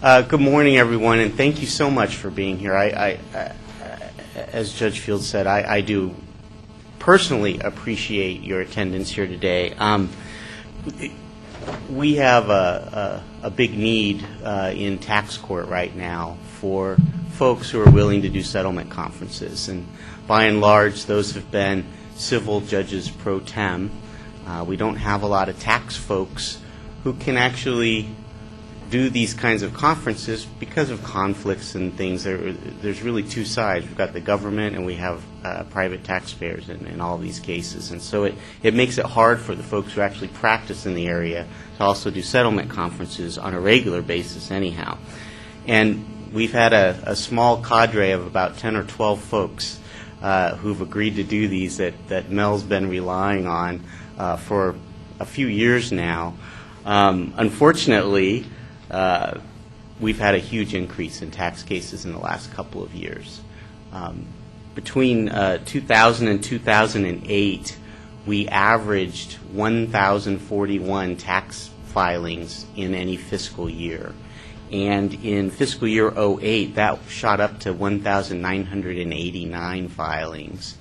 Good morning, everyone, and thank you so much for being here. As Judge Fields said, I do personally appreciate your attendance here today. We have a big need in tax court right now for folks who are willing to do settlement conferences, and by and large, those have been civil judges pro tem. We don't have a lot of tax folks who can actually do these kinds of conferences because of conflicts and things. There's really two sides. We've got the government and we have private taxpayers in all these cases. And so it makes it hard for the folks who actually practice in the area to also do settlement conferences on a regular basis anyhow. And we've had a small cadre of about 10 or 12 folks who've agreed to do these that Mel's been relying on for a few years now. Unfortunately, we've had a huge increase in tax cases in the last couple of years. Between 2000 and 2008, we averaged 1,041 tax filings in any fiscal year. And in fiscal year 08, that shot up to 1,989 filings.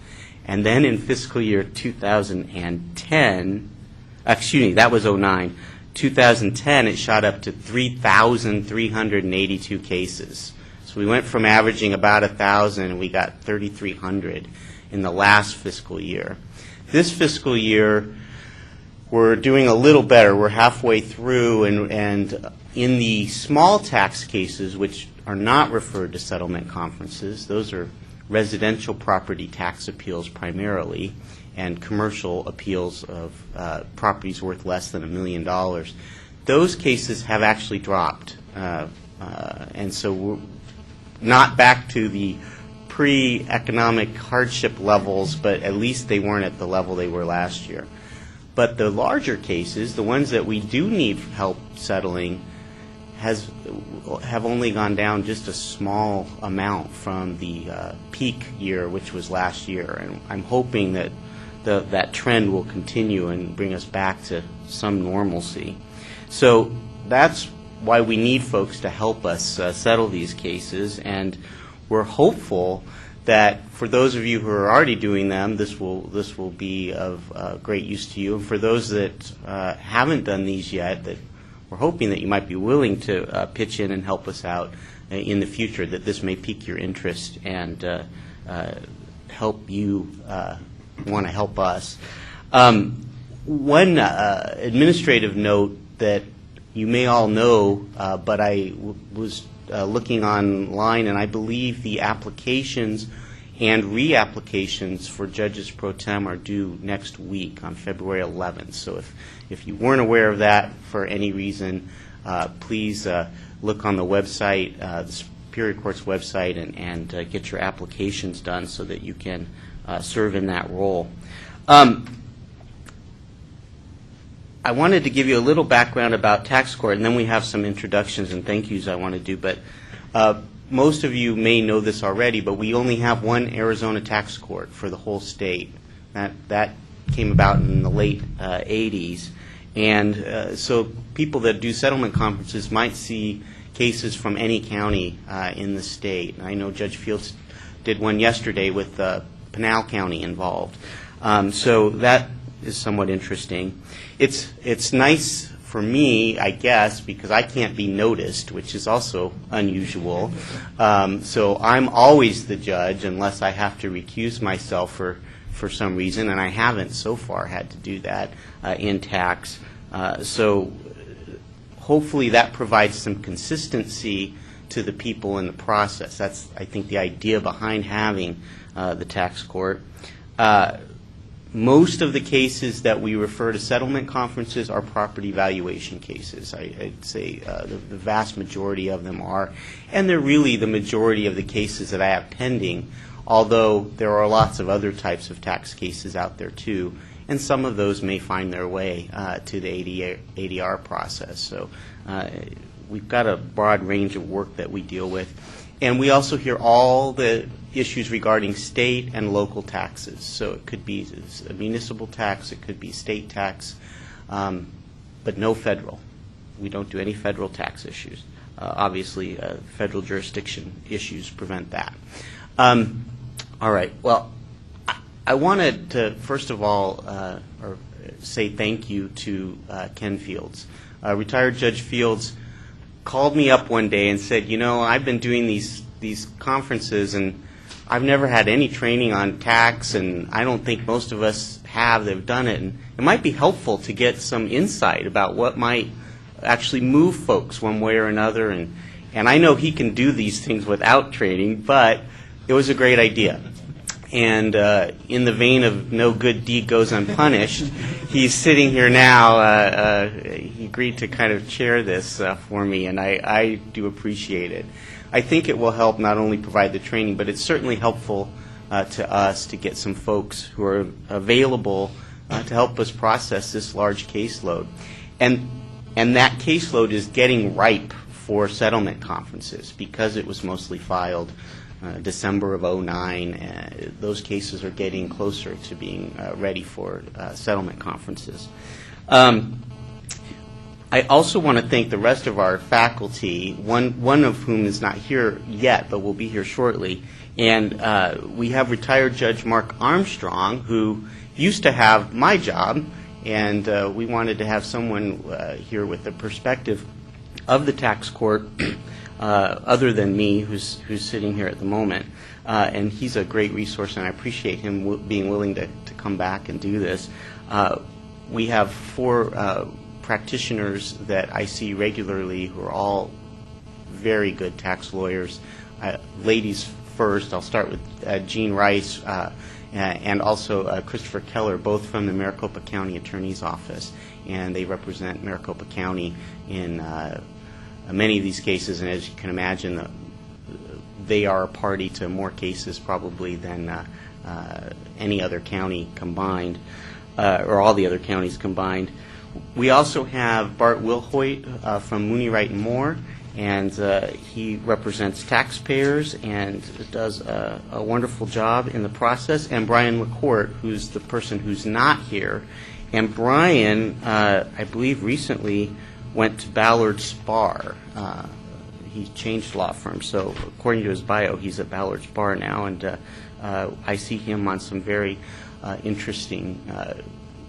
And then in fiscal year 2010, that was 09, 2010, it shot up to 3,382 cases. So we went from averaging about 1,000, and we got 3,300 in the last fiscal year. This fiscal year, we're doing a little better. We're halfway through, and in the small tax cases, which are not referred to settlement conferences, those are residential property tax appeals primarily, and commercial appeals of properties worth less than $1 million. Those cases have actually dropped. And so we're not back to the pre-economic hardship levels, but at least they weren't at the level they were last year. But the larger cases, the ones that we do need help settling, have only gone down just a small amount from the peak year, which was last year. And I'm hoping that that trend will continue and bring us back to some normalcy. So that's why we need folks to help us settle these cases, and we're hopeful that for those of you who are already doing them, this will be of great use to you. And for those that haven't done these yet, that we're hoping that you might be willing to pitch in and help us out in the future, that this may pique your interest and help you want to help us. One administrative note that you may all know, but I was looking online, and I believe the applications and reapplications for judges pro tem are due next week on February 11th. So if you weren't aware of that for any reason, please look on the website, the Superior Court's website, and get your applications done so that you can serve in that role. I wanted to give you a little background about tax court, and then we have some introductions and thank yous I want to do. But most of you may know this already, but we only have one Arizona tax court for the whole state. That came about in the late 80s. And so people that do settlement conferences might see cases from any county in the state. And I know Judge Fields did one yesterday with Pinal County involved. So that is somewhat interesting. It's nice for me, I guess, because I can't be noticed, which is also unusual. So I'm always the judge unless I have to recuse myself for some reason, and I haven't so far had to do that in tax. So hopefully that provides some consistency to the people in the process. That's, I think, the idea behind having the tax court. Most of the cases that we refer to settlement conferences are property valuation cases. I'd say the vast majority of them are. And they're really the majority of the cases that I have pending, although there are lots of other types of tax cases out there too. And some of those may find their way to the ADR process. So we've got a broad range of work that we deal with. And we also hear all the issues regarding state and local taxes. So it could be a municipal tax, it could be state tax, but no federal. We don't do any federal tax issues. obviously, federal jurisdiction issues prevent that. All right. Well, I wanted to, first of all, say thank you to Ken Fields. Retired Judge Fields called me up one day and said, you know, I've been doing these conferences, and I've never had any training on tax, and I don't think most of us have that have done it. And it might be helpful to get some insight about what might actually move folks one way or another. And I know he can do these things without training, but it was a great idea. And in the vein of no good deed goes unpunished, he's sitting here now. He agreed to kind of chair this for me, and I do appreciate it. I think it will help not only provide the training, but it's certainly helpful to us to get some folks who are available to help us process this large caseload. And that caseload is getting ripe for settlement conferences because it was mostly filed December of 2009. Those cases are getting closer to being ready for settlement conferences. I also want to thank the rest of our faculty, one of whom is not here yet, but will be here shortly. And we have retired Judge Mark Armstrong, who used to have my job, and we wanted to have someone here with the perspective of the tax court other than me, who's sitting here at the moment. And he's a great resource, and I appreciate him being willing to come back and do this. We have 4 practitioners that I see regularly who are all very good tax lawyers. Ladies first, I'll start with Jean Rice and also Christopher Keller, both from the Maricopa County Attorney's Office. And they represent Maricopa County in many of these cases, and as you can imagine, they are a party to more cases probably than any other county combined, or all the other counties combined. We also have Bart Wilhoit from Mooney, Wright & Moore, and he represents taxpayers and does a wonderful job in the process, and Brian LaCourte, who's the person who's not here. And Brian, I believe recently went to Ballard Spahr. He changed law firms, so according to his bio, he's at Ballard Spahr now, and I see him on some very interesting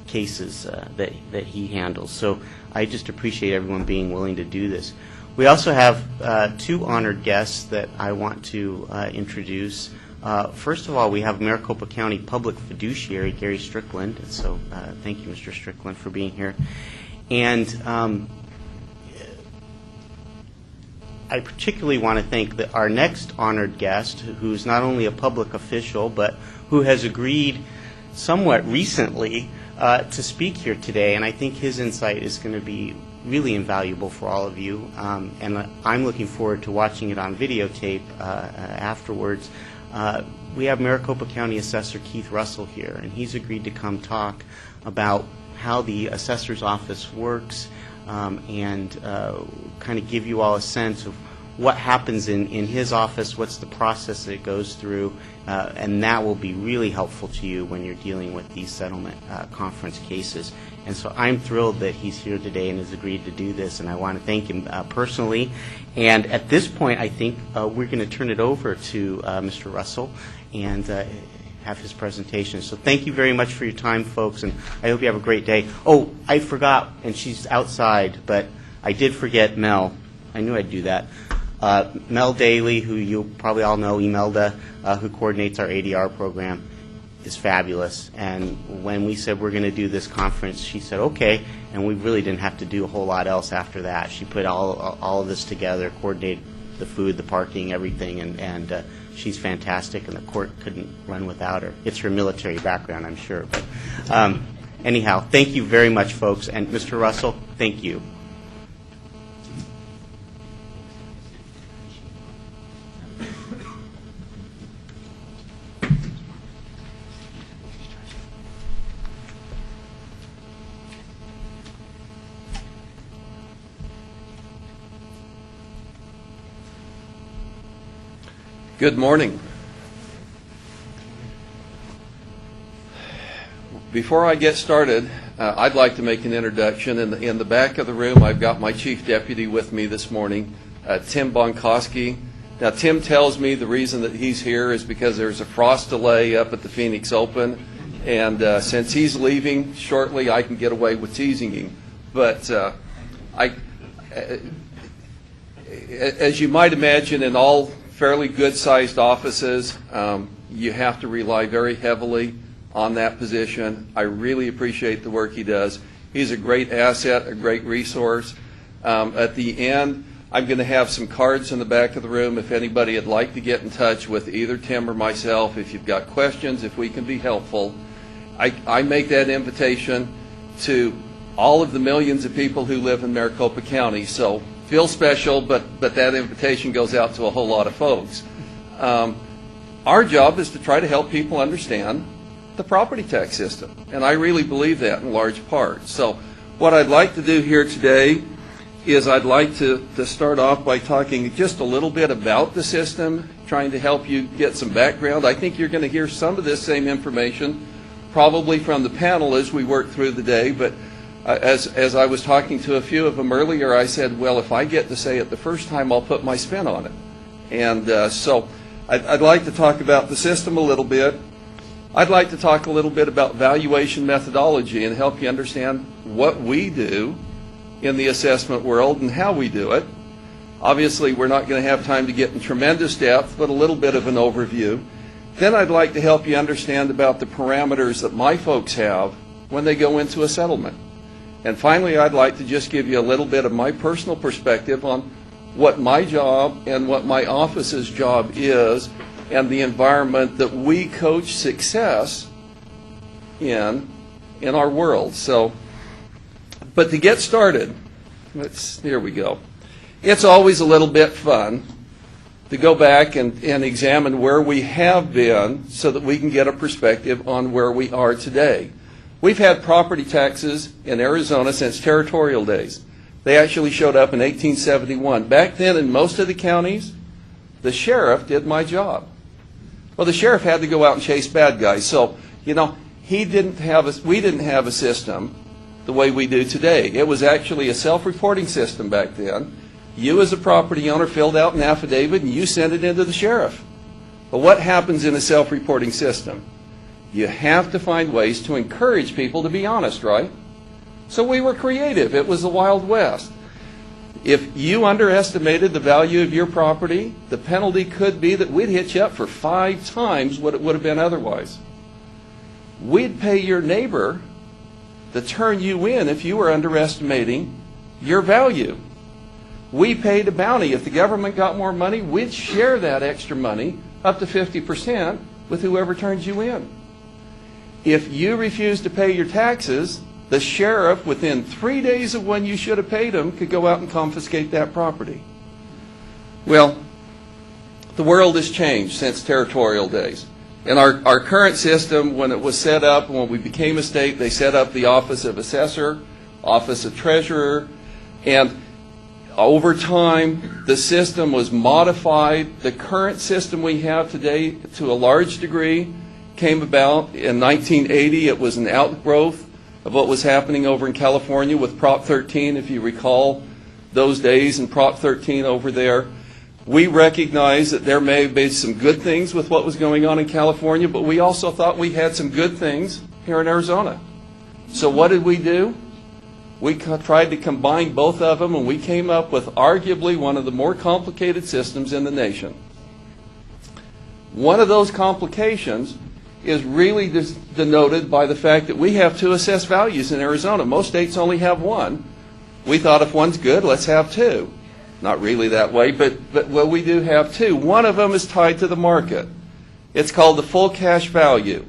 cases that he handles. So I just appreciate everyone being willing to do this. We also have 2 honored guests that I want to introduce. First of all, we have Maricopa County Public Fiduciary Gary Strickland. So thank you, Mr. Strickland, for being here. And I particularly want to thank our next honored guest, who's not only a public official, but who has agreed somewhat recently to speak here today. And I think his insight is going to be really invaluable for all of you. And I'm looking forward to watching it on videotape afterwards. We have Maricopa County Assessor Keith Russell here, and he's agreed to come talk about how the assessor's office works and kind of give you all a sense of what happens in his office, what's the process that it goes through, and that will be really helpful to you when you're dealing with these settlement conference cases. And so I'm thrilled that he's here today and has agreed to do this, and I want to thank him personally. And at this point, I think we're going to turn it over to Mr. Russell and have his presentation. So thank you very much for your time, folks, and I hope you have a great day. Oh, I forgot, and she's outside, but I did forget Mel. I knew I'd do that. Mel Daly, who you probably all know, Imelda, who coordinates our ADR program, is fabulous. And when we said we're going to do this conference, she said, okay, and we really didn't have to do a whole lot else after that. She put all of this together, coordinated the food, the parking, everything, and she's fantastic, and the court couldn't run without her. It's her military background, I'm sure. But anyhow, thank you very much, folks. And Mr. Russell, thank you. Good morning. Before I get started, I'd like to make an introduction. In the back of the room, I've got my chief deputy with me this morning, Tim Bonkoski. Now, Tim tells me the reason that he's here is because there's a frost delay up at the Phoenix Open, and since he's leaving shortly, I can get away with teasing him. But as you might imagine, in all fairly good-sized offices, you have to rely very heavily on that position. I really appreciate the work he does. He's a great asset, a great resource. At the end, I'm going to have some cards in the back of the room if anybody would like to get in touch with either Tim or myself. If you've got questions, if we can be helpful, I make that invitation to all of the millions of people who live in Maricopa County. So feel special, but that invitation goes out to a whole lot of folks. Our job is to try to help people understand the property tax system, and I really believe that in large part. So what I'd like to do here today is I'd like to start off by talking just a little bit about the system, trying to help you get some background. I think you're going to hear some of this same information probably from the panel as we work through the day, but as I was talking to a few of them earlier, I said, well, if I get to say it the first time, I'll put my spin on it. And so I'd like to talk about the system a little bit. I'd like to talk a little bit about valuation methodology and help you understand what we do in the assessment world and how we do it. Obviously, we're not going to have time to get in tremendous depth, but a little bit of an overview. Then I'd like to help you understand about the parameters that my folks have when they go into a settlement. And finally, I'd like to just give you a little bit of my personal perspective on what my job and what my office's job is and the environment that we coach success in our world. So, but to get started, here we go. It's always a little bit fun to go back and examine where we have been so that we can get a perspective on where we are today. We've had property taxes in Arizona since territorial days. They actually showed up in 1871. Back then, in most of the counties, the sheriff did my job. Well, the sheriff had to go out and chase bad guys. So, you know, we didn't have a system the way we do today. It was actually a self-reporting system back then. You as a property owner filled out an affidavit and you sent it into the sheriff. But what happens in a self-reporting system? You have to find ways to encourage people to be honest, right? So we were creative. It was the Wild West. If you underestimated the value of your property, the penalty could be that we'd hit you up for 5 times what it would have been otherwise. We'd pay your neighbor to turn you in if you were underestimating your value. We paid a bounty. If the government got more money, we'd share that extra money up to 50% with whoever turns you in. If you refused to pay your taxes, the sheriff, within 3 days of when you should have paid him, could go out and confiscate that property. Well, the world has changed since territorial days. In our current system, when it was set up, when we became a state, they set up the Office of Assessor, Office of Treasurer, and over time, the system was modified. The current system we have today, to a large degree, came about in 1980. It was an outgrowth of what was happening over in California with Prop 13, if you recall those days, and Prop 13 over there. We recognized that there may have been some good things with what was going on in California, but we also thought we had some good things here in Arizona. So what did we do? We tried to combine both of them, and we came up with arguably one of the more complicated systems in the nation. One of those complications is really denoted by the fact that we have 2 assessed values in Arizona. Most states only have 1. We thought if one's good, let's have 2. Not really that way, but well, we do have 2. One of them is tied to the market. It's called the full cash value.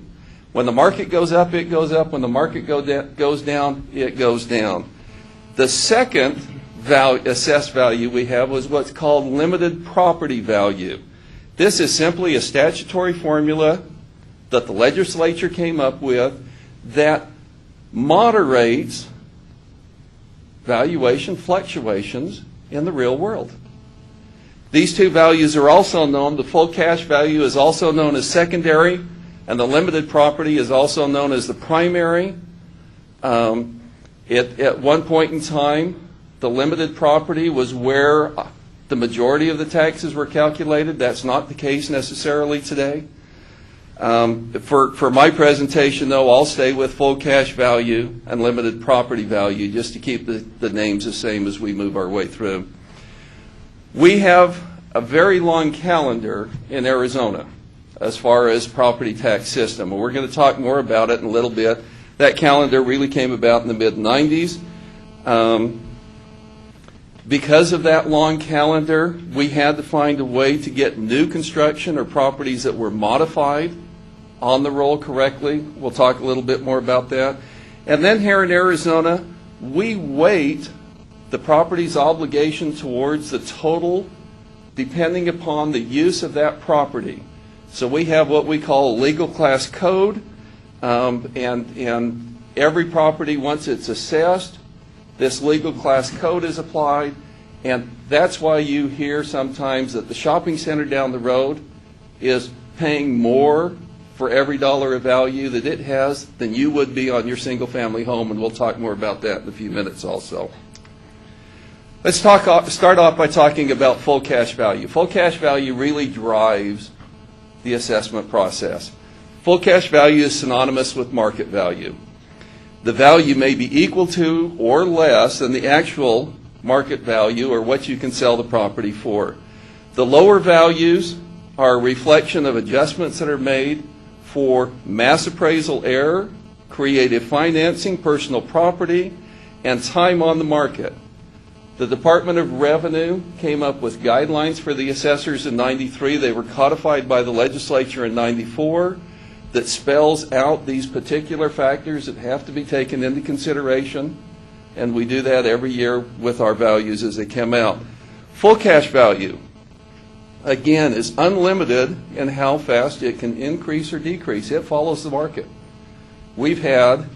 When the market goes up, it goes up. When the market goes down, it goes down. The second assessed value we have was what's called limited property value. This is simply a statutory formula that the legislature came up with that moderates valuation fluctuations in the real world. These 2 values are also known, the full cash value is also known as secondary, and the limited property is also known as the primary. At one point in time, the limited property was where the majority of the taxes were calculated. That's not the case necessarily today. For my presentation, though, I'll stay with full cash value and limited property value just to keep the names the same as we move our way through. We have a very long calendar in Arizona as far as property tax system, and we're going to talk more about it in a little bit. That calendar really came about in the mid-90s. Because of that long calendar, we had to find a way to get new construction or properties that were modified on the roll correctly. We'll talk a little bit more about that. And then here in Arizona, we weight the property's obligation towards the total depending upon the use of that property. So we have what we call a legal class code, and every property, once it's assessed, this legal class code is applied, and that's why you hear sometimes that the shopping center down the road is paying more for every dollar of value that it has than you would be on your single-family home, and we'll talk more about that in a few minutes also. Let's start off by talking about full cash value. Full cash value really drives the assessment process. Full cash value is synonymous with market value. The value may be equal to or less than the actual market value or what you can sell the property for. The lower values are a reflection of adjustments that are made for mass appraisal error, creative financing, personal property, and time on the market. The Department of Revenue came up with guidelines for the assessors in '93. They were codified by the legislature in '94 that spells out these particular factors that have to be taken into consideration, and we do that every year with our values as they come out. Full cash value, again, is unlimited in how fast it can increase or decrease. It follows the market. We've had,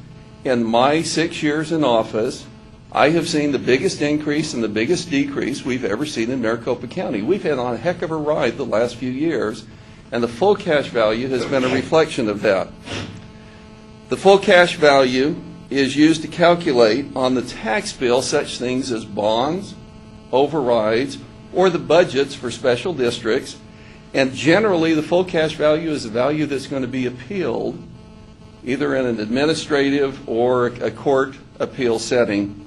in my 6 years in office, I have seen the biggest increase and the biggest decrease we've ever seen in Maricopa County. We've had on a heck of a ride the last few years, and the full cash value has been a reflection of that. The full cash value is used to calculate on the tax bill such things as bonds, overrides, or the budgets for special districts, and generally the full cash value is a value that's going to be appealed either in an administrative or a court appeal setting.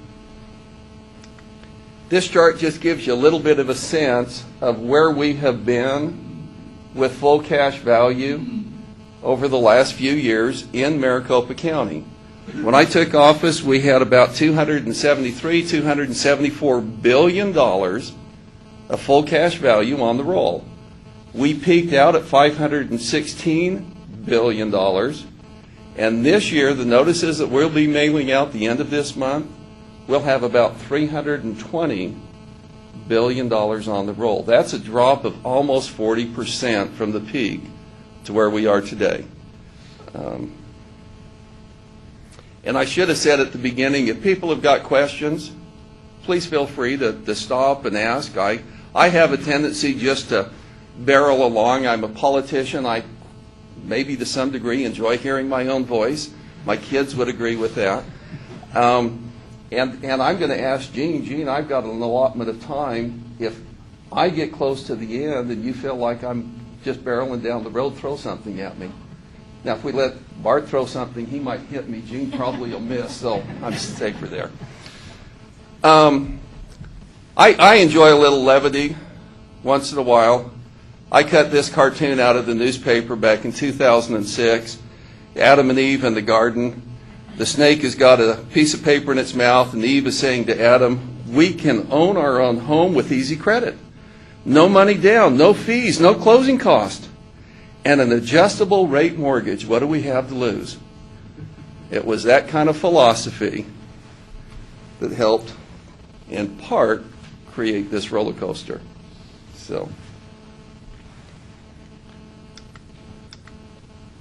This chart just gives you a little bit of a sense of where we have been with full cash value over the last few years in Maricopa County. When I took office, we had about $274 billion of full cash value on the roll. We peaked out at $516 billion, and this year, the notices that we'll be mailing out the end of this month, we'll have about $320 billion on the roll. That's a drop of almost 40% from the peak to where we are today. And I should have said at the beginning, if people have got questions, please feel free to stop and ask. I have a tendency just to barrel along. I'm a politician. I maybe to some degree enjoy hearing my own voice. My kids would agree with that. And I'm going to ask Gene. Gene, I've got an allotment of time. If I get close to the end and you feel like I'm just barreling down the road, throw something at me. Now, if we let Bart throw something, he might hit me. Gene probably will miss, so I'm safer there. I enjoy a little levity once in a while. I cut this cartoon out of the newspaper back in 2006, Adam and Eve in the garden. The snake has got a piece of paper in its mouth, and Eve is saying to Adam, we can own our own home with easy credit. No money down, no fees, no closing cost, and an adjustable rate mortgage. What do we have to lose? It was that kind of philosophy that helped, in part, create this roller coaster. So,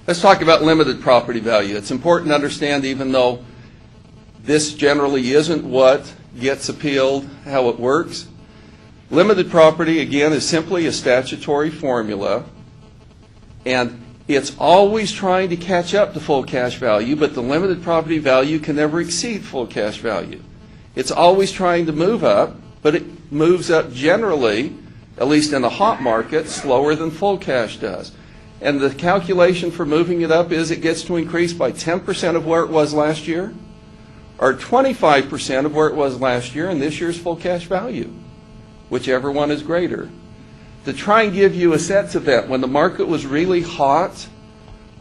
let's talk about limited property value. It's important to understand, even though this generally isn't what gets appealed, how it works. Limited property, again, is simply a statutory formula, and it's always trying to catch up to full cash value, but the limited property value can never exceed full cash value. It's always trying to move up, but moves up generally, at least in a hot market, slower than full cash does. And the calculation for moving it up is it gets to increase by 10% of where it was last year, or 25% of where it was last year in this year's full cash value, whichever one is greater. To try and give you a sense of that, when the market was really hot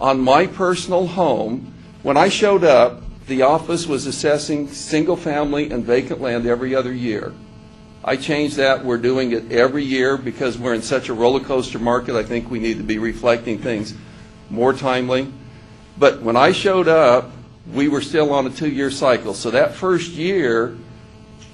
on my personal home, when I showed up, the office was assessing single family and vacant land every other year. I changed that. We're doing it every year because we're in such a roller coaster market. I think we need to be reflecting things more timely. But when I showed up, we were still on a 2-year cycle. So that first year,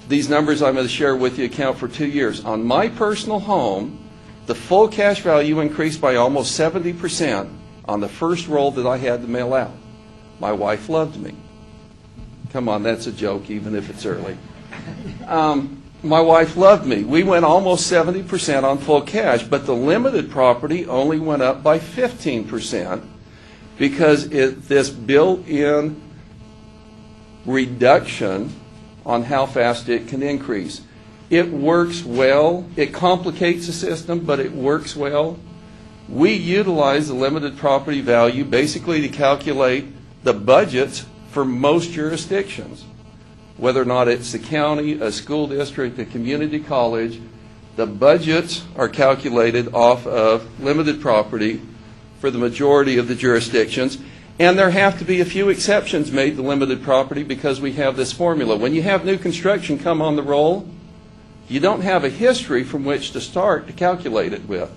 these numbers I'm going to share with you account for 2 years. On my personal home, the full cash value increased by almost 70% on the first roll that I had to mail out. My wife loved me. Come on, that's a joke, even if it's early. My wife loved me. We went almost 70% on full cash, but the limited property only went up by 15% because this built-in reduction on how fast it can increase. It works well. It complicates the system, but it works well. We utilize the limited property value basically to calculate the budgets for most jurisdictions. Whether or not it's the county, a school district, a community college, the budgets are calculated off of limited property for the majority of the jurisdictions. And there have to be a few exceptions made to limited property because we have this formula. When you have new construction come on the roll, you don't have a history from which to start to calculate it with.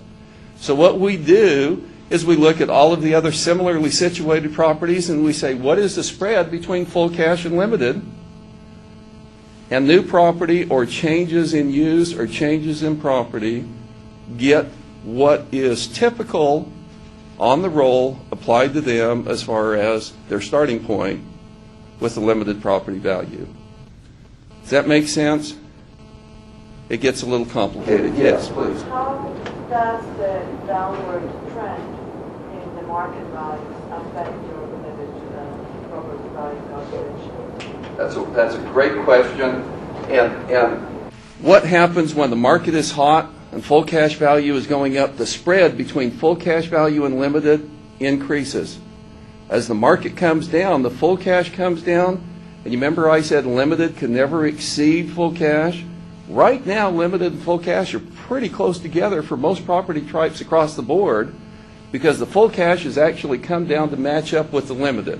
So what we do is we look at all of the other similarly situated properties and we say, what is the spread between full cash and limited? And new property or changes in use or changes in property get what is typical on the roll applied to them as far as their starting point with the limited property value. Does that make sense? It gets a little complicated. Yes, please. How does the downward trend in the market values affect your limited property value calculation? That's a great question. And what happens when the market is hot and full cash value is going up? The spread between full cash value and limited increases. As the market comes down, the full cash comes down. And you remember I said limited can never exceed full cash? Right now, limited and full cash are pretty close together for most property types across the board because the full cash has actually come down to match up with the limited.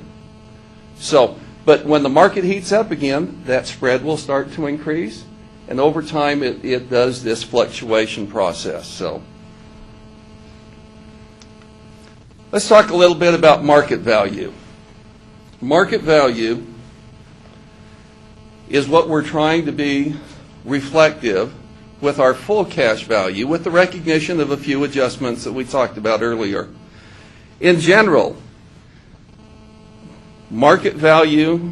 But when the market heats up again, that spread will start to increase, and over time it does this fluctuation process. So let's talk a little bit about market value. Market value is what we're trying to be reflective with our full cash value, with the recognition of a few adjustments that we talked about earlier. In general, market value,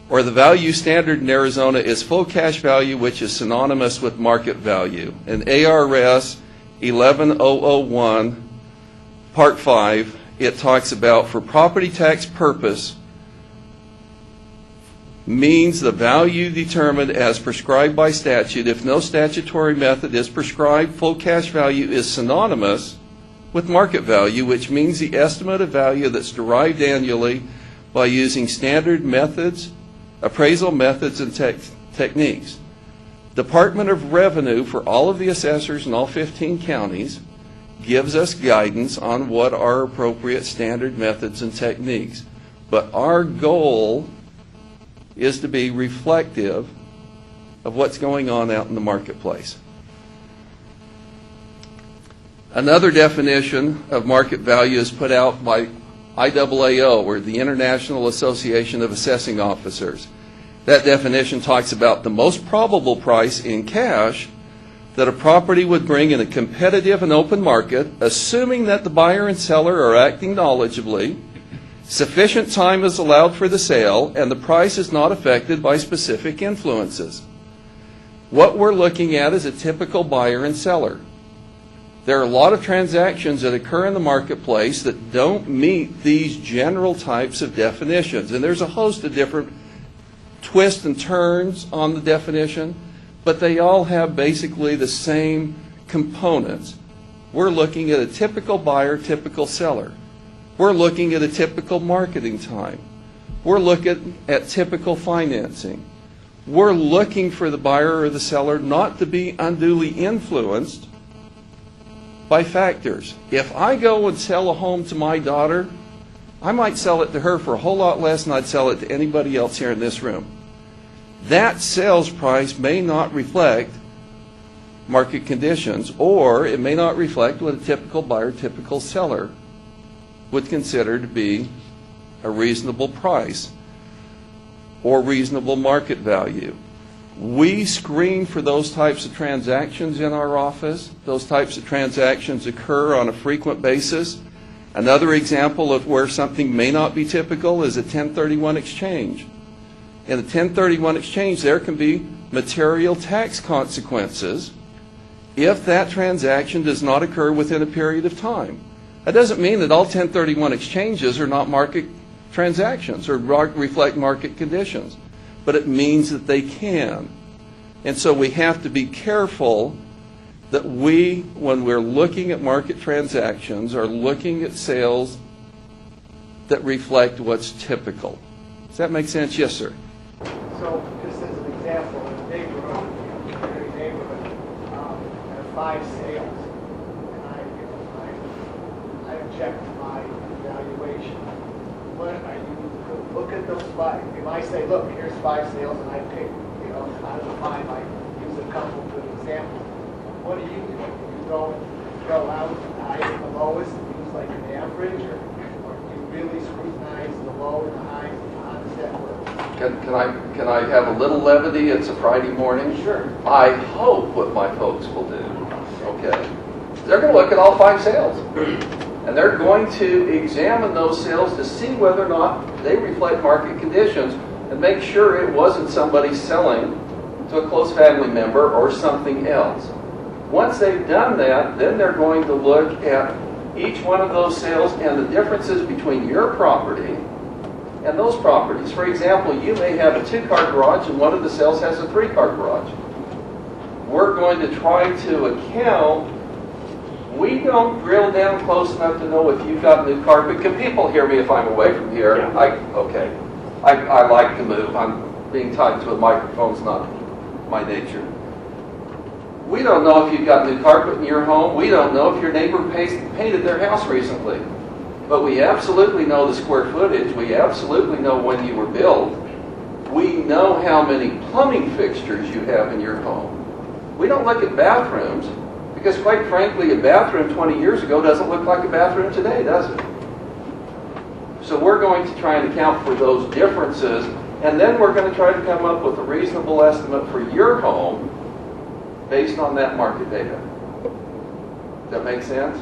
or the value standard in Arizona, is full cash value, which is synonymous with market value. In ARS 11001, Part 5, it talks about for property tax purpose means the value determined as prescribed by statute. If no statutory method is prescribed, full cash value is synonymous with market value, which means the estimate of value that's derived annually by using standard methods, appraisal methods, and techniques. Department of Revenue, for all of the assessors in all 15 counties, gives us guidance on what are appropriate standard methods and techniques. But our goal is to be reflective of what's going on out in the marketplace. Another definition of market value is put out by IAAO, or the International Association of Assessing Officers. That definition talks about the most probable price in cash that a property would bring in a competitive and open market, assuming that the buyer and seller are acting knowledgeably, sufficient time is allowed for the sale, and the price is not affected by specific influences. What we're looking at is a typical buyer and seller. There are a lot of transactions that occur in the marketplace that don't meet these general types of definitions. And there's a host of different twists and turns on the definition, but they all have basically the same components. We're looking at a typical buyer, typical seller. We're looking at a typical marketing time. We're looking at typical financing. We're looking for the buyer or the seller not to be unduly influenced by factors. If I go and sell a home to my daughter, I might sell it to her for a whole lot less than I'd sell it to anybody else here in this room. That sales price may not reflect market conditions, or it may not reflect what a typical buyer, typical seller would consider to be a reasonable price or reasonable market value. We screen for those types of transactions in our office. Those types of transactions occur on a frequent basis. Another example of where something may not be typical is a 1031 exchange. In a 1031 exchange, there can be material tax consequences if that transaction does not occur within a period of time. That doesn't mean that all 1031 exchanges are not market transactions or reflect market conditions, but it means that they can. And so we have to be careful that we, when we're looking at market transactions, are looking at sales that reflect what's typical. Does that make sense? Yes, sir. So, just as an example, in a neighborhood, a neighborhood, there are 5 sales, and I object to my evaluation. What are you look at those 5? If I say, look, here's 5 sales, and I pick, out of the 5, I use a couple good examples. What do? You go out the highest and the lowest, and use like an average, or you really scrutinize the low and the high? How does that work? Can I have a little levity? It's a Friday morning. Sure. I hope what my folks will do, okay, they're going to look at all 5 sales. And they're going to examine those sales to see whether or not they reflect market conditions and make sure it wasn't somebody selling to a close family member or something else. Once they've done that, then they're going to look at each one of those sales and the differences between your property and those properties. For example, you may have a 2-car garage and one of the sales has a 3-car garage. We're going to try to account. We don't drill down close enough to know if you've got new carpet. Can people hear me if I'm away from here? Yeah. Okay. I like to move. I'm being tied to a microphone's not my nature. We don't know if you've got new carpet in your home. We don't know if your neighbor painted their house recently. But we absolutely know the square footage. We absolutely know when you were built. We know how many plumbing fixtures you have in your home. We don't look at bathrooms because, quite frankly, a bathroom 20 years ago doesn't look like a bathroom today, does it? So we're going to try and account for those differences, and then we're going to try to come up with a reasonable estimate for your home based on that market data. Does that make sense?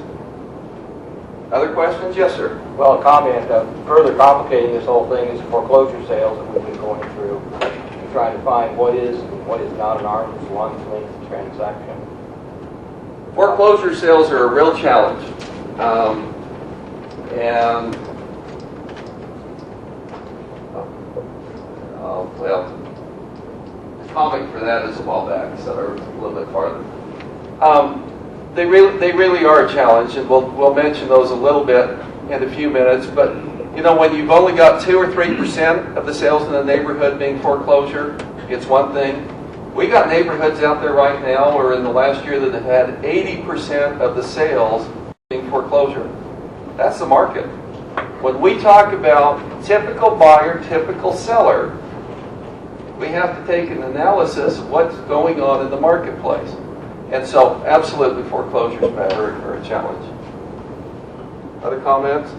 Other questions? Yes, sir. Well, a comment, further complicating this whole thing is foreclosure sales that we've been going through and trying to find what is and what is not an arm's length transaction. Foreclosure sales are a real challenge. Well, the comic for that is a while back, so they're a little bit farther. They really are a challenge, and we'll mention those a little bit in a few minutes. But when you've only got 2 or 3% of the sales in the neighborhood being foreclosure, it's one thing. We got neighborhoods out there right now, or in the last year, that have had 80% of the sales being foreclosure. That's the market. When we talk about typical buyer, typical seller, we have to take an analysis of what's going on in the marketplace. And so, absolutely, foreclosures matter are a challenge. Other comments?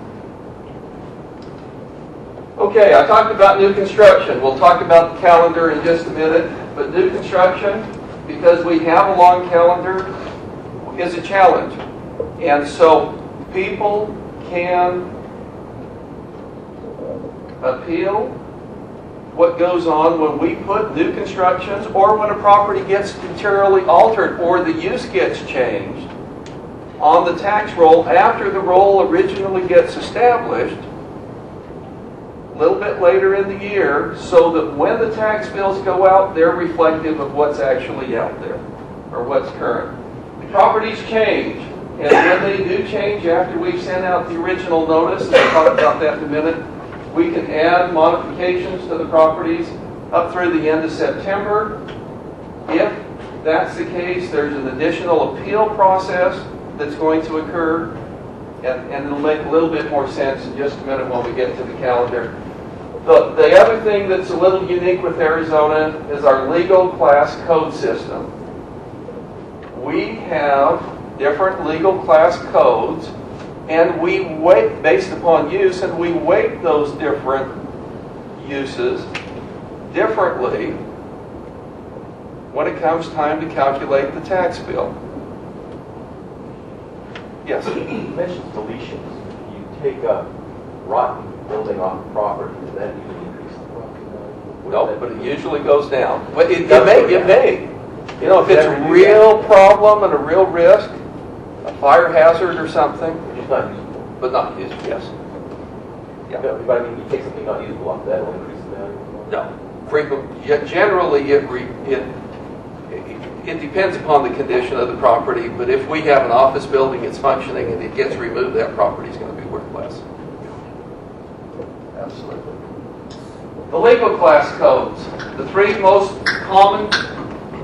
Okay, I talked about new construction. We'll talk about the calendar in just a minute. But new construction, because we have a long calendar, is a challenge. And so people can appeal what goes on when we put new constructions or when a property gets materially altered or the use gets changed on the tax roll after the roll originally gets established. a little bit later in the year so that when the tax bills go out, they're reflective of what's actually out there or what's current. Properties change, and when they do change after we've sent out the original notice, and we'll talk about that in a minute, we can add modifications to the properties up through the end of September. If that's the case, there's an additional appeal process that's going to occur, and it'll make a little bit more sense in just a minute when we get to the calendar. The other thing that's a little unique with Arizona is our legal class code system. We have different legal class codes, and we weight based upon use, and we weight those different uses differently when it comes time to calculate the tax bill. Yes? You mentioned deletions. You take a rotten building off the property, does that usually increase the property value? No, but it usually goes down. But it may. You know, if it's a real problem and a real risk, a fire hazard or something, It's not usable. but not used, yes. Yeah. But I mean, you take something not usable off, that will increase the value. No. Generally, it depends upon the condition of the property, but if we have an office building, it's functioning, and it gets removed, that property is going to be worth less. Absolutely. The legal class codes. The three most common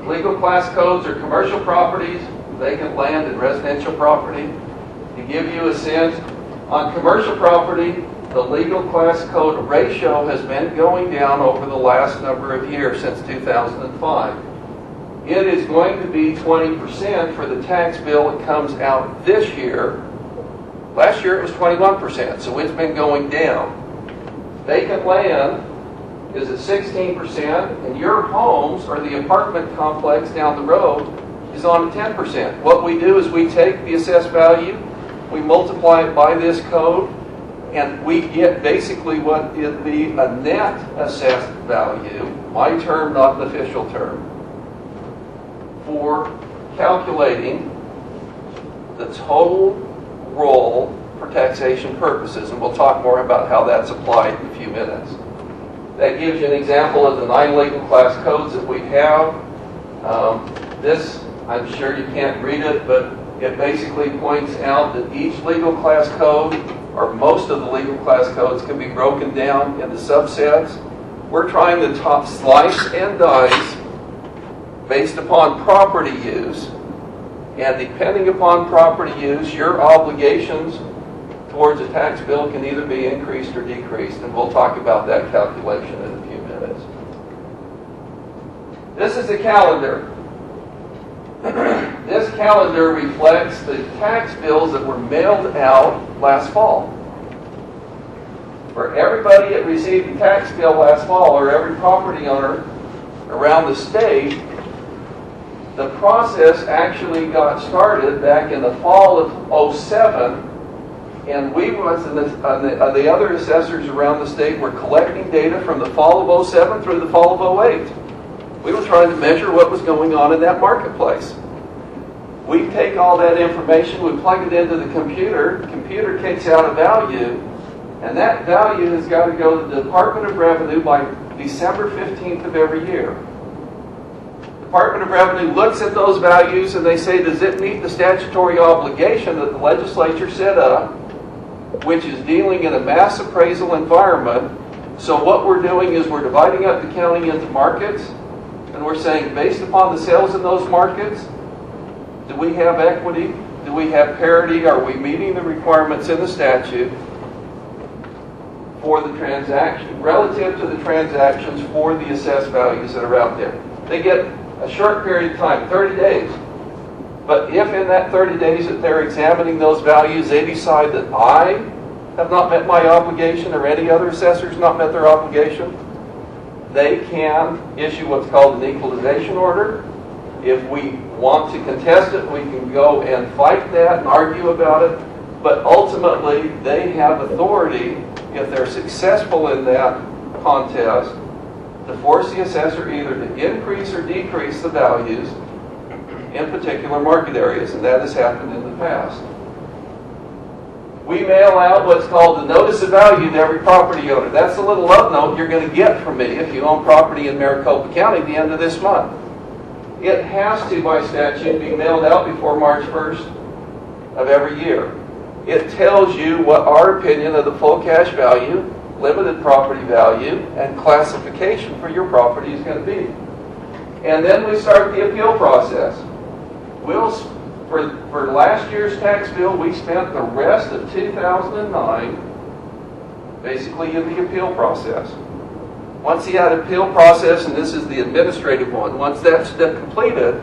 legal class codes are commercial properties, vacant land, and residential property. To give you a sense, on commercial property, the legal class code ratio has been going down over the last number of years, since 2005. It is going to be 20% for the tax bill that comes out this year. Last year it was 21%, so it's been going down. Vacant land is at 16%, and your homes or the apartment complex down the road is on 10%. What we do is we take the assessed value, we multiply it by this code, and we get basically what would be a net assessed value, my term, not an official term, for calculating the total roll for taxation purposes, and we'll talk more about how that's applied in a few minutes. That gives you an example of the 9 legal class codes that we have. This, I'm sure you can't read it, but it basically points out that each legal class code, or most of the legal class codes, can be broken down into subsets. We're trying to slice and dice based upon property use, and depending upon property use, your obligations towards a tax bill can either be increased or decreased, and we'll talk about that calculation in a few minutes. This is the calendar. This calendar reflects the tax bills that were mailed out last fall. For everybody that received a tax bill last fall, or every property owner around the state, the process actually got started back in the fall of 07, and we, the other assessors around the state, were collecting data from the fall of 07 through the fall of 08. We were trying to measure what was going on in that marketplace. We take all that information, we plug it into the computer kicks out a value, and that value has got to go to the Department of Revenue by December 15th of every year. Department of Revenue looks at those values and they say, does it meet the statutory obligation that the legislature set up, which is dealing in a mass appraisal environment? So what we're doing is we're dividing up the county into markets, and we're saying, based upon the sales in those markets, do we have equity? Do we have parity? Are we meeting the requirements in the statute for the transaction, relative to the transactions for the assessed values that are out there? They get a short period of time, 30 days. But if in that 30 days that they're examining those values, they decide that I have not met my obligation, or any other assessors not met their obligation, they can issue what's called an equalization order. If we want to contest it, we can go and fight that and argue about it. But ultimately, they have authority, if they're successful in that contest, to force the assessor either to increase or decrease the values in particular market areas, and that has happened in the past. we mail out what's called the notice of value to every property owner. That's the little love note you're going to get from me if you own property in Maricopa County at the end of this month. It has to, by statute, be mailed out before March 1st of every year. It tells you what our opinion of the full cash value, limited property value, and classification for your property is going to be. And then we start the appeal process. For last year's tax bill, we spent the rest of 2009 basically in the appeal process. Once the appeal process, and this is the administrative one, once that's completed,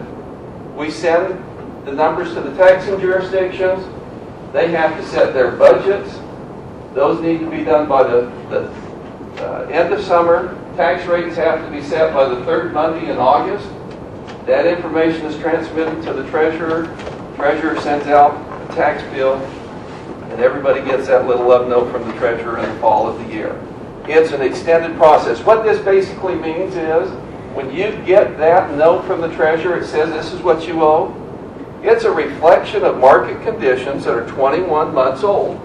we send the numbers to the taxing jurisdictions. They have to set their budgets. Those need to be done by the end of summer. Tax rates have to be set by the third Monday in August. That information is transmitted to the treasurer. Treasurer sends out a tax bill, and everybody gets that little love note from the treasurer in the fall of the year. It's an extended process. What this basically means is, when you get that note from the treasurer, it says this is what you owe. It's a reflection of market conditions that are 21 months old.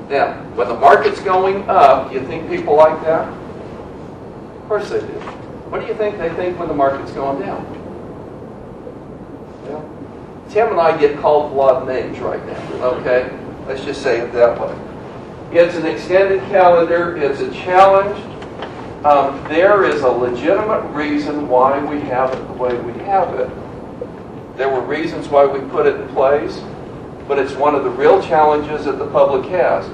Now, when the market's going up, you think people like that? Of course they do. What do you think they think when the market's going down? Yeah. Tim and I get called a lot of names right now, okay? Let's just say it that way. It's an extended calendar. It's a challenge. There is a legitimate reason why we have it the way we have it. There were reasons why we put it in place, but it's one of the real challenges that the public has.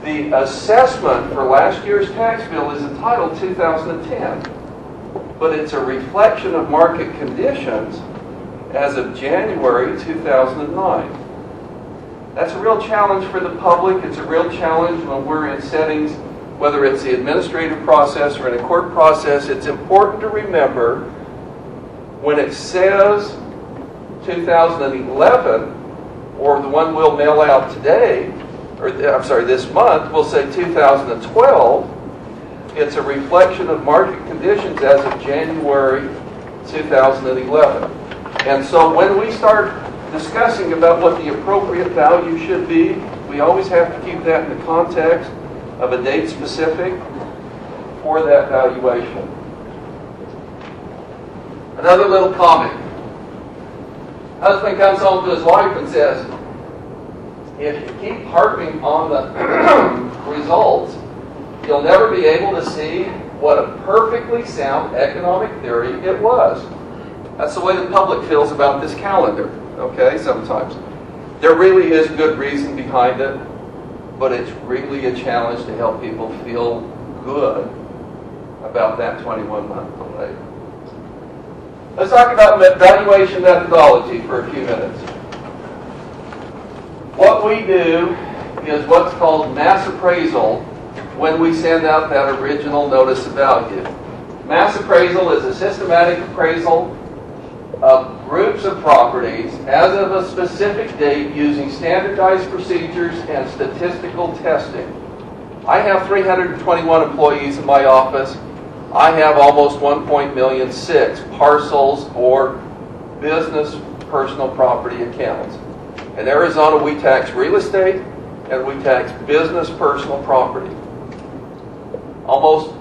The assessment for last year's tax bill is entitled 2010, but it's a reflection of market conditions as of January 2009. That's a real challenge for the public. It's a real challenge when we're in settings, whether it's the administrative process or in a court process. It's important to remember when it says 2011, or the one we'll mail out today, or I'm sorry, this month, we'll say 2012, it's a reflection of market conditions as of January 2011. And so when we start discussing about what the appropriate value should be, we always have to keep that in the context of a date specific for that valuation. Another little comment. Husband comes home to his wife and says, if you keep harping on the results, you'll never be able to see what a perfectly sound economic theory it was. That's the way the public feels about this calendar, okay, sometimes. There really is good reason behind it, but it's really a challenge to help people feel good about that 21-month delay. Let's talk about valuation methodology for a few minutes. What we do is what's called mass appraisal when we send out that original notice of value. Mass appraisal is a systematic appraisal of groups of properties as of a specific date using standardized procedures and statistical testing. I have 321 employees in my office. I have almost 1.6 million parcels or business personal property accounts. In Arizona, we tax real estate and we tax business personal property. Almost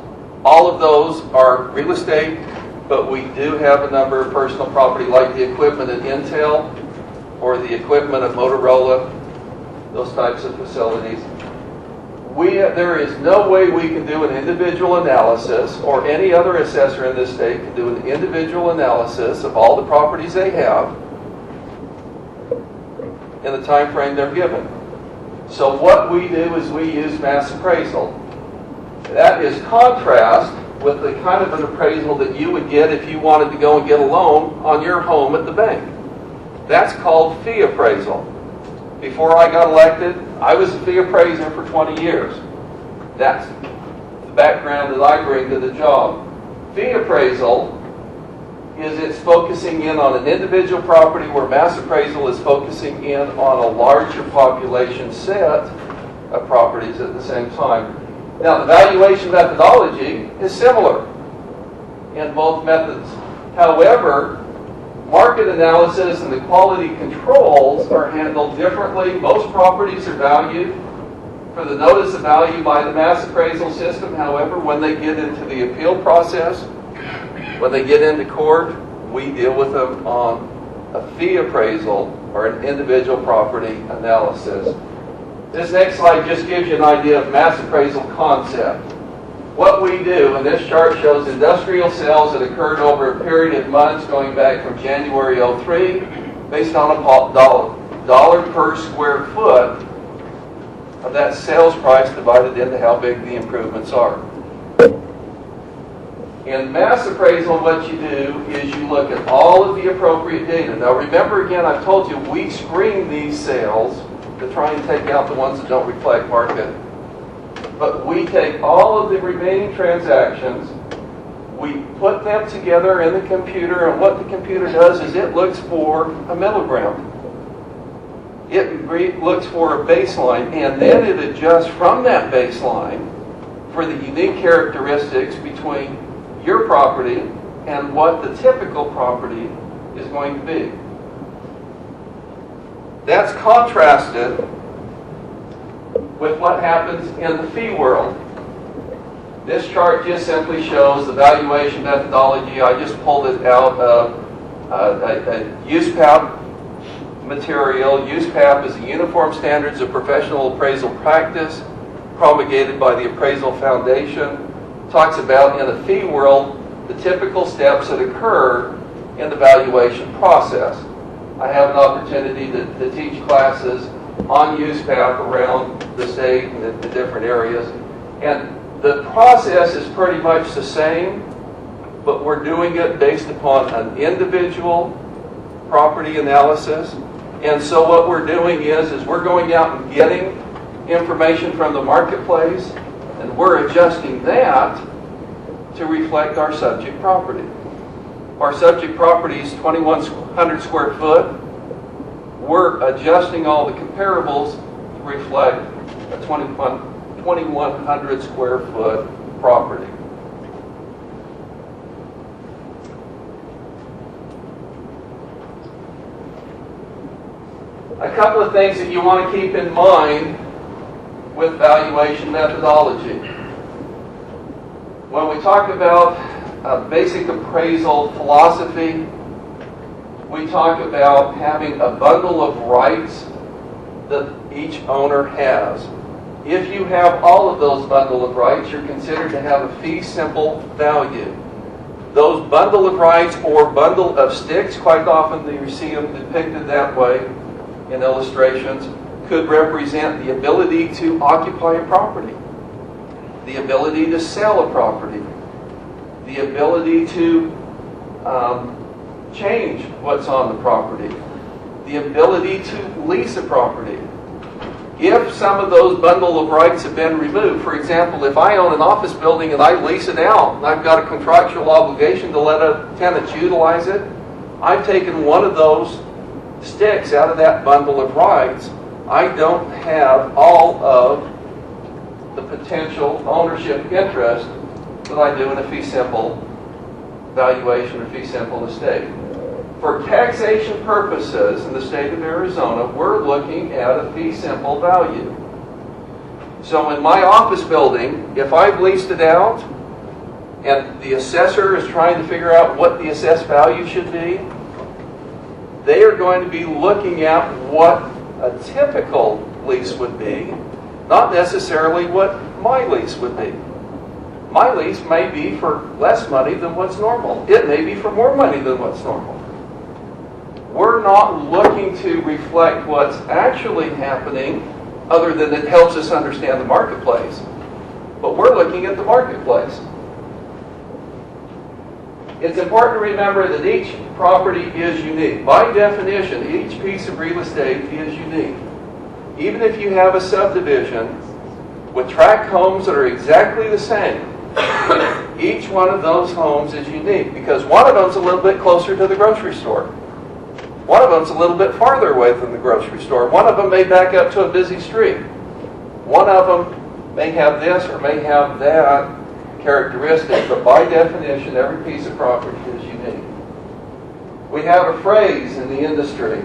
all of those are real estate, but we do have a number of personal property like the equipment at Intel or the equipment at Motorola, those types of facilities. There is no way we can do an individual analysis, or any other assessor in this state can do an individual analysis of all the properties they have in the time frame they're given. So what we do is we use mass appraisal. That is contrast with the kind of an appraisal that you would get if you wanted to go and get a loan on your home at the bank. That's called fee appraisal. Before I got elected, I was a fee appraiser for 20 years. That's the background that I bring to the job. Fee appraisal is it's focusing in on an individual property, where mass appraisal is focusing in on a larger population set of properties at the same time. Now, the valuation methodology is similar in both methods. However, market analysis and the quality controls are handled differently. Most properties are valued for the notice of value by the mass appraisal system. However, when they get into the appeal process, when they get into court, we deal with them on a fee appraisal or an individual property analysis. This next slide just gives you an idea of mass appraisal concept. What we do, and this chart shows industrial sales that occurred over a period of months going back from January 03, based on a dollar per square foot of that sales price divided into how big the improvements are. In mass appraisal, what you do is you look at all of the appropriate data. Now remember again, I've told you we screen these sales to try and take out the ones that don't reflect market. But we take all of the remaining transactions, we put them together in the computer, and what the computer does is it looks for a middle ground. It looks for a baseline, and then it adjusts from that baseline for the unique characteristics between your property and what the typical property is going to be. That's contrasted with what happens in the fee world. This chart just simply shows the valuation methodology. I just pulled it out of a USPAP material. USPAP is the Uniform Standards of Professional Appraisal Practice, promulgated by the Appraisal Foundation. Talks about in the fee world the typical steps that occur in the valuation process. I have an opportunity to teach classes on USPAP around the state and the different areas. And the process is pretty much the same, but we're doing it based upon an individual property analysis. And so what we're doing is we're going out and getting information from the marketplace, and we're adjusting that to reflect our subject property. Our subject property is 2,100 square foot. We're adjusting all the comparables to reflect a 2,100 square foot property. A couple of things that you want to keep in mind with valuation methodology. When we talk about basic appraisal philosophy, we talk about having a bundle of rights that each owner has. If you have all of those bundle of rights, you're considered to have a fee simple value. Those bundle of rights or bundle of sticks, quite often you see them depicted that way in illustrations, could represent the ability to occupy a property, the ability to sell a property, the ability to change what's on the property, the ability to lease a property. If some of those bundle of rights have been removed, for example, if I own an office building and I lease it out and I've got a contractual obligation to let a tenant utilize it, I've taken one of those sticks out of that bundle of rights. I don't have all of the potential ownership interest that I do in a fee simple valuation or fee simple estate. For taxation purposes in the state of Arizona, we're looking at a fee simple value. So in my office building, if I've leased it out and the assessor is trying to figure out what the assessed value should be, they are going to be looking at what a typical lease would be, not necessarily what my lease would be. My lease may be for less money than what's normal. It may be for more money than what's normal. We're not looking to reflect what's actually happening, other than it helps us understand the marketplace. But we're looking at the marketplace. It's important to remember that each property is unique. By definition, each piece of real estate is unique. Even if you have a subdivision with tract homes that are exactly the same, each one of those homes is unique because one of them's a little bit closer to the grocery store. One of them's a little bit farther away from the grocery store. One of them may back up to a busy street. One of them may have this or may have that characteristic, but by definition, every piece of property is unique. We have a phrase in the industry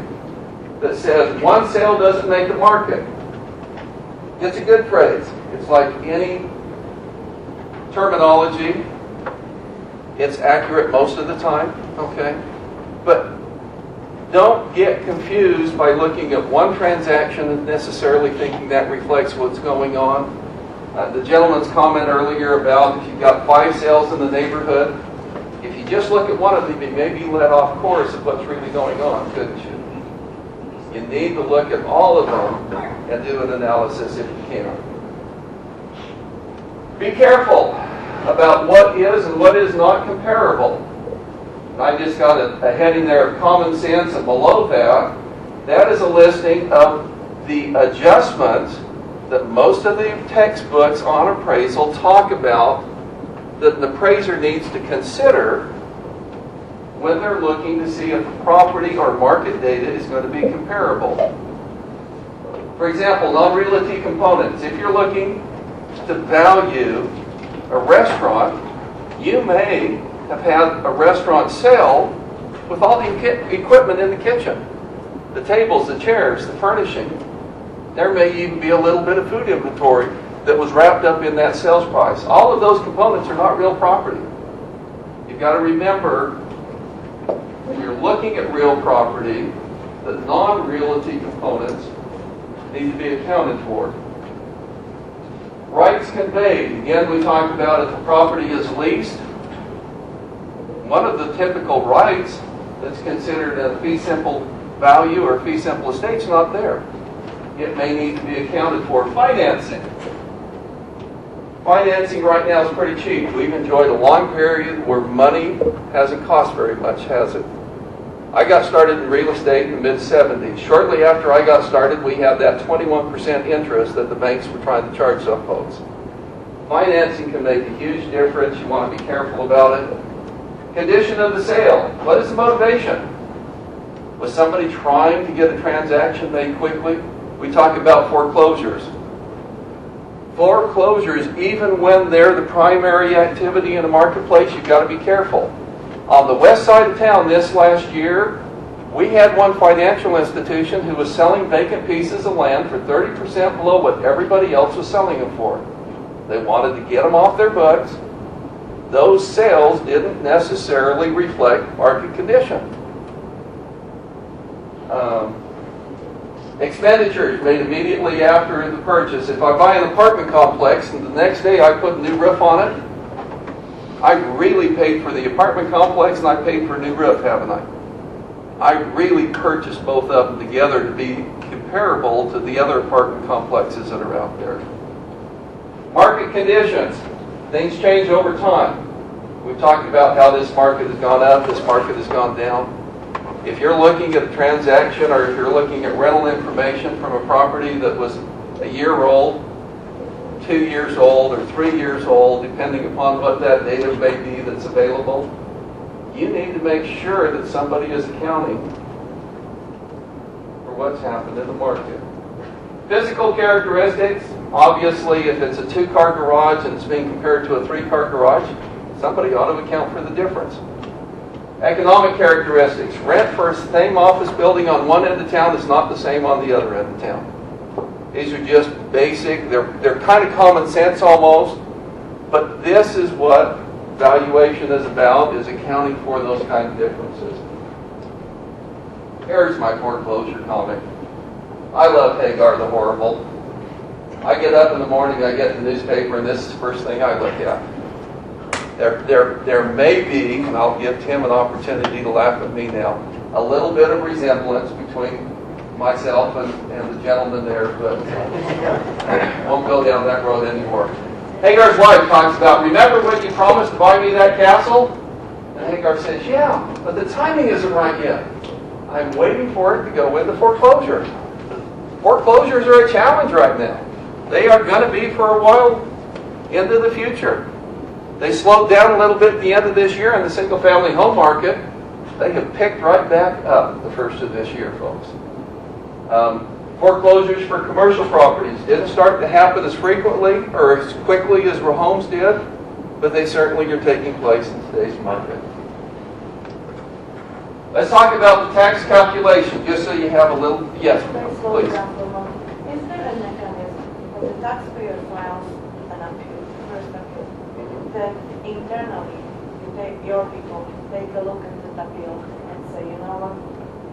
that says one sale doesn't make a market. It's a good phrase. It's like any terminology. It's accurate most of the time, okay? But don't get confused by looking at one transaction and necessarily thinking that reflects what's going on. The gentleman's comment earlier about if you've got 5 sales in the neighborhood, if you just look at one of them, you may be let off course of what's really going on, couldn't you? You need to look at all of them and do an analysis if you can. Be careful about what is and what is not comparable. I just got a heading there of common sense, and below that is a listing of the adjustments that most of the textbooks on appraisal talk about that an appraiser needs to consider when they're looking to see if the property or market data is going to be comparable. For example, non-realty components. If you're looking to value a restaurant, you may have had a restaurant sale with all the equipment in the kitchen. The tables, the chairs, the furnishing. There may even be a little bit of food inventory that was wrapped up in that sales price. All of those components are not real property. You've got to remember, when you're looking at real property, the non-realty components need to be accounted for. Rights conveyed. Again, we talked about if the property is leased, one of the typical rights that's considered a fee simple value or fee simple estate's not there. It may need to be accounted for. Financing. Financing right now is pretty cheap. We've enjoyed a long period where money hasn't cost very much, has it? I got started in real estate in the mid-'70s. Shortly after I got started, we had that 21% interest that the banks were trying to charge some folks. Financing can make a huge difference. You want to be careful about it. Condition of the sale. What is the motivation? Was somebody trying to get a transaction made quickly? We talk about foreclosures. Foreclosures, even when they're the primary activity in a marketplace, you've got to be careful. On the west side of town this last year, we had one financial institution who was selling vacant pieces of land for 30% below what everybody else was selling them for. They wanted to get them off their books. Those sales didn't necessarily reflect market condition. Expenditures made immediately after the purchase. If I buy an apartment complex and the next day I put a new roof on it, I really paid for the apartment complex and I paid for a new roof, haven't I? I really purchased both of them together to be comparable to the other apartment complexes that are out there. Market conditions. Things change over time. We've talked about how this market has gone up, this market has gone down. If you're looking at a transaction or if you're looking at rental information from a property that was a year old, 2 years old, or 3 years old, depending upon what that data may be that's available, you need to make sure that somebody is accounting for what's happened in the market. Physical characteristics. Obviously, if it's a 2-car garage and it's being compared to a 3-car garage, somebody ought to account for the difference. Economic characteristics. Rent for the same office building on one end of town is not the same on the other end of town. These are just basic. They're kind of common sense almost. But this is what valuation is about, is accounting for those kind of differences. Here's my foreclosure comic. I love Hagar the Horrible. I get up in the morning, I get the newspaper, and this is the first thing I look at. There may be, and I'll give Tim an opportunity to laugh at me now, a little bit of resemblance between myself and the gentleman there, but won't go down that road anymore. Hagar's wife talks about, remember when you promised to buy me that castle? And Hagar says, yeah, but the timing isn't right yet. I'm waiting for it to go into foreclosure. Foreclosures are a challenge right now. They are going to be for a while into the future. They slowed down a little bit at the end of this year in the single-family home market. They have picked right back up the first of this year, folks. Foreclosures for commercial properties didn't start to happen as frequently or as quickly as homes did, but they certainly are taking place in today's market. Let's talk about the tax calculation, just so you have a little, yes, Can I slow please. down for a moment? Is there a mechanism when the taxpayer files an appeal, first appeal, then internally, your people take a look at the appeal and say, you know what,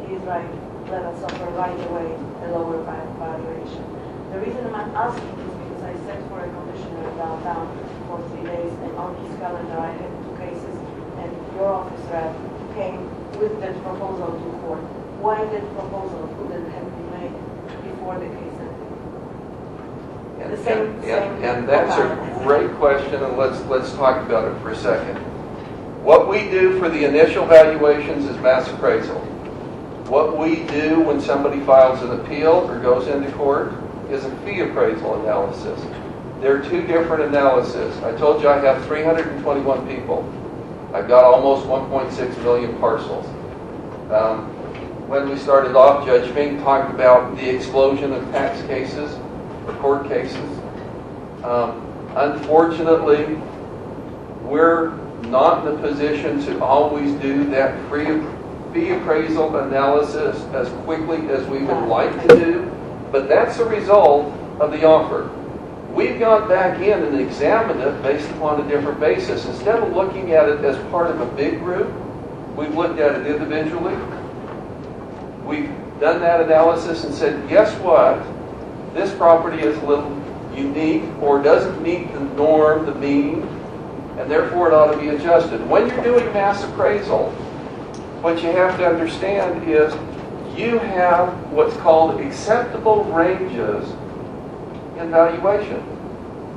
he's right, let us offer right away a lower valuation. The reason I'm asking is because I sat for a commissioner downtown for 3 days, and on his calendar I had 2 cases, and your office rep came with that proposal to court. Why that proposal couldn't have been made before the case ended? The same And that's a great question, and let's talk about it for a second. What we do for the initial valuations is mass appraisal. What we do when somebody files an appeal or goes into court is a fee appraisal analysis. There are 2 different analyses. I told you I have 321 people. I've got almost 1.6 million parcels. When we started off, Judge Fink talked about the explosion of tax cases or court cases. Unfortunately, we're not in a position to always do that fee appraisal analysis as quickly as we would like to do, but that's a result of the offer. We've gone back in and examined it based upon a different basis. Instead of looking at it as part of a big group, we've looked at it individually. We've done that analysis and said, guess what? This property is a little unique or doesn't meet the norm, the mean, and therefore it ought to be adjusted. When you're doing mass appraisal, what you have to understand is you have what's called acceptable ranges in valuation.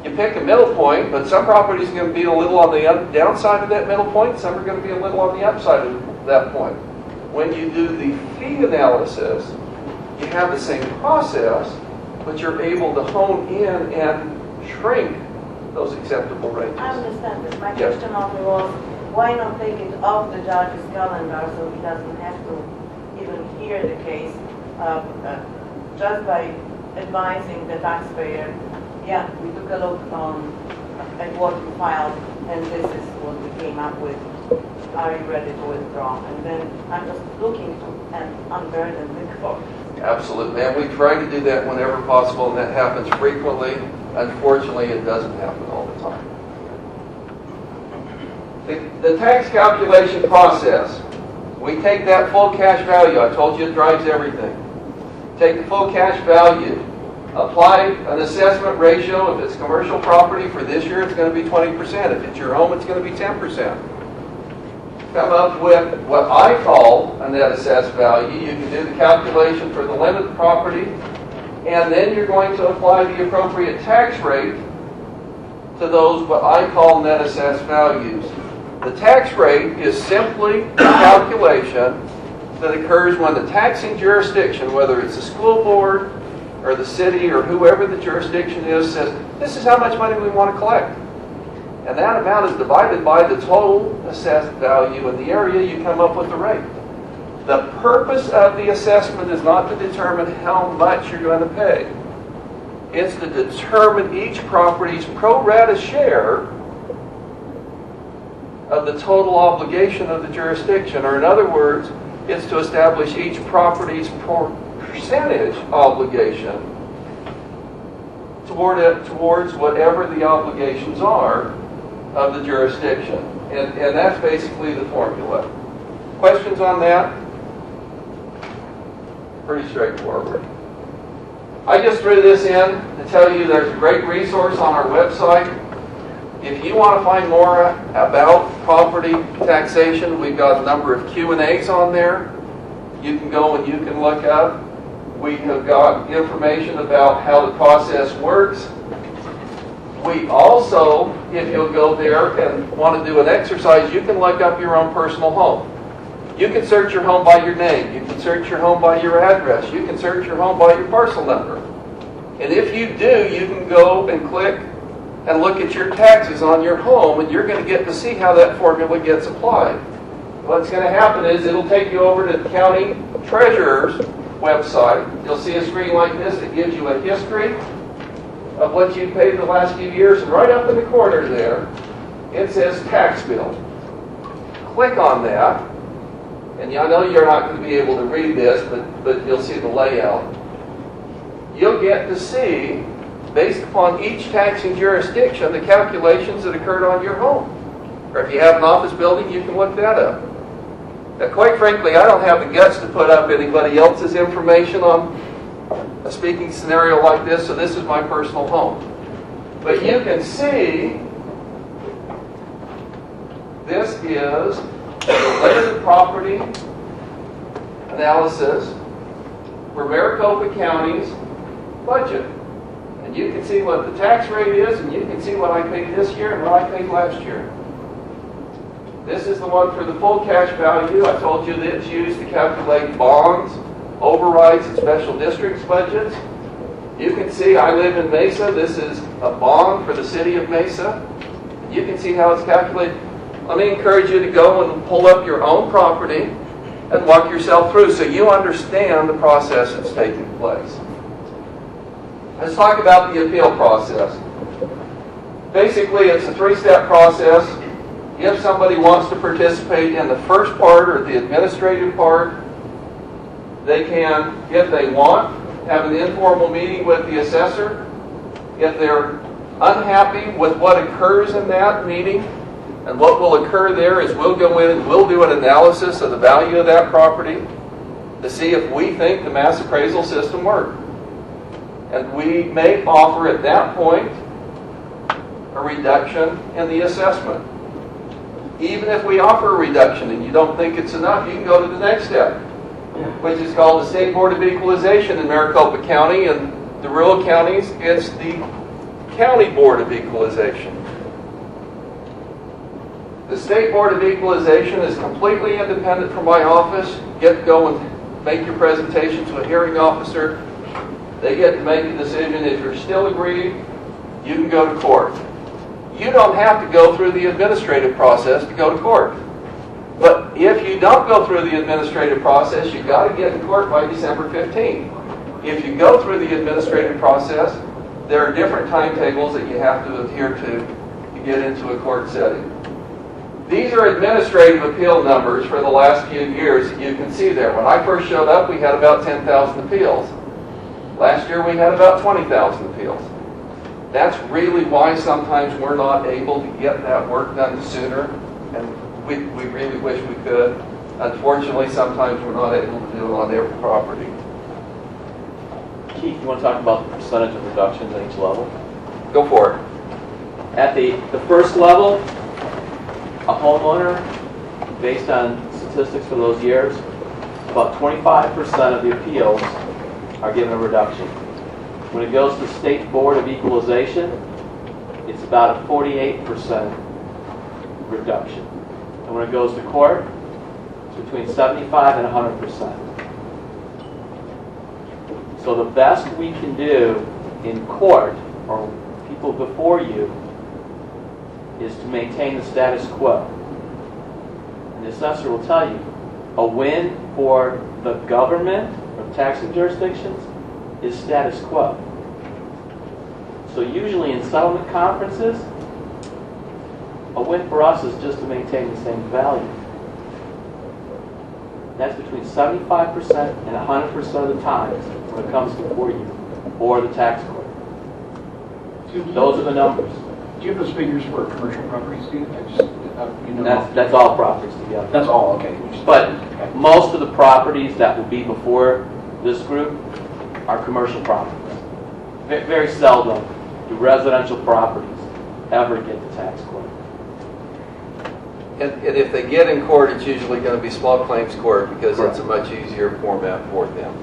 You pick a middle point, but some properties are going to be a little on the downside of that middle point, some are going to be a little on the upside of that point. When you do the fee analysis, you have the same process, but you're able to hone in and shrink those acceptable ranges. I understand this. My Yes. question only was, why not take it off the judge's calendar so he doesn't have to even hear the case, just by advising the taxpayer, yeah, we took a look at what you filed, and this is what we came up with. Are you ready to withdraw? And then I'm just looking to unburden the court. Absolutely, and we try to do that whenever possible, and that happens frequently. Unfortunately, it doesn't happen all the time. The tax calculation process, we take that full cash value. I told you it drives everything. Take the full cash value, apply an assessment ratio. If it's commercial property for this year, it's going to be 20%. If it's your home, it's going to be 10%. Come up with what I call a net assessed value. You can do the calculation for the limit of property, and then you're going to apply the appropriate tax rate to those what I call net assessed values. The tax rate is simply a calculation that occurs when the taxing jurisdiction, whether it's the school board or the city or whoever the jurisdiction is, says, this is how much money we want to collect. And that amount is divided by the total assessed value in the area. You come up with the rate. The purpose of the assessment is not to determine how much you're going to pay. It's to determine each property's pro rata share of the total obligation of the jurisdiction. Or in other words, it's to establish each property's percentage obligation towards whatever the obligations are of the jurisdiction. And that's basically the formula. Questions on that? Pretty straightforward. I just threw this in to tell you there's a great resource on our website. If you want to find more about property taxation, we've got a number of Q&As on there. You can go and you can look up. We have got information about how the process works. We also, if you'll go there and want to do an exercise, you can look up your own personal home. You can search your home by your name. You can search your home by your address. You can search your home by your parcel number. And if you do, you can go and click and look at your taxes on your home, and you're going to get to see how that formula gets applied. What's going to happen is it'll take you over to the county treasurer's website. You'll see a screen like this that gives you a history of what you've paid the last few years, and right up in the corner there, it says tax bill. Click on that, and I know you're not going to be able to read this, but you'll see the layout. You'll get to see, based upon each taxing jurisdiction, the calculations that occurred on your home. Or if you have an office building, you can look that up. Now, quite frankly, I don't have the guts to put up anybody else's information on a speaking scenario like this, so this is my personal home. But you can see, this is the limited property analysis for Maricopa County's budget. And you can see what the tax rate is, and you can see what I paid this year and what I paid last year. This is the one for the full cash value. I told you that it's used to calculate bonds, overrides, and special districts budgets. You can see I live in Mesa. This is a bond for the city of Mesa. You can see how it's calculated. Let me encourage you to go and pull up your own property and walk yourself through so you understand the process that's taking place. Let's talk about the appeal process. Basically, it's a three-step process. If somebody wants to participate in the first part or the administrative part, they can, if they want, have an informal meeting with the assessor. If they're unhappy with what occurs in that meeting, and what will occur there is we'll go in and we'll do an analysis of the value of that property to see if we think the mass appraisal system worked. And we may offer at that point a reduction in the assessment. Even if we offer a reduction and you don't think it's enough, you can go to the next step, which is called the State Board of Equalization in Maricopa County, and the rural counties, it's the County Board of Equalization. The State Board of Equalization is completely independent from my office. You get to go and make your presentation to a hearing officer. They get to make a decision. If you're still aggrieved, you can go to court. You don't have to go through the administrative process to go to court. But if you don't go through the administrative process, you've got to get to court by December 15th. If you go through the administrative process, there are different timetables that you have to adhere to get into a court setting. These are administrative appeal numbers for the last few years that you can see there. When I first showed up, we had about 10,000 appeals. Last year, we had about 20,000 appeals. That's really why sometimes we're not able to get that work done sooner, and we really wish we could. Unfortunately, sometimes we're not able to do it on every property. Keith, you want to talk about the percentage of reductions at each level? Go for it. At the first level, a homeowner, based on statistics for those years, about 25% of the appeals are given a reduction. When it goes to the State Board of Equalization, it's about a 48% reduction. And when it goes to court, it's between 75 and 100%. So the best we can do in court, or people before you, is to maintain the status quo. And the assessor will tell you, a win for the government or taxing jurisdictions is status quo. So usually in settlement conferences, a win for us is just to maintain the same value. That's between 75% and 100% of the times when it comes before you or the tax court. Those are the numbers. Do you have those figures for commercial properties, Steve? That's all properties together. That's all, okay. But most of the properties that will be before this group are commercial properties. Very seldom do residential properties ever get to tax court. And if they get in court, it's usually going to be small claims court because Correct. it's a much easier format for them.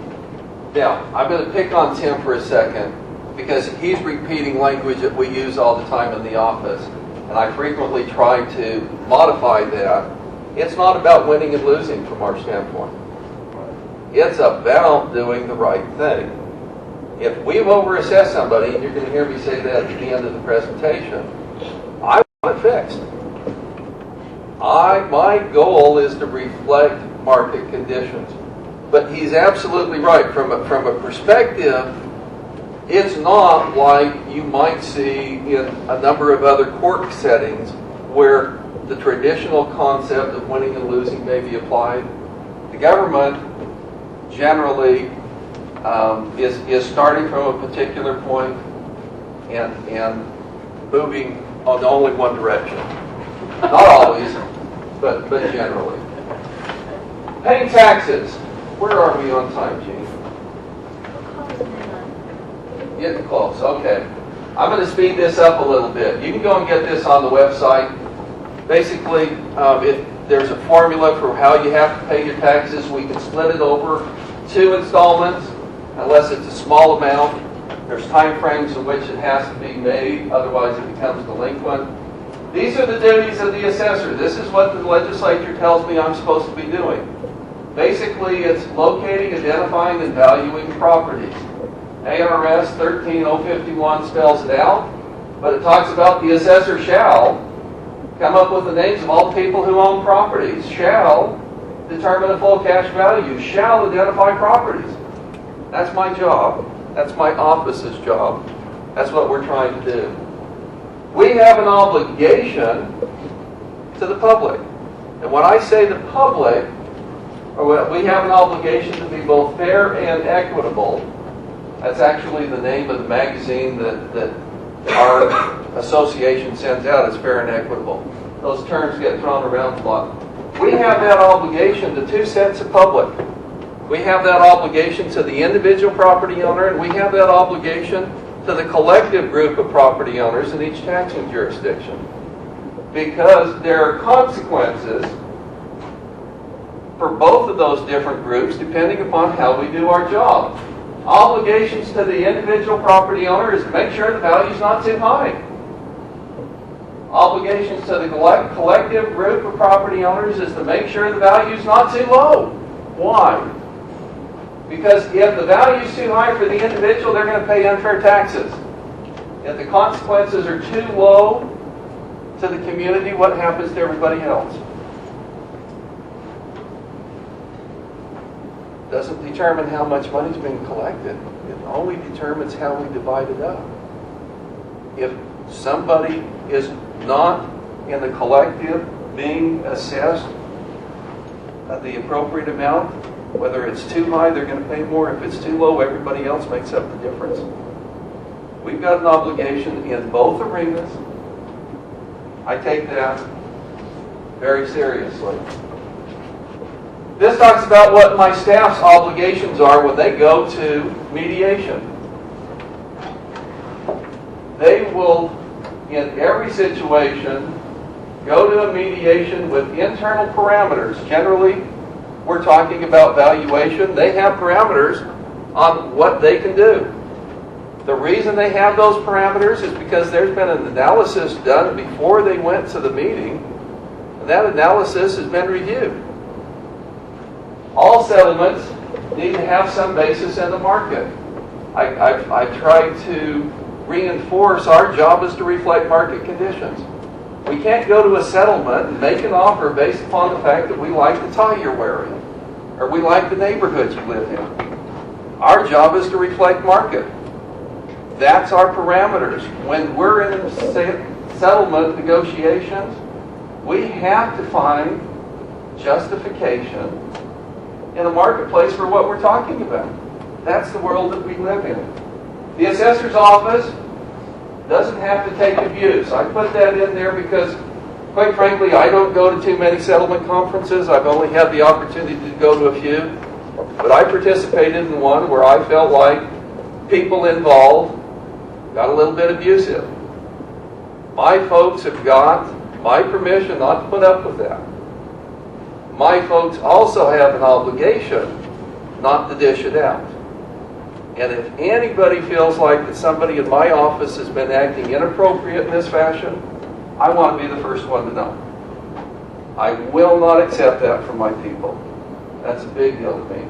Now, I'm going to pick on Tim for a second because he's repeating language that we use all the time in the office. And I frequently try to modify that. It's not about winning and losing from our standpoint. It's about doing the right thing. If we've overassessed somebody, and you're going to hear me say that at the end of the presentation, I want it fixed. My goal is to reflect market conditions. But he's absolutely right. From a perspective, it's not like you might see in a number of other court settings where the traditional concept of winning and losing may be applied. The government generally is starting from a particular point and moving on only one direction. Not always, but generally. Paying taxes. Where are we on time, Gene? Getting close, okay. I'm going to speed this up a little bit. You can go and get this on the website. Basically, there's a formula for how you have to pay your taxes. We can split it over 2 installments, unless it's a small amount. There's time frames in which it has to be made, otherwise it becomes delinquent. These are the duties of the assessor. This is what the legislature tells me I'm supposed to be doing. Basically, it's locating, identifying, and valuing properties. ARS 13051 spells it out, but it talks about the assessor shall come up with the names of all people who own properties, shall determine a full cash value, shall identify properties. That's my job. That's my office's job. That's what we're trying to do. We have an obligation to the public. And when I say the public, we have an obligation to be both fair and equitable. That's actually the name of the magazine that our association sends out, is Fair and Equitable. Those terms get thrown around a lot. We have that obligation to 2 sets of public. We have that obligation to the individual property owner, and we have that obligation to the collective group of property owners in each taxing jurisdiction. Because there are consequences for both of those different groups depending upon how we do our job. Obligations to the individual property owner is to make sure the value's not too high. Obligations to the collective group of property owners is to make sure the value's not too low. Why? Because if the value's too high for the individual, they're going to pay unfair taxes. If the consequences are too low to the community, what happens to everybody else? Doesn't determine how much money's being collected. It only determines how we divide it up. If somebody is not in the collective being assessed at the appropriate amount, whether it's too high, they're going to pay more. If it's too low, everybody else makes up the difference. We've got an obligation in both arenas. I take that very seriously. This talks about what my staff's obligations are when they go to mediation. They will, in every situation, go to a mediation with internal parameters. Generally, we're talking about valuation. They have parameters on what they can do. The reason they have those parameters is because there's been an analysis done before they went to the meeting, and that analysis has been reviewed. All settlements need to have some basis in the market. I try to reinforce our job is to reflect market conditions. We can't go to a settlement and make an offer based upon the fact that we like the tie you're wearing or we like the neighborhood you live in. Our job is to reflect market. That's our parameters. When we're in settlement negotiations, we have to find justification in the marketplace for what we're talking about. That's the world that we live in. The assessor's office doesn't have to take abuse. I put that in there because, quite frankly, I don't go to too many settlement conferences. I've only had the opportunity to go to a few. But I participated in one where I felt like people involved got a little bit abusive. My folks have got my permission not to put up with that. My folks also have an obligation not to dish it out. And if anybody feels like that somebody in my office has been acting inappropriate in this fashion, I want to be the first one to know. I will not accept that from my people. That's a big deal to me.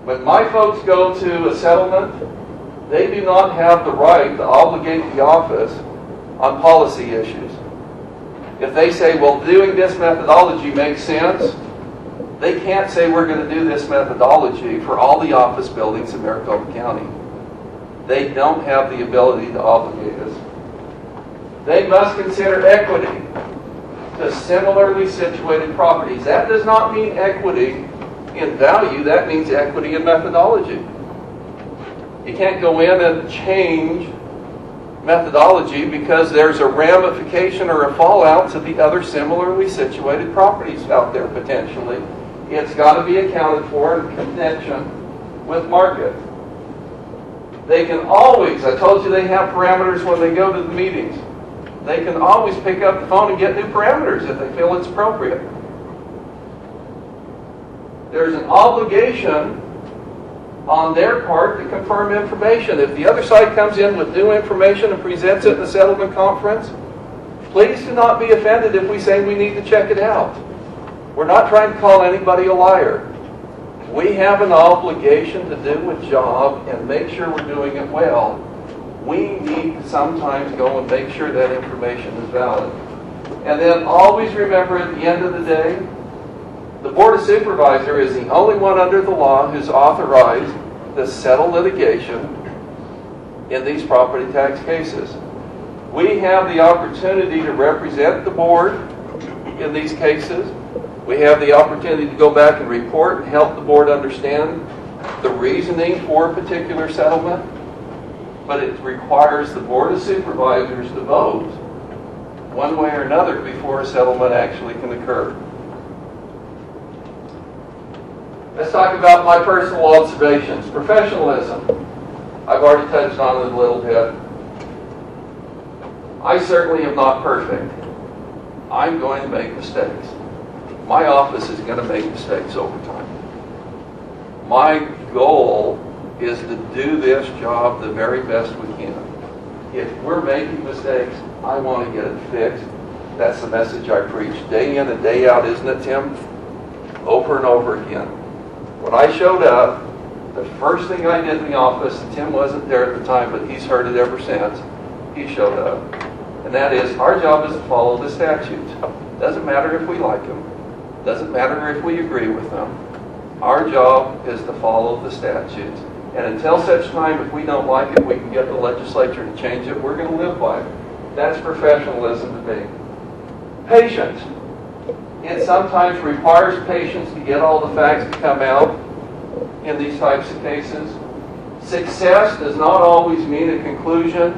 When my folks go to a settlement, they do not have the right to obligate the office on policy issues. If they say, well, doing this methodology makes sense, they can't say we're going to do this methodology for all the office buildings in Maricopa County. They don't have the ability to obligate us. They must consider equity. to similarly situated properties. That does not mean equity in value, that means equity in methodology. You can't go in and change methodology because there's a ramification or a fallout to the other similarly situated properties out there potentially. It's got to be accounted for in connection with market. They can always, I told you they have parameters when they go to the meetings. They can always pick up the phone and get new parameters if they feel it's appropriate. There's an obligation on their part to confirm information. If the other side comes in with new information and presents it in the settlement conference, please do not be offended if we say we need to check it out. We're not trying to call anybody a liar. We have an obligation to do a job and make sure we're doing it well. We need to sometimes go and make sure that information is valid. And then always remember at the end of the day, the Board of Supervisors is the only one under the law who's authorized to settle litigation in these property tax cases. We have the opportunity to represent the board in these cases. We have the opportunity to go back and report and help the board understand the reasoning for a particular settlement. But it requires the Board of Supervisors to vote one way or another before a settlement actually can occur. Let's talk about my personal observations. Professionalism. I've already touched on it a little bit. I certainly am not perfect. I'm going to make mistakes. My office is going to make mistakes over time. My goal is to do this job the very best we can. If we're making mistakes, I want to get it fixed. That's the message I preach day in and day out, isn't it, Tim? Over and over again. When I showed up, the first thing I did in the office, and Tim wasn't there at the time, but he's heard it ever since, he showed up. And that is, our job is to follow the statutes. Doesn't matter if we like them. Doesn't matter if we agree with them. Our job is to follow the statutes. And until such time, if we don't like it, we can get the legislature to change it. We're going to live by it. That's professionalism to me. Patience. It sometimes requires patience to get all the facts to come out in these types of cases. Success does not always mean a conclusion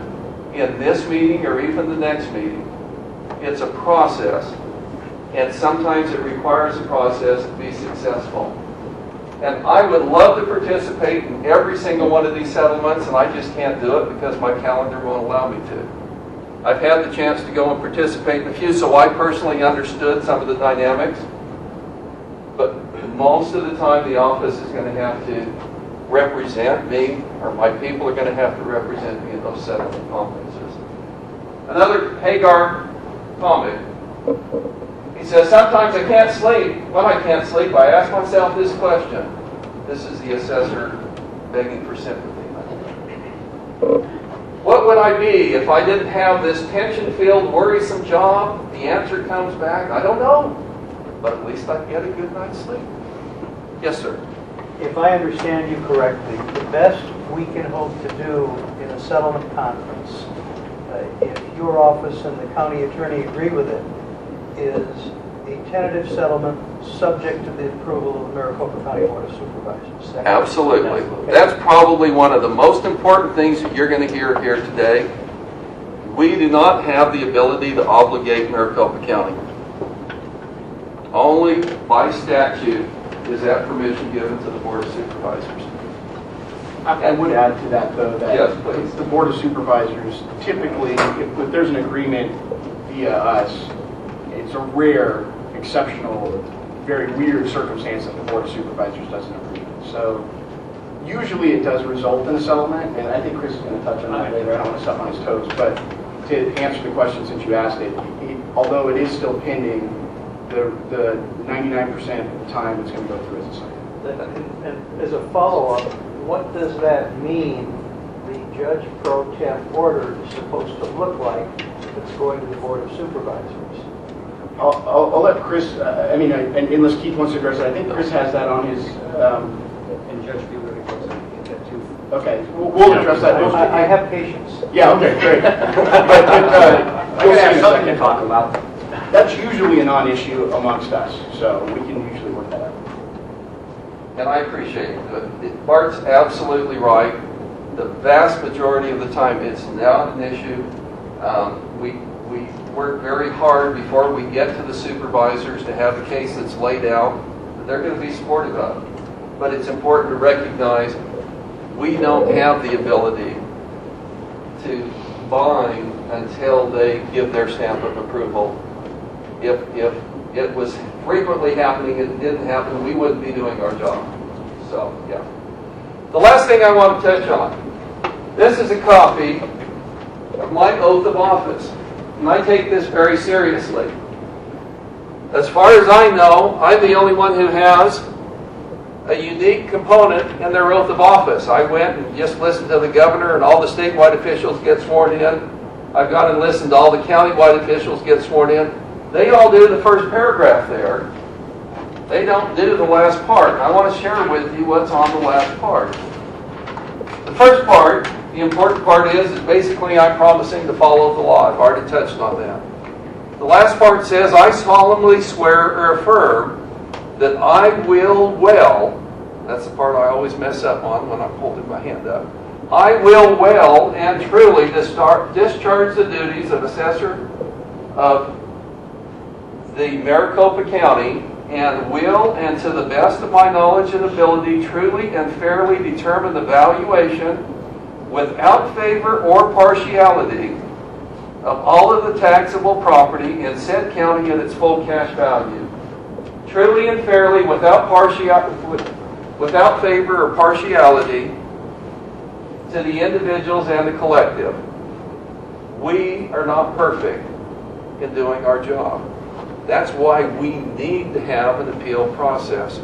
in this meeting or even the next meeting. It's a process. And sometimes it requires a process to be successful. And I would love to participate in every single one of these settlements, and I just can't do it because my calendar won't allow me to. I've had the chance to go and participate in a few, so I personally understood some of the dynamics. But most of the time, the office is going to have to represent me, or my people are going to have to represent me in those settlement conferences. Another Hagar comment. He says, sometimes I can't sleep. When I can't sleep, I ask myself this question. This is the assessor begging for sympathy. What would I be if I didn't have this tension-filled, worrisome job? The answer comes back, I don't know. But at least I get a good night's sleep. Yes, sir. If I understand you correctly, the best we can hope to do in a settlement conference, if your office and the county attorney agree with it, is a tentative settlement subject to the approval of the Maricopa County Board of Supervisors. Absolutely. Okay. That's probably one of the most important things that you're going to hear here today. We do not have the ability to obligate Maricopa County. Only by statute is that permission given to the Board of Supervisors. I would add to that, though, that Yes, please. it's the Board of Supervisors. Typically, if there's an agreement via us, it's a rare, exceptional, very weird circumstance that the Board of Supervisors doesn't agree. So usually it does result in a settlement, and I think Chris is going to touch on that later. I don't want to step on his toes, but to answer the question since you asked it, although it is still pending, the 99% of the time it's going to go through as a settlement. And as a follow-up, what does that mean the Judge Pro Tem order is supposed to look like if it's going to the Board of Supervisors? I'll let Chris, and unless Keith wants to address it, I think Chris has that on his... And Judge Bueller wants to get that too. Okay, we'll address that. I have patience. Yeah, okay, great. I could have something to talk about. that's usually a non-issue amongst us, so we can usually work that out. And I appreciate it. Bart's absolutely right. The vast majority of the time, it's not an issue. We work very hard before we get to the supervisors to have a case that's laid out that they're going to be supportive of. But it's important to recognize we don't have the ability to bind until they give their stamp of approval. If it was frequently happening and it didn't happen, we wouldn't be doing our job. So, yeah. The last thing I want to touch on. This is a copy of my oath of office. And I take this very seriously. As far as I know, I'm the only one who has a unique component in their oath of office. I went and just listened to the governor and all the statewide officials get sworn in. I've gone and listened to all the countywide officials get sworn in. They all do the first paragraph there. They don't do the last part. I want to share with you what's on the last part. The first part, the important part is basically I'm promising to follow the law. I've already touched on that. The last part says, I solemnly swear or affirm that I will well, that's the part I always mess up on when I'm holding my hand up, I will well and truly discharge the duties of assessor of the Maricopa County and will, and to the best of my knowledge and ability, truly and fairly determine the valuation without favor or partiality of all of the taxable property in said county at its full cash value. Truly and fairly, without favor or partiality to the individuals and the collective. We are not perfect in doing our job. That's why we need to have an appeal process.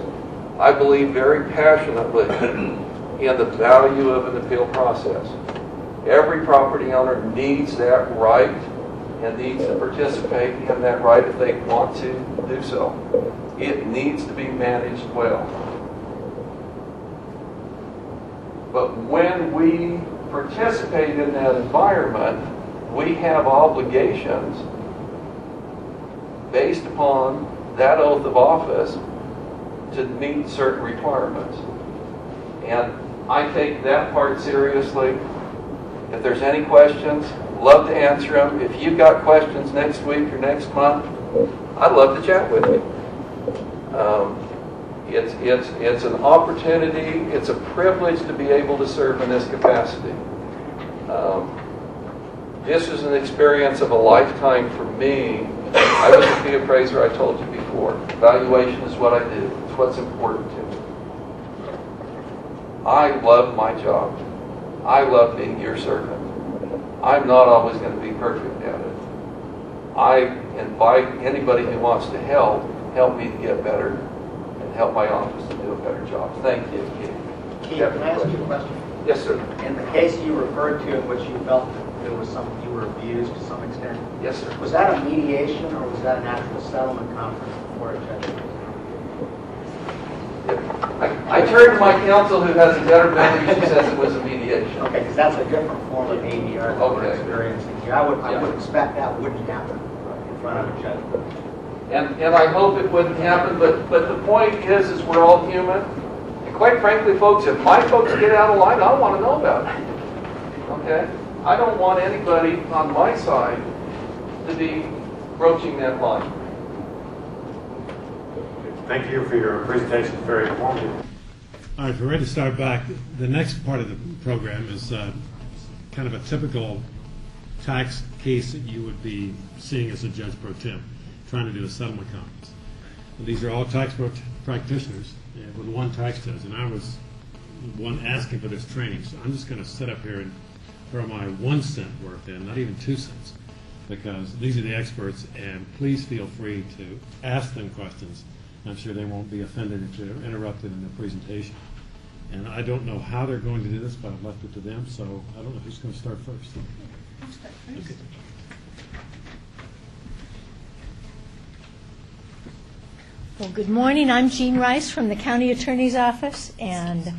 I believe very passionately in the value of an appeal process. Every property owner needs that right and needs to participate in that right if they want to do so. It needs to be managed well. But when we participate in that environment, we have obligations based upon that oath of office to meet certain requirements. And I take that part seriously. If there's any questions, love to answer them. If you've got questions next week or next month, I'd love to chat with you. It's an opportunity, it's a privilege to be able to serve in this capacity. This is an experience of a lifetime for me. I was a fee appraiser, I told you before. Evaluation is what I do. It's what's important to me. I love my job. I love being your servant. I'm not always going to be perfect at it. I invite anybody who wants to help me to get better and help my office to do a better job. Thank you. Keith, can I ask you a question? Yes, sir. In the case you referred to in which you felt there was you were abused to some extent, Yes, sir. was that a mediation or was that an actual settlement conference before a judge? I turned to my counsel who has a better memory. She says it was a mediation. Okay, because that's a different form of ADR that we're Okay. experiencing here. I would expect that wouldn't happen in front of a judge. And I hope it wouldn't happen, but the point is we're all human. And quite frankly, folks, if my folks get out of line, I want to know about it. Okay? I don't want anybody on my side to be broaching that line. Thank you for your presentation. It's very informative. All right, if we're ready to start back, the next part of the program is kind of a typical tax case that you would be seeing as a judge pro tem, trying to do a settlement conference. And these are all tax practitioners with one tax judge, and I was one asking for this training, so I'm just going to sit up here and throw my 1 cent worth in, not even 2 cents, because these are the experts, and please feel free to ask them questions. I'm sure they won't be offended if they're interrupted in their presentation. And I don't know how they're going to do this, but I've left it to them, so I don't know who's going to start first. I'll start first. Okay. Well, good morning. I'm Jean Rice from the County Attorney's Office, and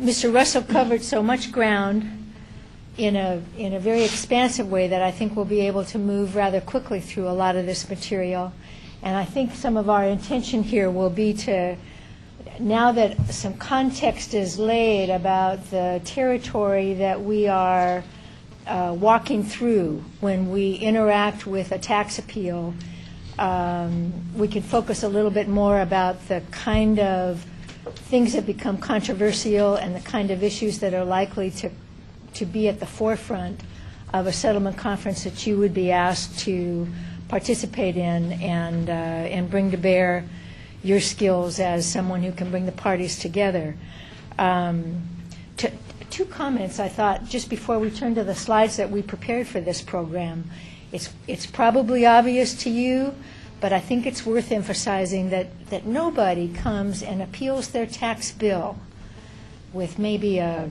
Mr. Russell covered so much ground in a very expansive way that I think we'll be able to move rather quickly through a lot of this material. And I think some of our intention here will be to, now that some context is laid about the territory that we are walking through when we interact with a tax appeal, we can focus a little bit more about the kind of things that become controversial and the kind of issues that are likely to be at the forefront of a settlement conference that you would be asked to participate in and bring to bear your skills as someone who can bring the parties together. Two comments I thought just before we turn to the slides that we prepared for this program. It's probably obvious to you, but I think it's worth emphasizing that nobody comes and appeals their tax bill, with maybe a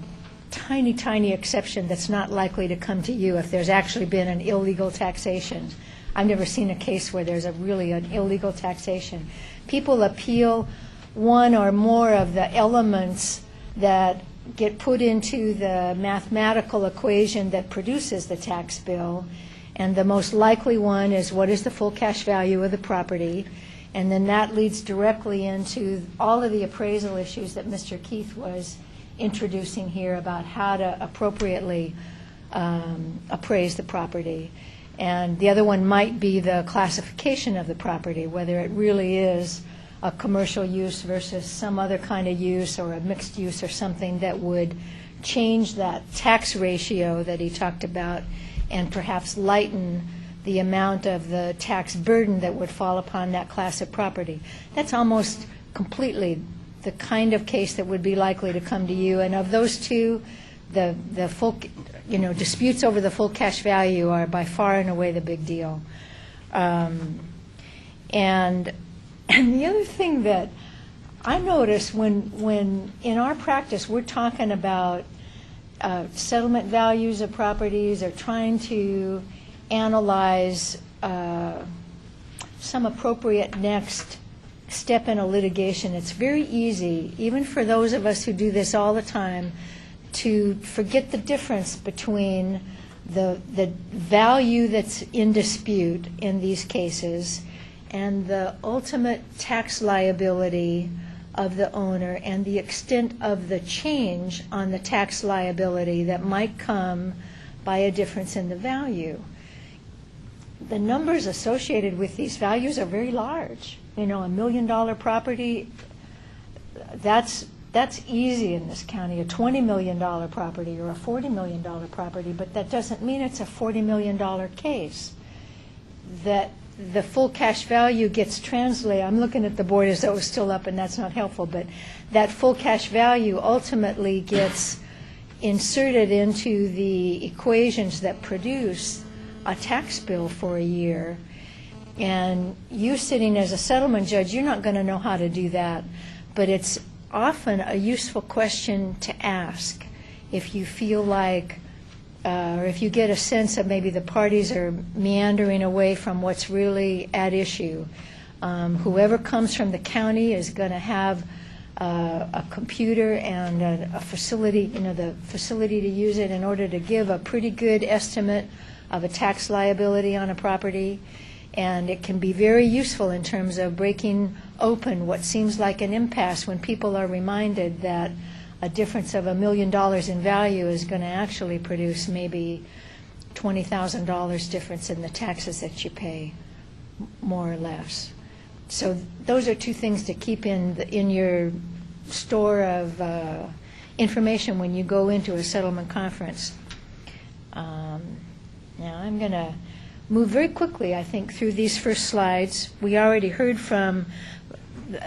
tiny, tiny exception that's not likely to come to you if there's actually been an illegal taxation. I've never seen a case where there's really an illegal taxation. People appeal one or more of the elements that get put into the mathematical equation that produces the tax bill, and the most likely one is what is the full cash value of the property, and then that leads directly into all of the appraisal issues that Mr. Keith was introducing here about how to appropriately appraise the property. And the other one might be the classification of the property, whether it really is a commercial use versus some other kind of use or a mixed use or something that would change that tax ratio that he talked about and perhaps lighten the amount of the tax burden that would fall upon that class of property. That's almost completely the kind of case that would be likely to come to you. And of those two, the full, disputes over the full cash value are by far and away the big deal. And the other thing that I notice when in our practice we're talking about settlement values of properties or trying to analyze some appropriate next step in a litigation, it's very easy, even for those of us who do this all the time, to forget the difference between the value that's in dispute in these cases and the ultimate tax liability of the owner and the extent of the change on the tax liability that might come by a difference in the value. The numbers associated with these values are very large. A $1 million property, that's easy in this county. A $20 million property or a $40 million property, but that doesn't mean it's a $40 million case. That the full cash value gets translated. I'm looking at the board as though it was still up, and that's not helpful, but that full cash value ultimately gets inserted into the equations that produce a tax bill for a year. And you sitting as a settlement judge, you're not going to know how to do that, but it's often a useful question to ask if you feel like, or if you get a sense that maybe the parties are meandering away from what's really at issue. Whoever comes from the county is going to have a computer and a facility, the facility to use it in order to give a pretty good estimate of a tax liability on a property. And it can be very useful in terms of breaking open what seems like an impasse when people are reminded that a difference of $1 million in value is going to actually produce maybe $20,000 difference in the taxes that you pay, more or less. So those are two things to keep in your store of information when you go into a settlement conference. Now I'm going to move very quickly, I think, through these first slides. We already heard from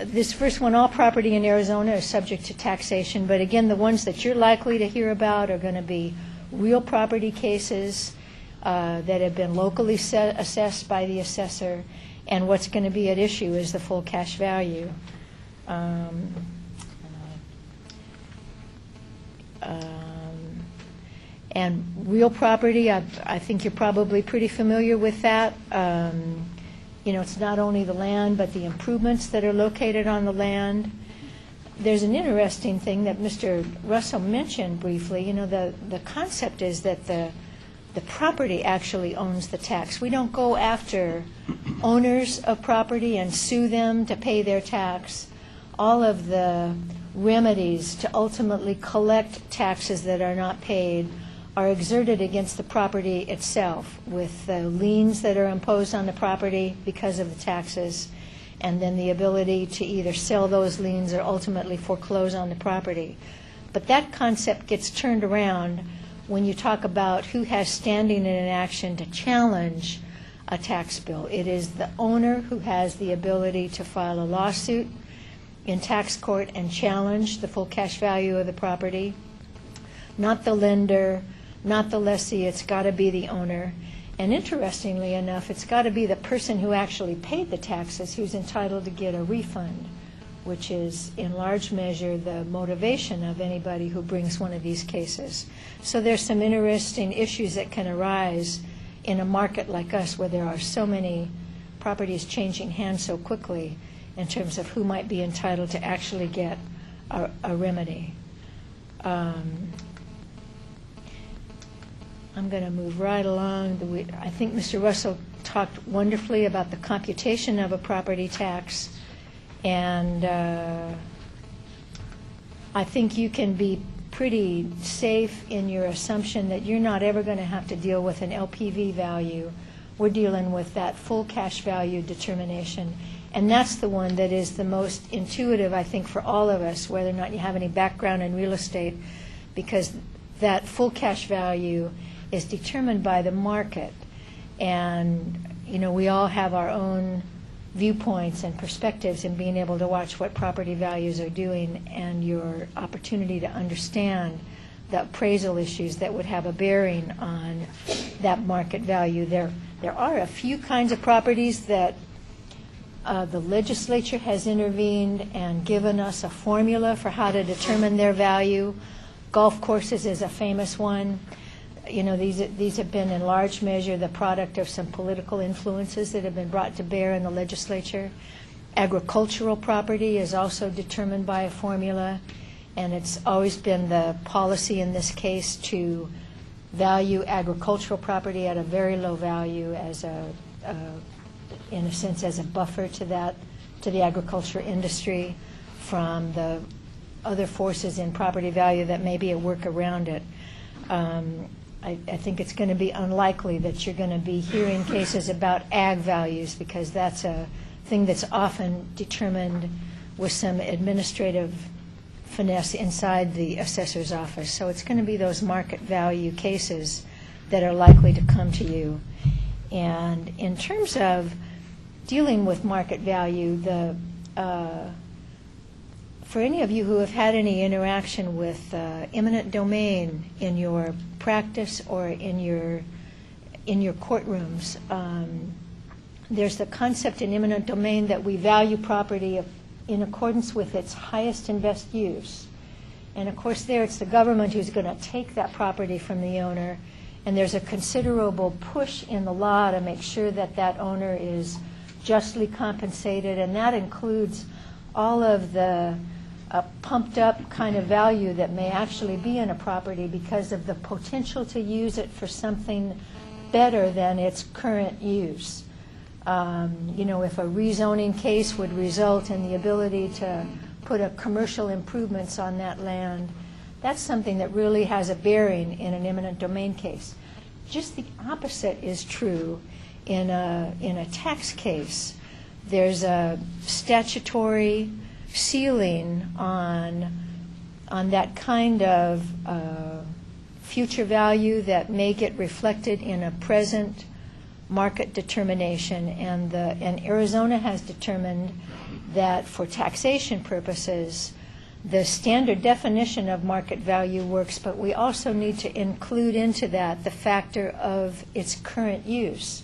this first one, all property in Arizona is subject to taxation, but again, the ones that you're likely to hear about are going to be real property cases that have been locally assessed by the assessor, and what's going to be at issue is the full cash value. And real property, I think you're probably pretty familiar with that. It's not only the land, but the improvements that are located on the land. there's an interesting thing that Mr. Russell mentioned briefly. You know, the concept is that the property actually owns the tax. We don't go after owners of property and sue them to pay their tax. All of the remedies to ultimately collect taxes that are not paid are exerted against the property itself, with the liens that are imposed on the property because of the taxes, and then the ability to either sell those liens or ultimately foreclose on the property. But that concept gets turned around when you talk about who has standing in an action to challenge a tax bill. It is the owner who has the ability to file a lawsuit in tax court and challenge the full cash value of the property, not the lender, not the lessee. It's got to be the owner. And interestingly enough, it's got to be the person who actually paid the taxes who's entitled to get a refund, which is in large measure the motivation of anybody who brings one of these cases. So there's some interesting issues that can arise in a market like us where there are so many properties changing hands so quickly in terms of who might be entitled to actually get a remedy. I'm going to move right along. I think Mr. Russell talked wonderfully about the computation of a property tax, and I think you can be pretty safe in your assumption that you're not ever going to have to deal with an LPV value. We're dealing with that full cash value determination, and that's the one that is the most intuitive, I think, for all of us, whether or not you have any background in real estate, because that full cash value is determined by the market. And, you know, we all have our own viewpoints and perspectives in being able to watch what property values are doing, and your opportunity to understand the appraisal issues that would have a bearing on that market value. There are a few kinds of properties that the legislature has intervened and given us a formula for how to determine their value. Golf courses is a famous one. You know, these have been in large measure the product of some political influences that have been brought to bear in the legislature. Agricultural property is also determined by a formula, and it's always been the policy in this case to value agricultural property at a very low value as in a sense, as a buffer to the agriculture industry from the other forces in property value that may be at work around it. I think it's going to be unlikely that you're going to be hearing cases about ag values, because that's a thing that's often determined with some administrative finesse inside the assessor's office. So it's going to be those market value cases that are likely to come to you. And in terms of dealing with market value, for any of you who have had any interaction with eminent domain in your practice or in your courtrooms, there's the concept in eminent domain that we value property in accordance with its highest and best use. And of course there it's the government who's going to take that property from the owner, and there's a considerable push in the law to make sure that that owner is justly compensated, and that includes all of the pumped up kind of value that may actually be in a property because of the potential to use it for something better than its current use. You know, if a rezoning case would result in the ability to put a commercial improvements on that land, that's something that really has a bearing in an eminent domain case. Just the opposite is true in a tax case. There's a statutory ceiling on that kind of future value that may get reflected in a present market determination, and Arizona has determined that for taxation purposes the standard definition of market value works, but we also need to include into that the factor of its current use.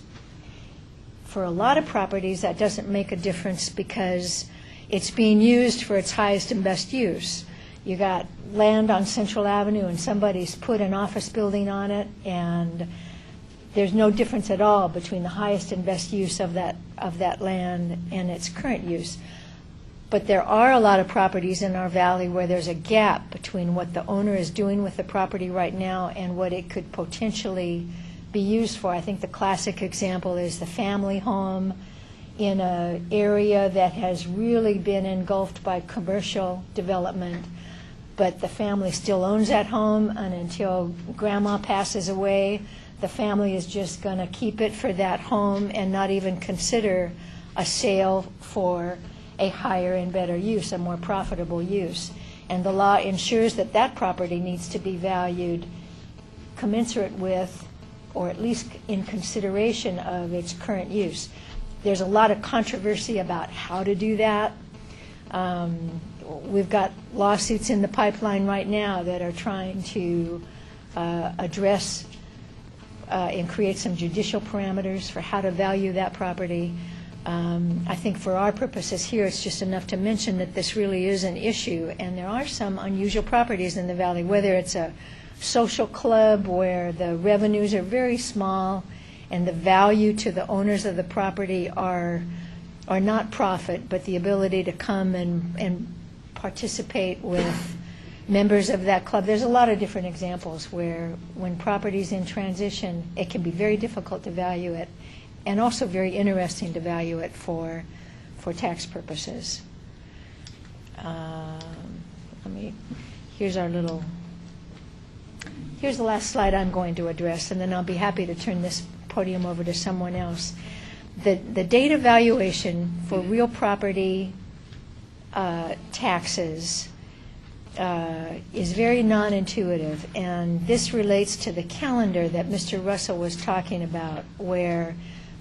For a lot of properties that doesn't make a difference because it's being used for its highest and best use. You got land on Central Avenue and somebody's put an office building on it, and there's no difference at all between the highest and best use of that land and its current use. But there are a lot of properties in our valley where there's a gap between what the owner is doing with the property right now and what it could potentially be used for. I think the classic example is the family home in an area that has really been engulfed by commercial development, but the family still owns that home, and until grandma passes away, the family is just going to keep it for that home and not even consider a sale for a higher and better use, a more profitable use. And the law ensures that that property needs to be valued commensurate with, or at least in consideration of, its current use. There's a lot of controversy about how to do that. We've got lawsuits in the pipeline right now that are trying to address and create some judicial parameters for how to value that property. I think for our purposes here, it's just enough to mention that this really is an issue, and there are some unusual properties in the valley, whether it's a social club where the revenues are very small and the value to the owners of the property are not profit, but the ability to come and participate with members of that club. There's a lot of different examples where when property's in transition, it can be very difficult to value it, and also very interesting to value it for tax purposes. Here's the last slide I'm going to address, and then I'll be happy to turn this podium over to someone else. The date of valuation for real property taxes is very non-intuitive, and this relates to the calendar that Mr. Russell was talking about, where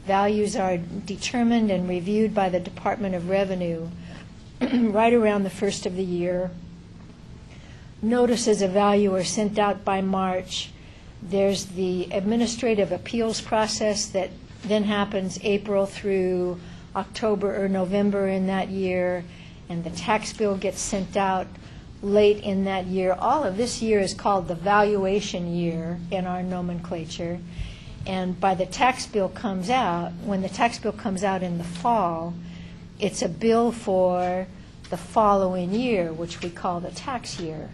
values are determined and reviewed by the Department of Revenue right around the first of the year. Notices of value are sent out by March. There's the administrative appeals process that then happens April through October or November in that year, and the tax bill gets sent out late in that year. All of this year is called the valuation year in our nomenclature. And by the tax bill comes out, when the tax bill comes out in the fall, it's a bill for the following year, which we call the tax year.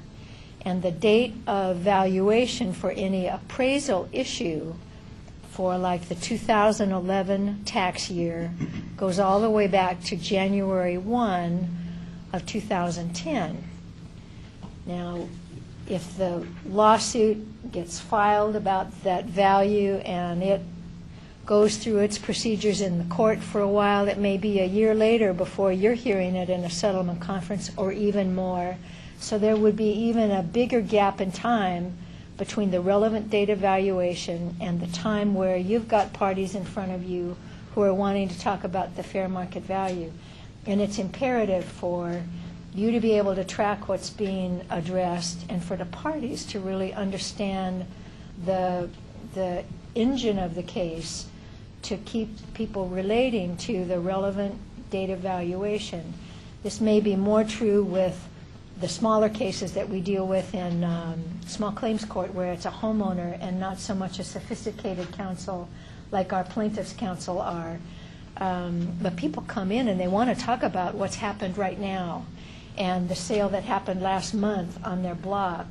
And the date of valuation for any appraisal issue for like the 2011 tax year goes all the way back to January 1 of 2010. Now, if the lawsuit gets filed about that value and it goes through its procedures in the court for a while, it may be a year later before you're hearing it in a settlement conference, or even more. So there would be even a bigger gap in time between the relevant date of valuation and the time where you've got parties in front of you who are wanting to talk about the fair market value. And it's imperative for you to be able to track what's being addressed and for the parties to really understand the engine of the case to keep people relating to the relevant date of valuation. This may be more true with the smaller cases that we deal with in small claims court, where it's a homeowner and not so much a sophisticated counsel like our plaintiffs' counsel are. But people come in and they want to talk about what's happened right now and the sale that happened last month on their block.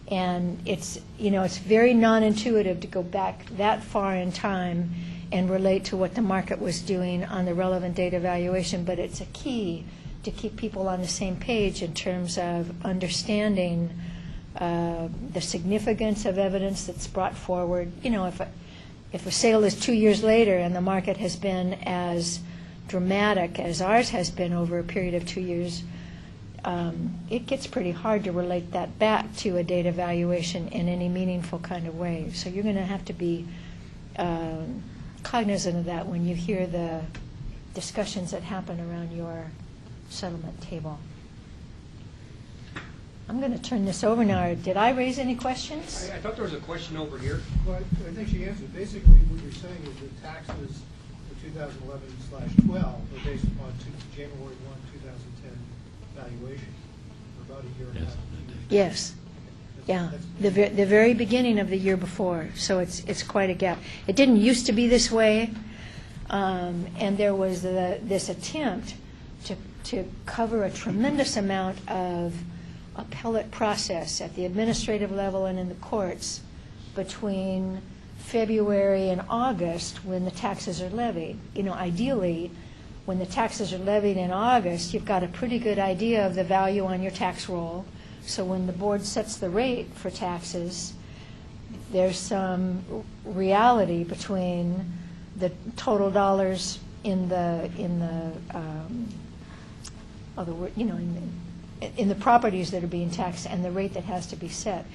And it's very non-intuitive to go back that far in time and relate to what the market was doing on the relevant date of valuation, but it's a key to keep people on the same page in terms of understanding the significance of evidence that's brought forward. If a sale is 2 years later and the market has been as dramatic as ours has been over a period of 2 years, it gets pretty hard to relate that back to a date of valuation in any meaningful kind of way. So you're going to have to be cognizant of that when you hear the discussions that happen around your settlement table. I'm going to turn this over now. Did I raise any questions? I thought there was a question over here. Well, I think she answered. Basically, what you're saying is that taxes for 2011/12 are based upon January 1, 2010 valuation for about a year and a half. Yes. Yeah, the very beginning of the year before. So it's quite a gap. It didn't used to be this way, and there was this attempt to to cover a tremendous amount of appellate process at the administrative level and in the courts between February and August when the taxes are levied. Ideally, when the taxes are levied in August, you've got a pretty good idea of the value on your tax roll. So when the board sets the rate for taxes, there's some reality between the total dollars in the properties that are being taxed and the rate that has to be set.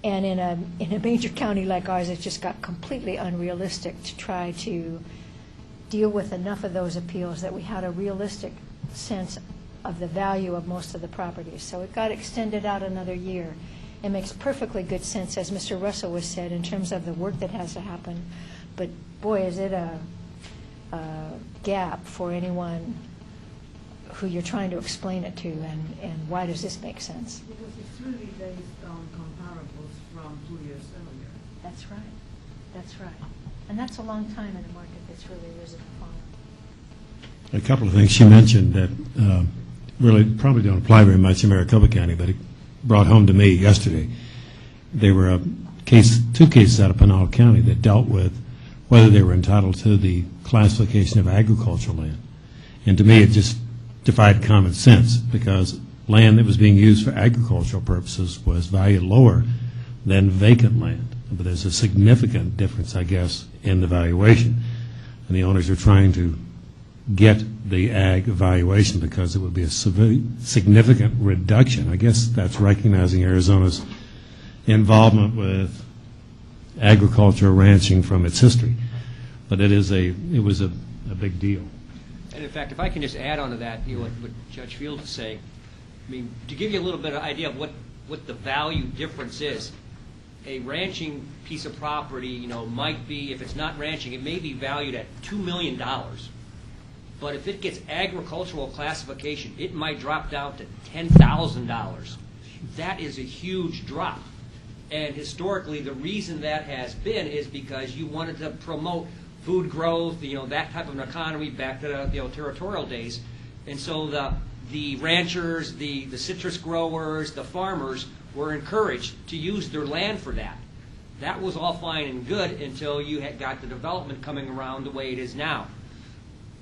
And in a major county like ours, it just got completely unrealistic to try to deal with enough of those appeals that we had a realistic sense of the value of most of the properties. So it got extended out another year. It makes perfectly good sense, as Mr. Russell was said, in terms of the work that has to happen. But boy, is it a gap for anyone who you're trying to explain it to, and why does this make sense? Because it's really based on comparables from 2 years earlier. That's right. That's right. And that's a long time in a market that's really risen and fallen. A couple of things she mentioned that really probably don't apply very much in Maricopa County, but it brought home to me yesterday. There were two cases out of Pinal County that dealt with whether they were entitled to the classification of agricultural land. And to me, it just defied common sense, because land that was being used for agricultural purposes was valued lower than vacant land. But there's a significant difference, I guess, in the valuation. And the owners are trying to get the ag valuation because it would be a significant reduction. I guess that's recognizing Arizona's involvement with agriculture, ranching from its history. But it was a big deal. And in fact, if I can just add on to that, what Judge Field is saying, I mean, to give you a little bit of idea of what the value difference is, a ranching piece of property, might be, if it's not ranching, it may be valued at $2 million. But if it gets agricultural classification, it might drop down to $10,000. That is a huge drop. And historically, the reason that has been is because you wanted to promote food growth, that type of an economy back to the territorial days. And so the ranchers, the citrus growers, the farmers were encouraged to use their land for that. That was all fine and good until you had got the development coming around the way it is now.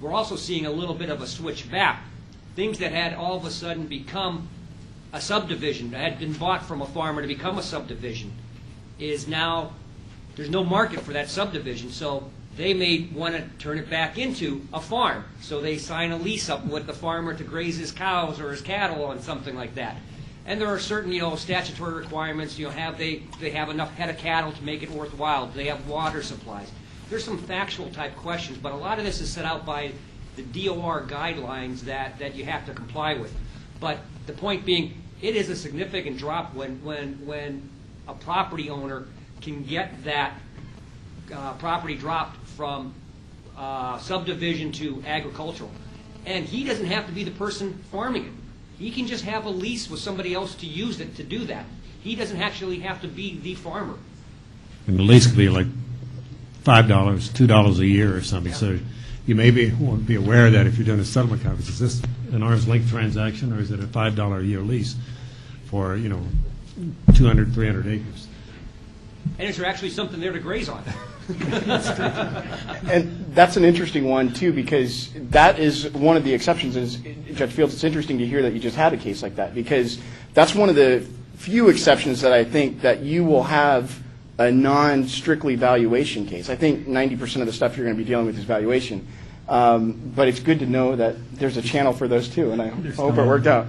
We're also seeing a little bit of a switch back. Things that had all of a sudden become a subdivision, that had been bought from a farmer to become a subdivision, is now, there's no market for that subdivision, so they may want to turn it back into a farm. So they sign a lease up with the farmer to graze his cows or his cattle on something like that. And there are certain, statutory requirements. They have enough head of cattle to make it worthwhile? Do they have water supplies? There's some factual type questions, but a lot of this is set out by the DOR guidelines that you have to comply with. But the point being, it is a significant drop when a property owner can get that property dropped from subdivision to agricultural. And he doesn't have to be the person farming it. He can just have a lease with somebody else to use it to do that. He doesn't actually have to be the farmer. And the lease could be like $5, $2 a year or something. Yeah. So you may want to be aware that if you're doing a settlement conference, is this an arm's length transaction or is it a $5 a year lease for 200, 300 acres? And is there actually something there to graze on? And that's an interesting one, too, because that is one of the exceptions. Is Judge Fields, it's interesting to hear that you just had a case like that, because that's one of the few exceptions that I think that you will have a non-strictly valuation case. I think 90% of the stuff you're going to be dealing with is valuation. But it's good to know that there's a channel for those, too, and I hope it worked out.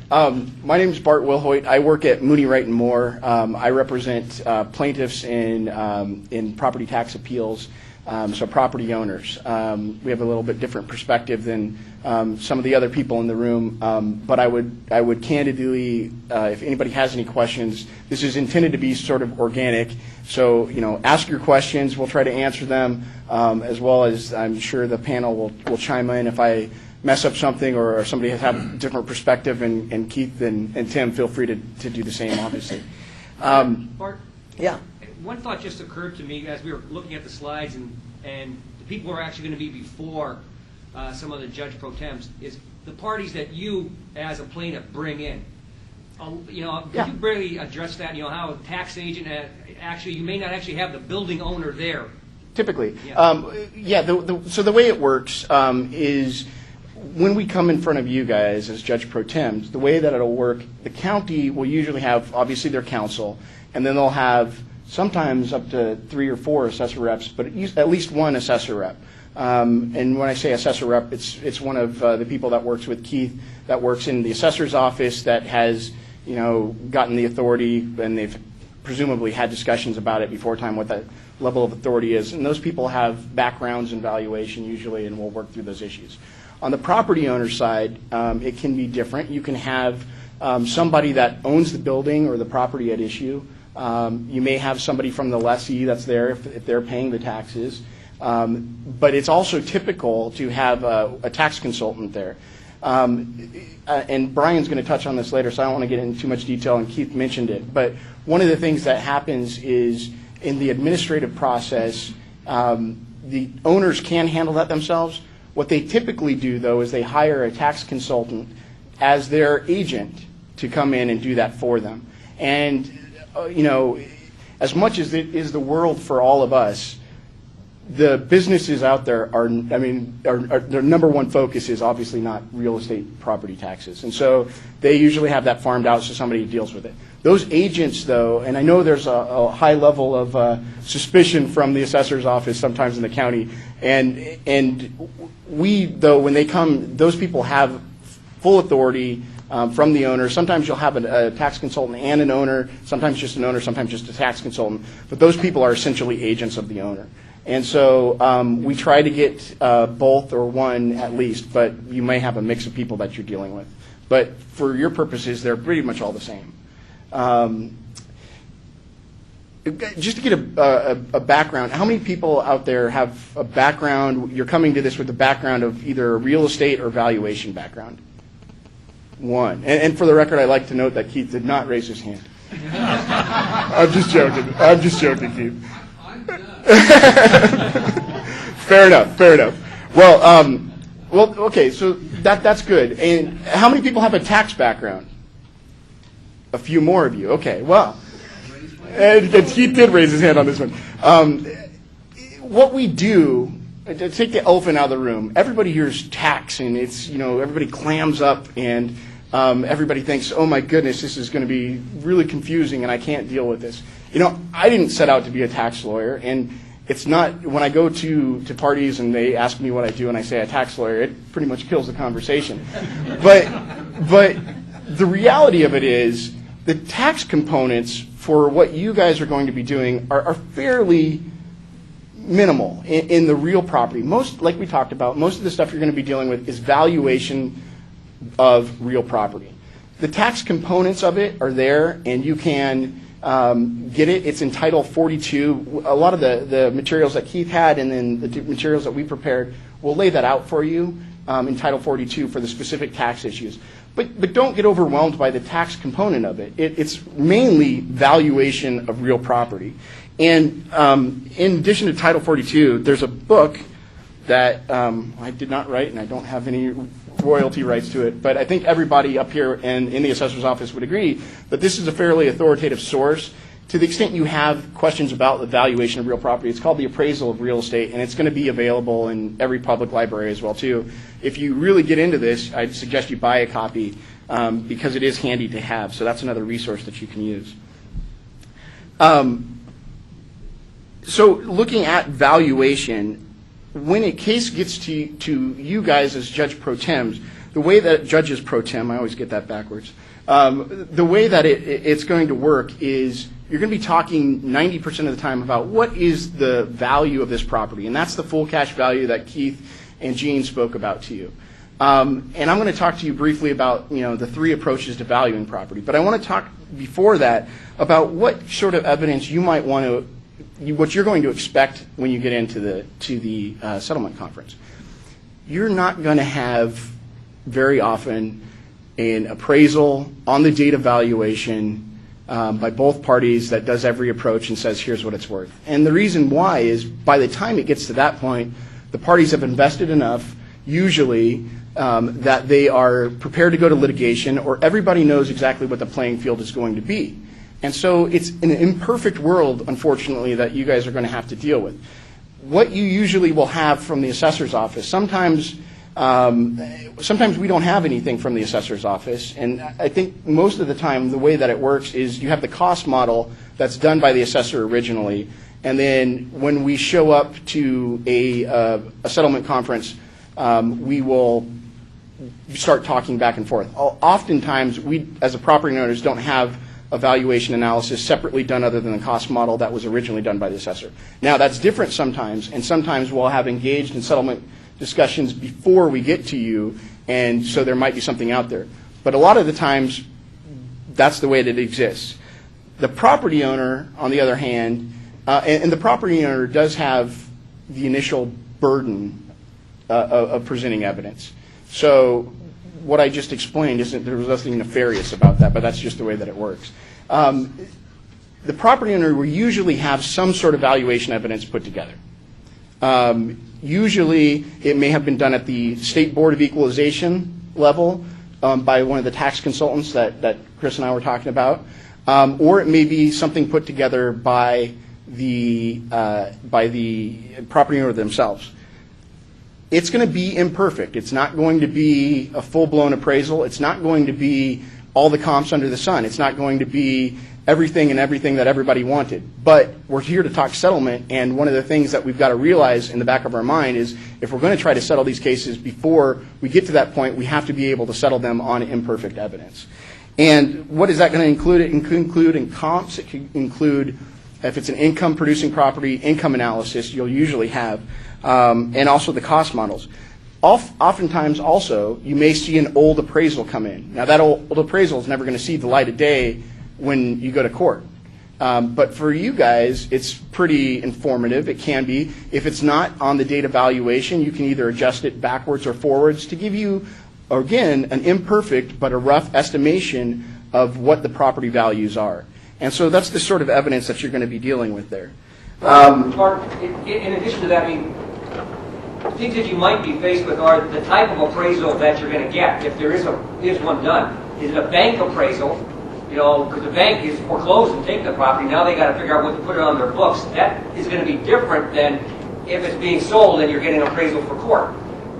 My name is Bart Wilhoit. I work at Mooney Wright & Moore. I represent plaintiffs in property tax appeals, so property owners. We have a little bit different perspective than some of the other people in the room, but I would candidly, if anybody has any questions, this is intended to be sort of organic, so ask your questions. We'll try to answer them, as well as I'm sure the panel will chime in if I mess up something or somebody has a different perspective, and Keith and Tim, feel free to do the same, obviously. Bart? Yeah. One thought just occurred to me as we were looking at the slides, and the people who are actually going to be before some of the judge pro tems, is the parties that you, as a plaintiff, bring in. You know, could Yeah. you really address that? You know, how a tax agent actually, you may not actually have the building owner there. Typically. Yeah. So the way it works is when we come in front of you guys as Judge Pro Tems, the way that it'll work, the county will usually have, obviously, their counsel, and then they'll have sometimes up to 3 or 4 assessor reps, but at least one assessor rep. And when I say assessor rep, it's one of the people that works with Keith, that works in the assessor's office, that has, you know, gotten the authority, and they've presumably had discussions about it before time, what that level of authority is. And those people have backgrounds in valuation usually, and we'll work through those issues. On the property owner side, it can be different. You can have somebody that owns the building or the property at issue. You may have somebody from the lessee that's there if they're paying the taxes. But it's also typical to have a tax consultant there. And Brian's going to touch on this later, so I don't want to get into too much detail, and Keith mentioned it. But one of the things that happens is in the administrative process, the owners can handle that themselves. What they typically do, though, is they hire a tax consultant as their agent to come in and do that for them. And, you know, as much as it is the world for all of us, the businesses out there are, I mean, their number one focus is obviously not real estate property taxes. And so they usually have that farmed out so somebody deals with it. Those agents, though, and I know there's a high level of suspicion from the assessor's office sometimes in the county, and we, though, when they come, those people have full authority from the owner. Sometimes you'll have a tax consultant and an owner, sometimes just an owner, sometimes just a tax consultant, but those people are essentially agents of the owner. And so we try to get both or one at least, but you may have a mix of people that you're dealing with. But for your purposes, they're pretty much all the same. Just to get a background, how many people out there have a background, you're coming to this with a background of either a real estate or valuation background? One. And for the record, I'd like to note that Keith did not raise his hand. I'm just joking, Keith. Fair enough. Well, okay, so that's good. And how many people have a tax background? A few more of you. Okay, well, and Keith did raise his hand on this one. What we do, to take the elephant out of the room, everybody hears tax, and it's, you know, everybody clams up, and everybody thinks, oh my goodness, this is going to be really confusing, and I can't deal with this. You know, I didn't set out to be a tax lawyer, and it's not, when I go to parties and they ask me what I do and I say a tax lawyer, it pretty much kills the conversation. But the reality of it is the tax components for what you guys are going to be doing are fairly minimal in the real property. Most, like we talked about, most of the stuff you're going to be dealing with is valuation of real property. The tax components of it are there, and you can get it. It's in Title 42. A lot of the materials that Keith had and then the materials that we prepared will lay that out for you in Title 42 for the specific tax issues. But don't get overwhelmed by the tax component of it. It's mainly valuation of real property. And in addition to Title 42, there's a book that I did not write, and I don't have any royalty rights to it, but I think everybody up here and in the assessor's office would agree that this is a fairly authoritative source. To the extent you have questions about the valuation of real property, it's called The Appraisal of Real Estate, and it's going to be available in every public library as well, too. If you really get into this, I'd suggest you buy a copy because it is handy to have, so that's another resource that you can use. So looking at valuation, when a case gets to you guys as Judge Pro Tems, the way that Judges Pro Tem, I always get that backwards, the way that it's going to work is you're going to be talking 90% of the time about what is the value of this property, and that's the full cash value that Keith and Gene spoke about to you. And I'm going to talk to you briefly about, you know, the 3 approaches to valuing property, but I want to talk before that about what sort of evidence you might want to, what you're going to expect when you get into the settlement conference. You're not going to have very often an appraisal on the date of valuation by both parties that does every approach and says, here's what it's worth. And the reason why is by the time it gets to that point, the parties have invested enough, usually, that they are prepared to go to litigation, or everybody knows exactly what the playing field is going to be. And so it's an imperfect world, unfortunately, that you guys are going to have to deal with. What you usually will have from the assessor's office, sometimes we don't have anything from the assessor's office, and I think most of the time the way that it works is you have the cost model that's done by the assessor originally, and then when we show up to a settlement conference, we will start talking back and forth. Oftentimes, we as a property owners don't have a valuation analysis separately done other than the cost model that was originally done by the assessor. Now, that's different sometimes, and sometimes we'll have engaged in settlement discussions before we get to you, and so there might be something out there. But a lot of the times, that's the way that it exists. The property owner, on the other hand, and the property owner does have the initial burden of presenting evidence. So what I just explained isn't, there was nothing nefarious about that, but that's just the way that it works. The property owner will usually have some sort of valuation evidence put together. Usually it may have been done at the State Board of Equalization level by one of the tax consultants that Chris and I were talking about, or it may be something put together by the property owner themselves. It's going to be imperfect. It's not going to be a full-blown appraisal. It's not going to be all the comps under the sun. It's not going to be everything that everybody wanted. But we're here to talk settlement, and one of the things that we've got to realize in the back of our mind is if we're going to try to settle these cases before we get to that point, we have to be able to settle them on imperfect evidence. And what is that going to include? It can include in comps. It can include, if it's an income-producing property, income analysis you'll usually have, and also the cost models. Oftentimes also, you may see an old appraisal come in. Now, that old appraisal is never going to see the light of day when you go to court. But for you guys, it's pretty informative. It can be. If it's not on the date of valuation, you can either adjust it backwards or forwards to give you, again, an imperfect but a rough estimation of what the property values are. And so that's the sort of evidence that you're going to be dealing with there. Mark, in addition to that, I mean, things that you might be faced with are the type of appraisal that you're going to get. If there is one done, is it a bank appraisal? You know, because the bank is foreclosed and taking the property. Now they got to figure out what to put it on their books. That is going to be different than if it's being sold and you're getting an appraisal for court.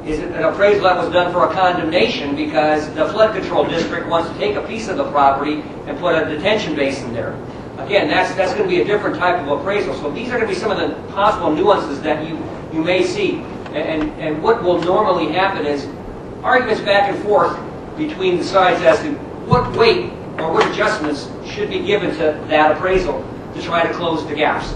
Is it an appraisal that was done for a condemnation because the flood control district wants to take a piece of the property and put a detention basin there? Again, that's going to be a different type of appraisal. So these are going to be some of the possible nuances that you may see. And what will normally happen is arguments back and forth between the sides as to what weight or what adjustments should be given to that appraisal to try to close the gaps.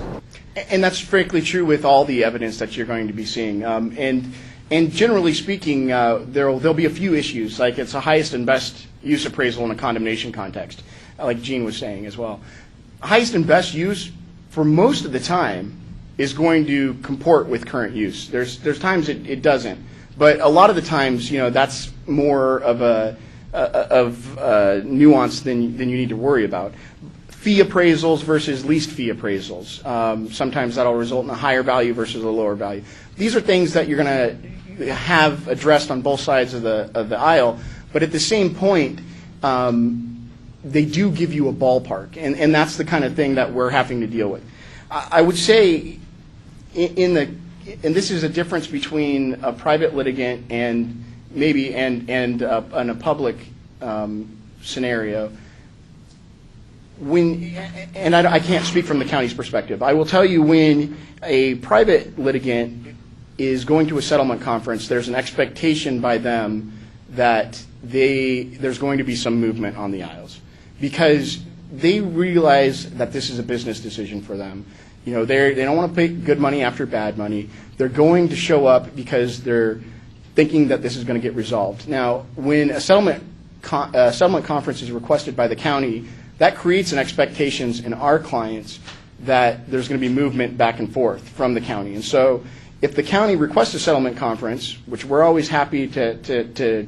And that's frankly true with all the evidence that you're going to be seeing. And generally speaking, there'll be a few issues, like it's a highest and best use appraisal in a condemnation context, like Gene was saying as well. Highest and best use, for most of the time, is going to comport with current use. There's times it doesn't, but a lot of the times, that's more of a nuance than you need to worry about. Fee appraisals versus least fee appraisals. Sometimes that'll result in a higher value versus a lower value. These are things that you're going to have addressed on both sides of the aisle, but at the same point, they do give you a ballpark, and that's the kind of thing that we're having to deal with. I would say, and this is a difference between a private litigant and maybe and a public scenario. I can't speak from the county's perspective. I will tell you, when a private litigant is going to a settlement conference, there's an expectation by them that there's going to be some movement on the aisles, because they realize that this is a business decision for them. They don't want to pay good money after bad money. They're going to show up because they're thinking that this is going to get resolved. Now, when a settlement conference is requested by the county, that creates an expectations in our clients that there's going to be movement back and forth from the county. And so if the county requests a settlement conference, which we're always happy to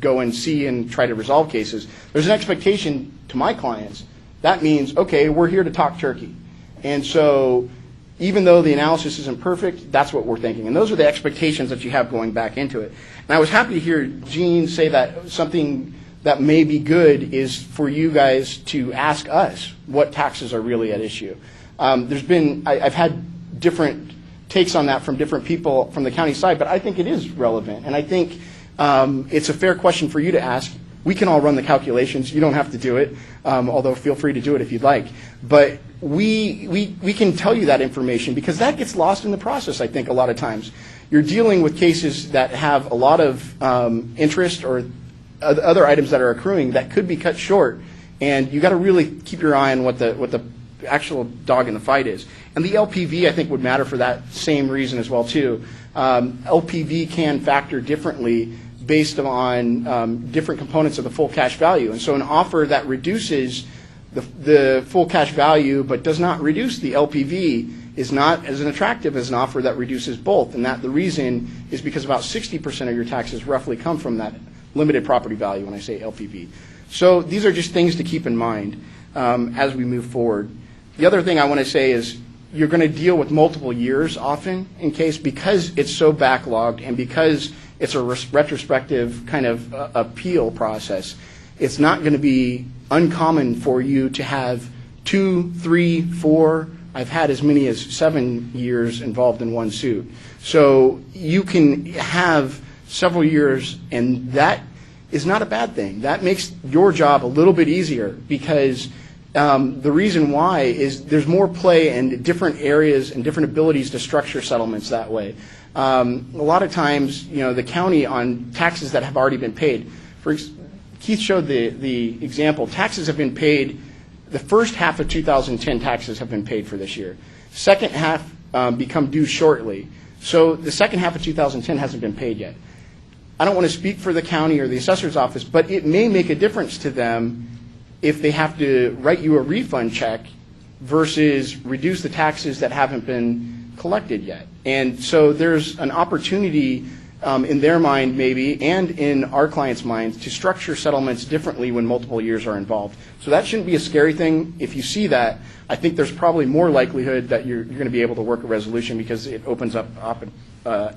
go and see and try to resolve cases, there's an expectation to my clients. That means, okay, we're here to talk turkey. And so even though the analysis isn't perfect, that's what we're thinking. And those are the expectations that you have going back into it. And I was happy to hear Gene say that something that may be good is for you guys to ask us what taxes are really at issue. I've had different takes on that from different people from the county side, but I think it is relevant. And I think it's a fair question for you to ask. We can all run the calculations. You don't have to do it, although feel free to do it if you'd like. But we can tell you that information because that gets lost in the process, I think, a lot of times. You're dealing with cases that have a lot of interest or other items that are accruing that could be cut short, and you got to really keep your eye on what the actual dog in the fight is. And the LPV, I think, would matter for that same reason as well, too. LPV can factor differently based on different components of the full cash value. And so an offer that reduces the full cash value but does not reduce the LPV is not as attractive as an offer that reduces both. And that the reason is because about 60% of your taxes roughly come from that limited property value when I say LPV. So these are just things to keep in mind as we move forward. The other thing I want to say is you're going to deal with multiple years often in case because it's so backlogged and because it's a retrospective kind of appeal process. It's not going to be uncommon for you to have 2, 3, 4, I've had as many as 7 years involved in one suit. So you can have several years, and that is not a bad thing. That makes your job a little bit easier because the reason why is there's more play and different areas and different abilities to structure settlements that way. A lot of times, the county on taxes that have already been paid. Keith showed the example. Taxes have been paid. The first half of 2010 taxes have been paid for this year. Second half become due shortly. So the second half of 2010 hasn't been paid yet. I don't want to speak for the county or the assessor's office, but it may make a difference to them if they have to write you a refund check versus reduce the taxes that haven't been collected yet. And so there's an opportunity in their mind maybe and in our clients' minds to structure settlements differently when multiple years are involved. So that shouldn't be a scary thing. If you see that, I think there's probably more likelihood that you're going to be able to work a resolution because it opens up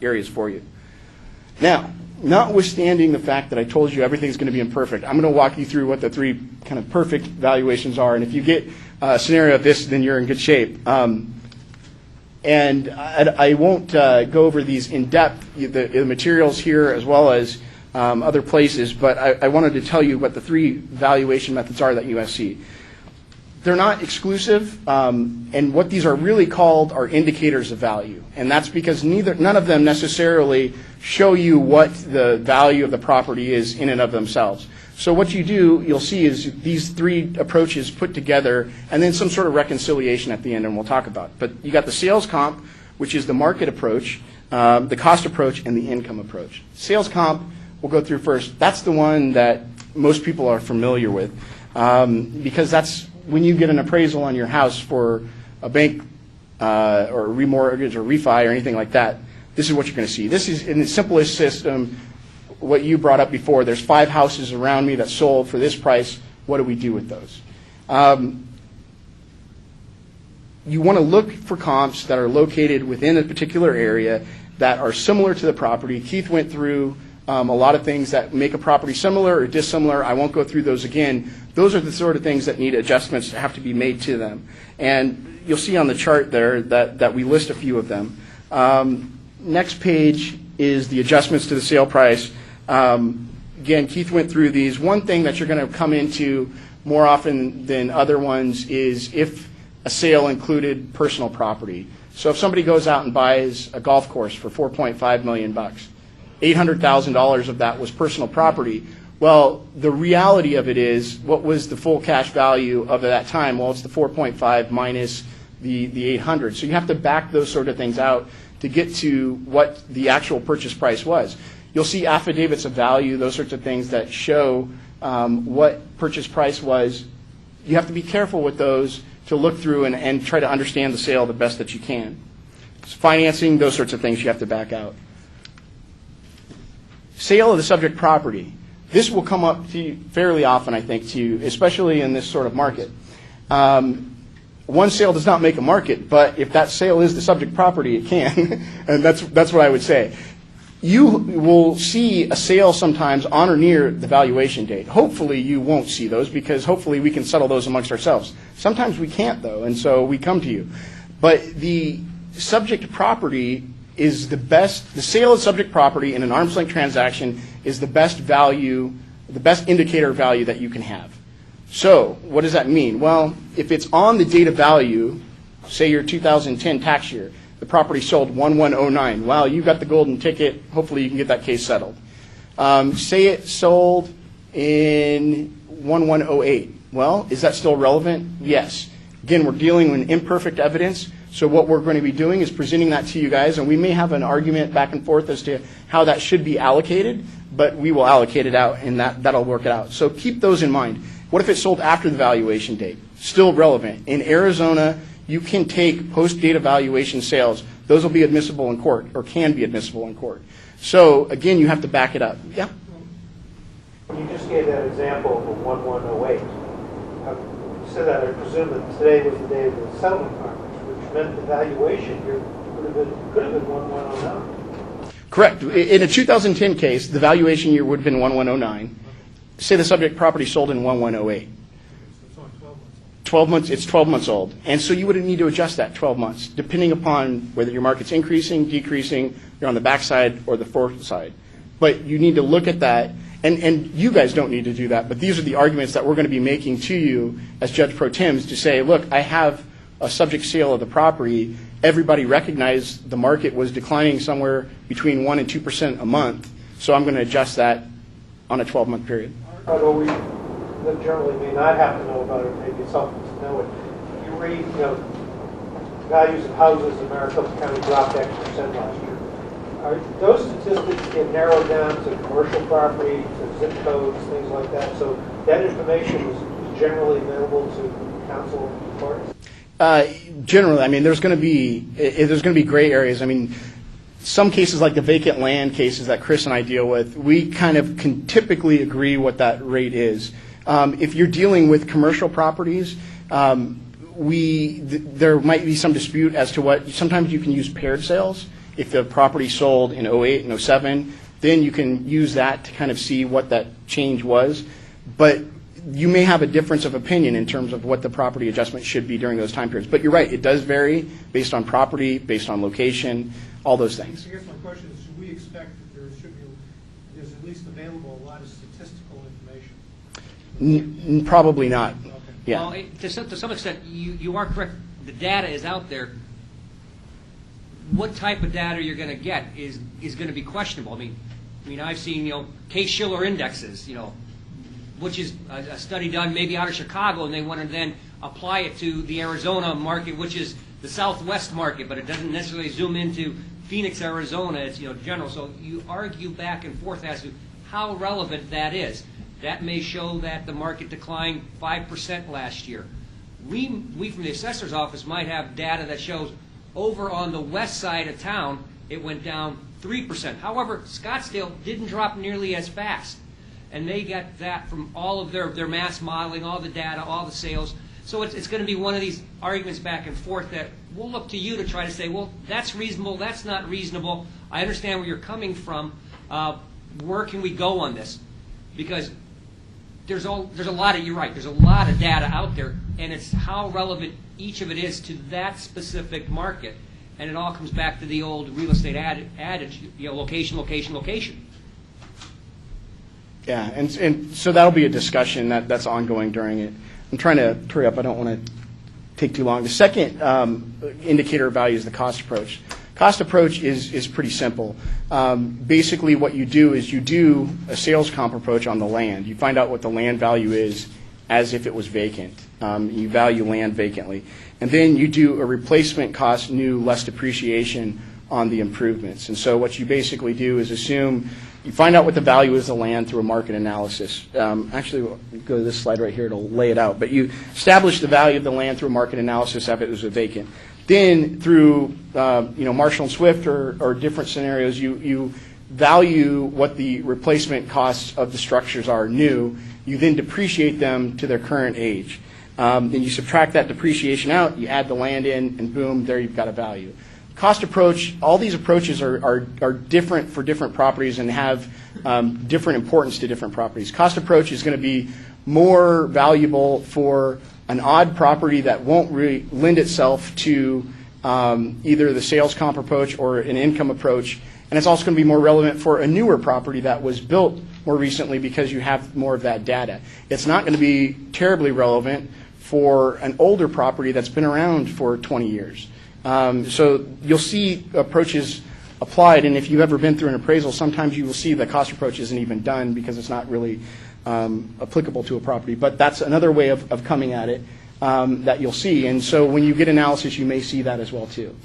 areas for you. Now, notwithstanding the fact that I told you everything's going to be imperfect, I'm going to walk you through what the 3 kind of perfect valuations are. And if you get a scenario of this, then you're in good shape. And I won't go over these in depth, the materials here as well as other places, but I wanted to tell you what the 3 valuation methods are that you see. They're not exclusive, and what these are really called are indicators of value. And that's because none of them necessarily show you what the value of the property is in and of themselves. So what you'll see is these 3 approaches put together and then some sort of reconciliation at the end, and we'll talk about it. But you got the sales comp, which is the market approach, the cost approach, and the income approach. Sales comp we'll go through first. That's the one that most people are familiar with because that's when you get an appraisal on your house for a bank or a remortgage or refi or anything like that. This is what you're going to see. This is in the simplest system. What you brought up before, there's 5 houses around me that sold for this price. What do we do with those? You want to look for comps that are located within a particular area that are similar to the property. Keith went through a lot of things that make a property similar or dissimilar. I won't go through those again. Those are the sort of things that need adjustments to have to be made to them. And you'll see on the chart there that we list a few of them. Next page is the adjustments to the sale price. Again, Keith went through these. One thing that you're going to come into more often than other ones is if a sale included personal property. So if somebody goes out and buys a golf course for $4.5 million, $800,000 of that was personal property. Well, the reality of it is, what was the full cash value of that time? Well, it's the 4.5 minus the 800. So you have to back those sort of things out to get to what the actual purchase price was. You'll see affidavits of value, those sorts of things that show what purchase price was. You have to be careful with those to look through and try to understand the sale the best that you can. Financing, those sorts of things you have to back out. Sale of the subject property. This will come up to you fairly often, I think, to you, especially in this sort of market. one sale does not make a market, but if that sale is the subject property, it can. And that's what I would say. You will see a sale sometimes on or near the valuation date. Hopefully you won't see those because hopefully we can settle those amongst ourselves. Sometimes we can't, though, and so we come to you. But the subject property is the best, the sale of subject property in an arm's length transaction is the best value, the best indicator of value that you can have. So what does that mean? Well, if it's on the date of value, say your 2010 tax year, the property sold 1109. Well, you got the golden ticket. Hopefully you can get that case settled. Say it sold in 1108. Well, is that still relevant? Yes. Again, we're dealing with imperfect evidence. So what we're going to be doing is presenting that to you guys, and we may have an argument back and forth as to how that should be allocated, but we will allocate it out, and that'll work it out. So keep those in mind. What if it sold after the valuation date? Still relevant. In Arizona, you can take post-date evaluation sales. Those will be admissible in court, or can be admissible in court. So again, you have to back it up. Yeah? You just gave that example of a 1108. You said that I presume that today was the day of the settlement conference, which meant the valuation here could have been 1109. Correct. In a 2010 case, the valuation year would have been 1109. Say the subject property sold in 1108. 12 months, it's 12 months old. And so you would need to adjust that 12 months, depending upon whether your market's increasing, decreasing, you're on the back side or the forward side. But you need to look at that, and you guys don't need to do that, but these are the arguments that we're going to be making to you as Judge Pro Tems to say, look, I have a subject sale of the property. Everybody recognized the market was declining somewhere between 1% and 2% a month, so I'm going to adjust that on a 12-month period. Although we generally may not have to know about it, maybe it's helpful to know it. You read, values of houses in Maricopa County dropped X% last year. Are those statistics get narrowed down to commercial property, to zip codes, things like that? So that information is generally available to counsel and parties? Generally, I mean, there's going to be gray areas. I mean, some cases like the vacant land cases that Chris and I deal with, we kind of can typically agree what that rate is. If you're dealing with commercial properties, there might be some dispute as to what, sometimes you can use paired sales. If the property sold in 08 and 07, then you can use that to kind of see what that change was. But you may have a difference of opinion in terms of what the property adjustment should be during those time periods. But you're right, it does vary based on property, based on location, all those things. I guess my question is, should we expect that there's at least available a lot of statistical information? Probably not. Okay. Yeah. Well, to some extent, you are correct. The data is out there. What type of data you're going to get is going to be questionable. I mean, I've seen Case-Shiller indexes, which is a study done maybe out of Chicago, and they want to then apply it to the Arizona market, which is the Southwest market, but it doesn't necessarily zoom into Phoenix, Arizona. It's general. So you argue back and forth as to how relevant that is. That may show that the market declined 5% last year. We from the assessor's office might have data that shows over on the west side of town it went down 3%. However, Scottsdale didn't drop nearly as fast, and they got that from all of their mass modeling, all the data, all the sales. So it's going to be one of these arguments back and forth that we'll look to you to try to say, well, that's reasonable, that's not reasonable. I understand where you're coming from. Where can we go on this? Because there's a lot of, you're right, there's a lot of data out there, and it's how relevant each of it is to that specific market. And it all comes back to the old real estate adage, location, location, location. Yeah, and so that'll be a discussion that's ongoing during it. I'm trying to hurry up. I don't want to take too long. The second indicator of value is the cost approach. Cost approach is pretty simple. Basically, what you do is you do a sales comp approach on the land. You find out what the land value is as if it was vacant. You value land vacantly. And then you do a replacement cost, new, less depreciation on the improvements. And so what you basically do is assume, you find out what the value is of the land through a market analysis. Actually, we'll go to this slide right here. It'll lay it out. But you establish the value of the land through a market analysis if it was a vacant. Then through Marshall and Swift or different scenarios, you value what the replacement costs of the structures are new. You then depreciate them to their current age. Then you subtract that depreciation out, you add the land in, and boom, there you've got a value. Cost approach, all these approaches are different for different properties and have different importance to different properties. Cost approach is going to be more valuable for an odd property that won't really lend itself to either the sales comp approach or an income approach. And it's also going to be more relevant for a newer property that was built more recently because you have more of that data. It's not going to be terribly relevant for an older property that's been around for 20 years. So you'll see approaches applied, and if you've ever been through an appraisal, sometimes you will see the cost approach isn't even done because it's not really applicable to a property. But that's another way of coming at it that you'll see. And so when you get analysis, you may see that as well too.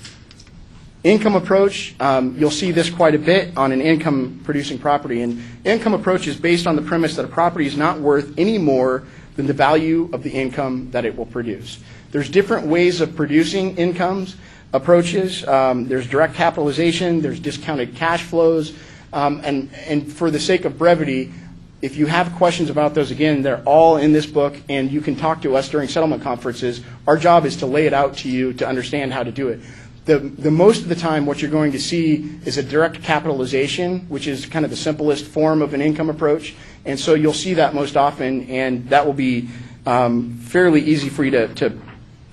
Income approach, you'll see this quite a bit on an income-producing property. And income approach is based on the premise that a property is not worth any more than the value of the income that it will produce. There's different ways of producing incomes approaches. There's direct capitalization, there's discounted cash flows, and for the sake of brevity, if you have questions about those, again, they're all in this book, and you can talk to us during settlement conferences. Our job is to lay it out to you to understand how to do it. The most of the time, what you're going to see is a direct capitalization, which is kind of the simplest form of an income approach, and so you'll see that most often, and that will be fairly easy for you to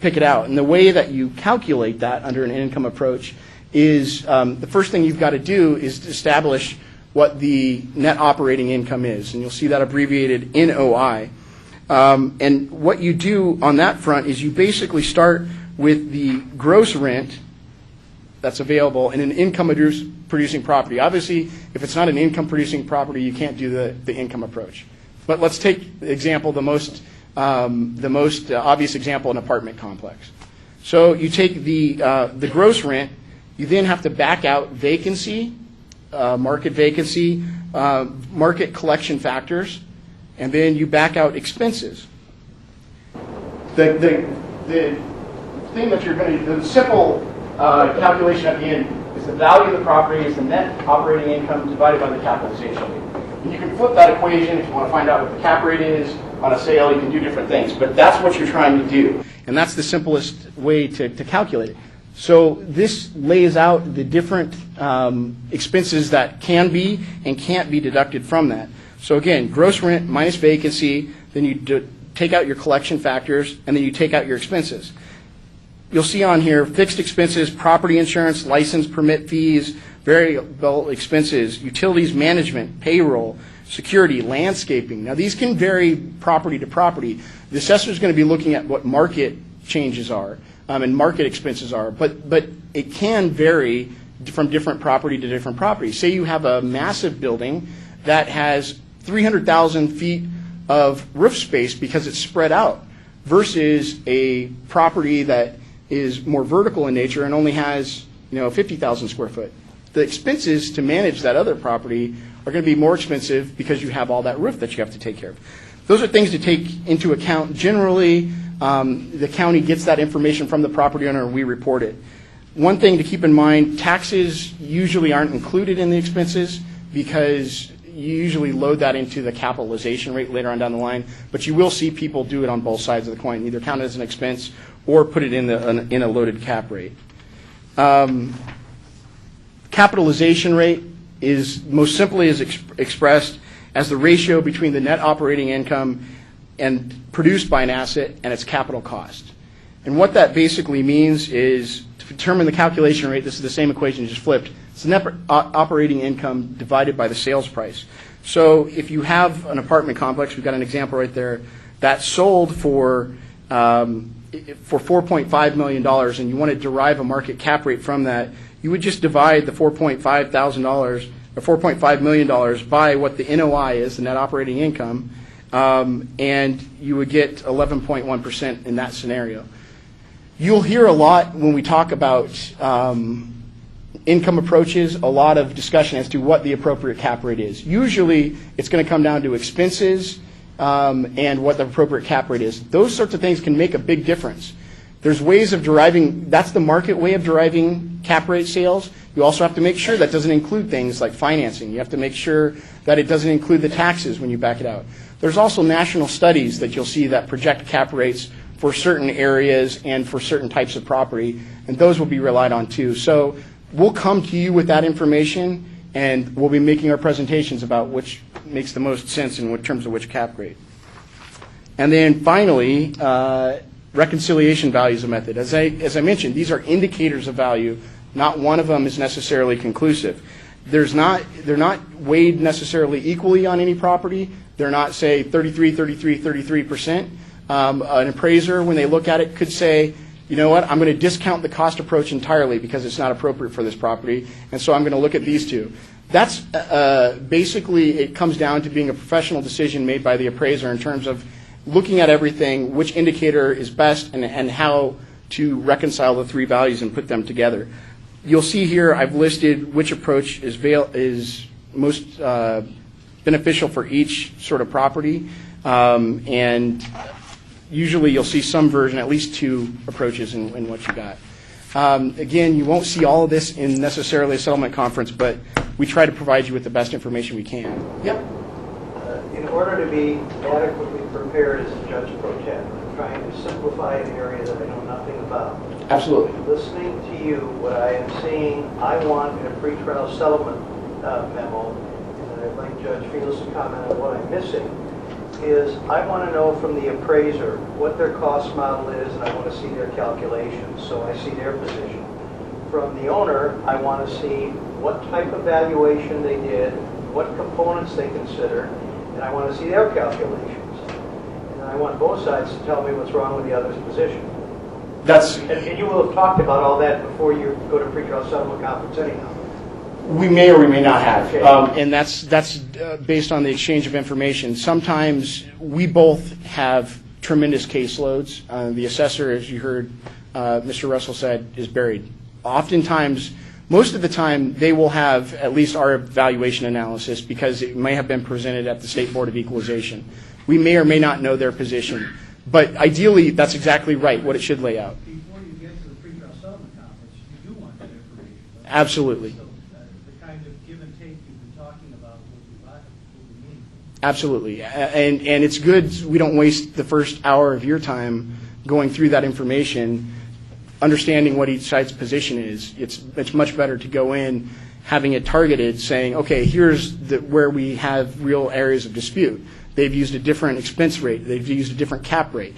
pick it out. And the way that you calculate that under an income approach is the first thing you've got to do is to establish what the net operating income is, and you'll see that abbreviated NOI. And what you do on that front is you basically start with the gross rent that's available in an income-producing property. Obviously, if it's not an income-producing property, you can't do the income approach. But let's take the example, the most obvious example, an apartment complex. So you take the gross rent, you then have to back out vacancy, market vacancy, market collection factors, and then you back out expenses. The thing that you're going to, the simple calculation at the end is the value of the property is the net operating income divided by the capitalization rate. And you can flip that equation if you want to find out what the cap rate is on a sale. You can do different things, but that's what you're trying to do, and that's the simplest way to calculate it. So this lays out the different expenses that can be and can't be deducted from that. So again, gross rent minus vacancy, then you take out your collection factors, and then you take out your expenses. You'll see on here fixed expenses, property insurance, license permit fees, variable expenses, utilities management, payroll, security, landscaping. Now these can vary property to property. The assessor is going to be looking at what market changes are and market expenses are, but it can vary from different property to different property. Say you have a massive building that has 300,000 feet of roof space because it's spread out versus a property that is more vertical in nature and only has 50,000 square foot. The expenses to manage that other property are going to be more expensive because you have all that roof that you have to take care of. Those are things to take into account. Generally, the county gets that information from the property owner and we report it. One thing to keep in mind, taxes usually aren't included in the expenses because you usually load that into the capitalization rate later on down the line, but you will see people do it on both sides of the coin, either count it as an expense or put it in a loaded cap rate. Capitalization rate is most simply expressed as the ratio between the net operating income and produced by an asset and its capital cost. And what that basically means is to determine the calculation rate, this is the same equation just flipped, it's the net operating income divided by the sales price. So if you have an apartment complex, we've got an example right there, that sold for $4.5 million and you want to derive a market cap rate from that, you would just divide the $4.5 million by what the NOI is, the net operating income, and you would get 11.1% in that scenario. You'll hear a lot when we talk about income approaches, a lot of discussion as to what the appropriate cap rate is. Usually it's going to come down to expenses and what the appropriate cap rate is. Those sorts of things can make a big difference. There's ways of deriving, that's the market way of deriving cap rate sales. You also have to make sure that doesn't include things like financing. You have to make sure that it doesn't include the taxes when you back it out. There's also national studies that you'll see that project cap rates for certain areas and for certain types of property, and those will be relied on too. So we'll come to you with that information, and we'll be making our presentations about which makes the most sense in terms of which cap rate. And then finally, reconciliation values of method. As I mentioned, these are indicators of value. Not one of them is necessarily conclusive. They're not weighed necessarily equally on any property. They're not, say, 33%. An appraiser, when they look at it, could say, you know what, I'm going to discount the cost approach entirely because it's not appropriate for this property, and so I'm going to look at these two. That's basically, it comes down to being a professional decision made by the appraiser in terms of looking at everything, which indicator is best, and how to reconcile the three values and put them together. You'll see here I've listed which approach is most beneficial for each sort of property, and usually you'll see some version, at least two approaches in what you got. Again, you won't see all of this in necessarily a settlement conference, but we try to provide you with the best information we can. Yep. In order to be adequately prepared as a judge pro tem, I'm trying to simplify an area that I know nothing about. Absolutely. Listening to you, what I am seeing, I want in a pretrial settlement memo, and I'd like Judge Fields to comment on what I'm missing, is I want to know from the appraiser what their cost model is, and I want to see their calculations, so I see their position. From the owner, I want to see what type of valuation they did, what components they consider, and I want to see their calculations. And I want both sides to tell me what's wrong with the other's position. And you will have talked about all that before you go to pretrial settlement conference anyhow. We may or we may not have, and that's based on the exchange of information. Sometimes we both have tremendous caseloads. The assessor, as you heard Mr. Russell said, is buried. Oftentimes, most of the time, they will have at least our valuation analysis because it may have been presented at the State Board of Equalization. We may or may not know their position, but ideally, that's exactly right, what it should lay out. Before you get to the pretrial settlement conference, you do want that information. Absolutely. So the kind of give and take you've been talking about will be meaningful. Absolutely. And it's good we don't waste the first hour of your time going through that information, understanding what each side's position is. It's much better to go in having it targeted, saying, okay, here's where we have real areas of dispute. They've used a different expense rate. They've used a different cap rate.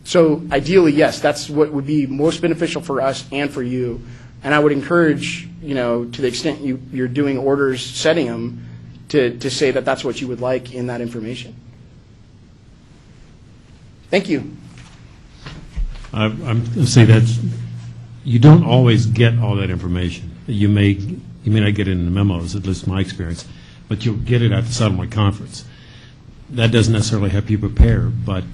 So ideally, yes, that's what would be most beneficial for us and for you. And I would encourage, to the extent you're doing orders, setting them, to say that that's what you would like in that information. Thank you. I'm going to say that you don't always get all that information. You may not get it in the memos, at least my experience, but you'll get it at the settlement conference. That doesn't necessarily help you prepare, but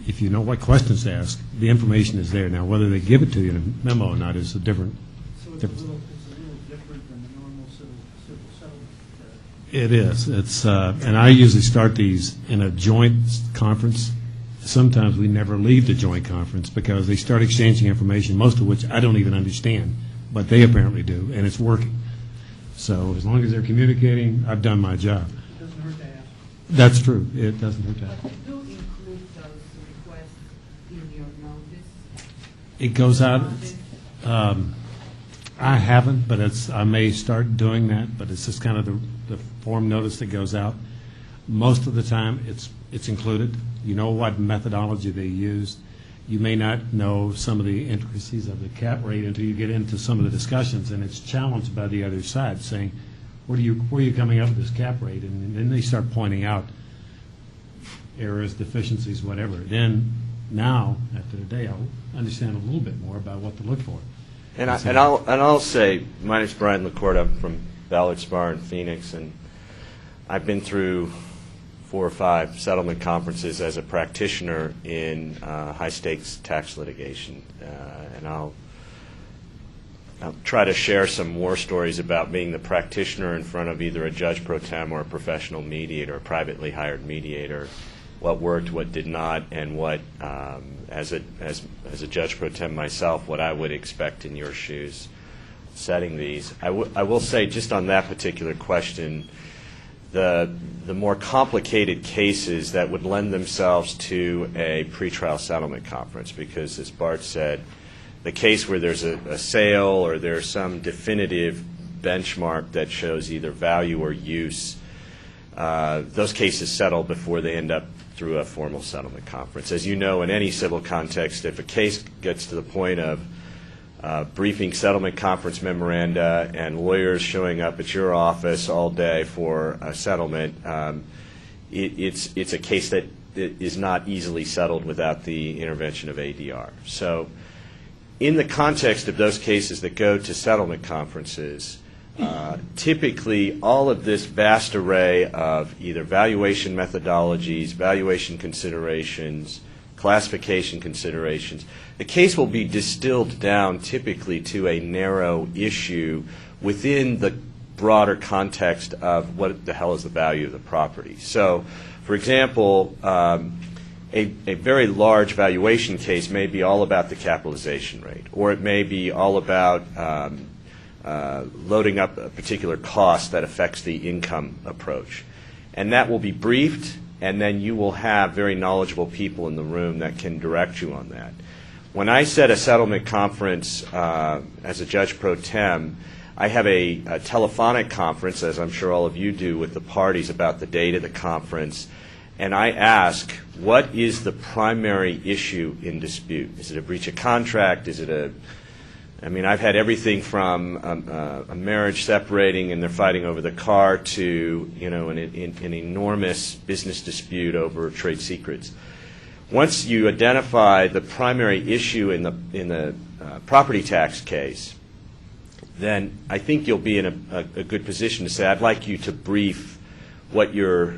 if you know what questions to ask, the information is there. Now, whether they give it to you in a memo or not is a different. So it's a little different than the normal civil settlement. It is. It's and I usually start these in a joint conference. Sometimes we never leave the joint conference because they start exchanging information, most of which I don't even understand, but they apparently do, and it's working. So as long as they're communicating, I've done my job. It doesn't hurt to ask. That's true. It doesn't hurt to ask. But you do include those requests in your notice? It goes out. I haven't, but I may start doing that, but it's just kind of the form notice that goes out. Most of the time, it's included. You know what methodology they used. You may not know some of the intricacies of the cap rate until you get into some of the discussions, and it's challenged by the other side, saying, where are you coming up with this cap rate? And then they start pointing out errors, deficiencies, whatever. Then, now, after the day, I'll understand a little bit more about what to look for. And I'll say, my name's Brian LaCourte. I'm from Ballard Spar in Phoenix, and I've been through 4 or 5 settlement conferences as a practitioner in high-stakes tax litigation, and I'll try to share some war stories about being the practitioner in front of either a judge pro tem or a professional mediator, a privately hired mediator, what worked, what did not, and what, as a judge pro tem myself, what I would expect in your shoes setting these. I will say, just on that particular question, the more complicated cases that would lend themselves to a pretrial settlement conference, because, as Bart said, the case where there's a sale or there's some definitive benchmark that shows either value or use, those cases settle before they end up through a formal settlement conference. As you know, in any civil context, if a case gets to the point of briefing settlement conference memoranda and lawyers showing up at your office all day for a settlement, it's a case that is not easily settled without the intervention of ADR. So in the context of those cases that go to settlement conferences, typically all of this vast array of either valuation methodologies, valuation considerations, classification considerations, the case will be distilled down typically to a narrow issue within the broader context of what the hell is the value of the property. So, for example, a very large valuation case may be all about the capitalization rate, or it may be all about loading up a particular cost that affects the income approach. And that will be briefed, and then you will have very knowledgeable people in the room that can direct you on that. When I set a settlement conference as a judge pro tem, I have a telephonic conference, as I'm sure all of you do, with the parties about the date of the conference, and I ask, what is the primary issue in dispute? Is it a breach of contract? Is it I've had everything from a marriage separating and they're fighting over the car to, an enormous business dispute over trade secrets. Once you identify the primary issue in the property tax case, then I think you'll be in a good position to say, I'd like you to brief what your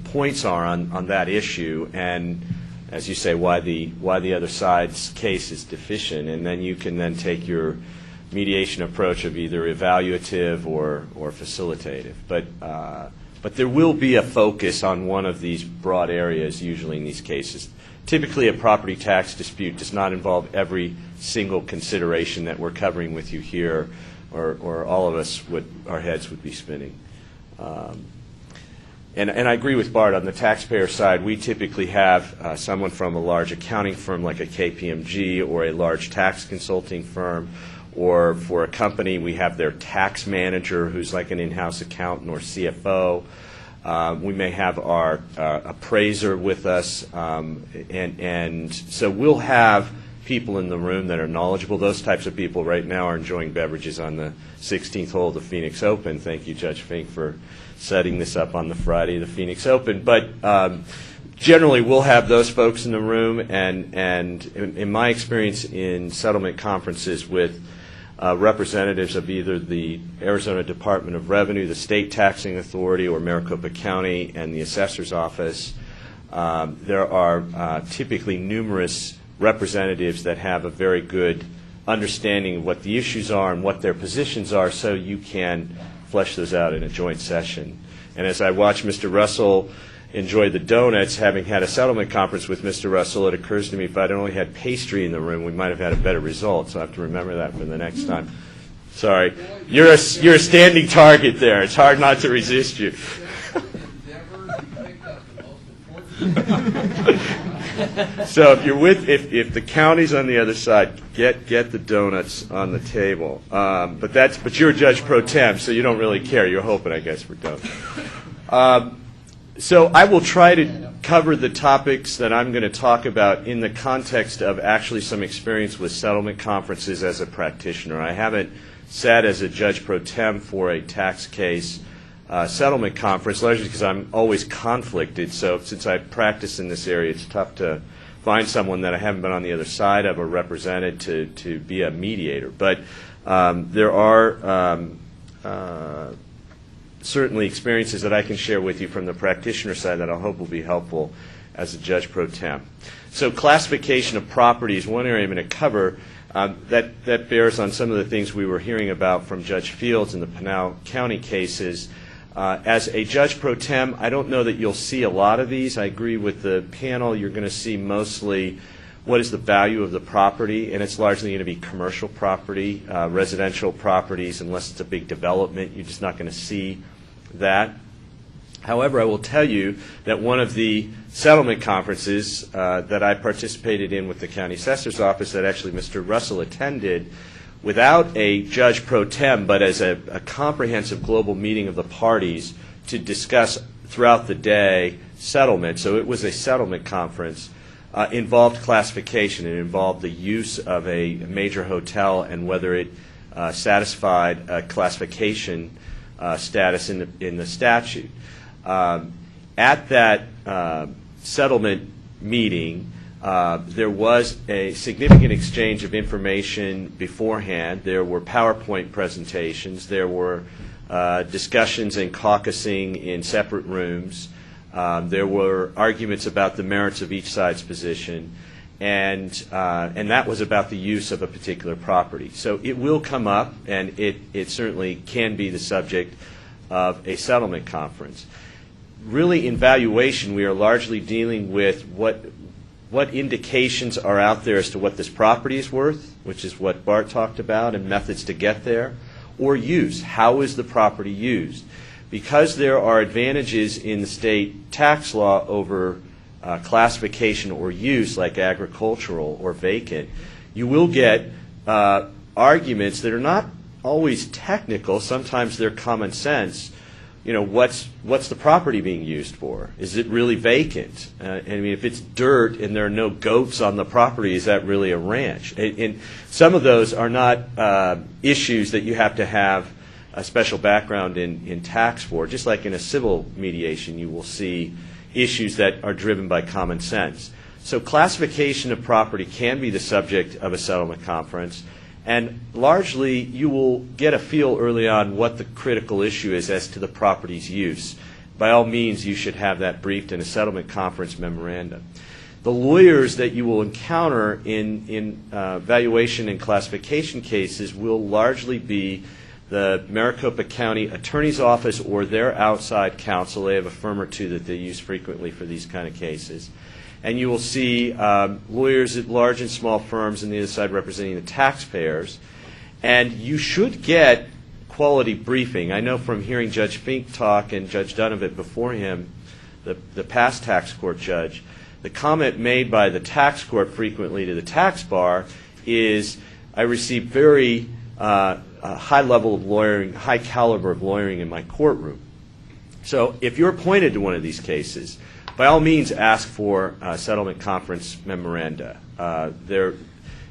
points are on that issue, and, as you say, why the other side's case is deficient, and then you can then take your mediation approach of either evaluative or facilitative. But there will be a focus on one of these broad areas usually in these cases. Typically, a property tax dispute does not involve every single consideration that we're covering with you here, or all of us our heads would be spinning. And I agree with Bart, on the taxpayer side, we typically have someone from a large accounting firm like a KPMG or a large tax consulting firm, or for a company we have their tax manager who's like an in-house accountant or CFO. We may have our appraiser with us, and so we'll have people in the room that are knowledgeable. Those types of people right now are enjoying beverages on the 16th hole of the Phoenix Open. Thank you, Judge Fink, for setting this up on the Friday of the Phoenix Open. But generally, we'll have those folks in the room, and in my experience in settlement conferences with representatives of either the Arizona Department of Revenue, the State Taxing Authority, or Maricopa County and the Assessor's Office, there are typically numerous representatives that have a very good understanding of what the issues are and what their positions are, so you can flesh those out in a joint session. And as I watch Mr. Russell enjoy the donuts, having had a settlement conference with Mr. Russell, it occurs to me if I'd only had pastry in the room, we might have had a better result. So I have to remember that for the next time. Sorry. You're a standing target there. It's hard not to resist you. So if the county's on the other side, get the donuts on the table. But you're a judge pro tem, so you don't really care. You're hoping, I guess, for donuts. So I will try to cover the topics that I'm going to talk about in the context of actually some experience with settlement conferences as a practitioner. I haven't sat as a judge pro tem for a tax case settlement conference, largely because I'm always conflicted. So since I practice in this area, it's tough to find someone that I haven't been on the other side of or represented to be a mediator. But there are certainly experiences that I can share with you from the practitioner side that I hope will be helpful as a judge pro tem. So classification of property is one area I'm going to cover that bears on some of the things we were hearing about from Judge Fields in the Pinal County cases. As a judge pro tem, I don't know that you'll see a lot of these. I agree with the panel. You're going to see mostly what is the value of the property, and it's largely going to be commercial property, residential properties, unless it's a big development. You're just not going to see that. However, I will tell you that one of the settlement conferences that I participated in with the county assessor's office that actually Mr. Russell attended, without a judge pro tem, but as a comprehensive global meeting of the parties to discuss throughout the day settlement, so it was a settlement conference, involved classification. It involved the use of a major hotel and whether it satisfied a classification status in the statute. At that settlement meeting, there was a significant exchange of information beforehand. There were PowerPoint presentations. There were discussions and caucusing in separate rooms. There were arguments about the merits of each side's position, and that was about the use of a particular property. So it will come up, and it certainly can be the subject of a settlement conference. Really, in valuation, we are largely dealing with what indications are out there as to what this property is worth, which is what Bart talked about, and methods to get there, or use. How is the property used? Because there are advantages in the state tax law over classification or use, like agricultural or vacant, you will get arguments that are not always technical. Sometimes they're common sense. You know, what's the property being used for? Is it really vacant? I mean, if it's dirt and there are no goats on the property, is that really a ranch? And some of those are not issues that you have to have a special background in tax for. Just like in a civil mediation, you will see issues that are driven by common sense. So classification of property can be the subject of a settlement conference. And largely, you will get a feel early on what the critical issue is as to the property's use. By all means, you should have that briefed in a settlement conference memorandum. The lawyers that you will encounter in valuation and classification cases will largely be the Maricopa County Attorney's Office or their outside counsel. They have a firm or two that they use frequently for these kind of cases. And you will see lawyers at large and small firms on the other side representing the taxpayers. And you should get quality briefing. I know from hearing Judge Fink talk and Judge Donovan before him, the past tax court judge, the comment made by the tax court frequently to the tax bar is, I received very high level of lawyering, high caliber of lawyering in my courtroom. So if you're appointed to one of these cases, by all means, ask for settlement conference memoranda.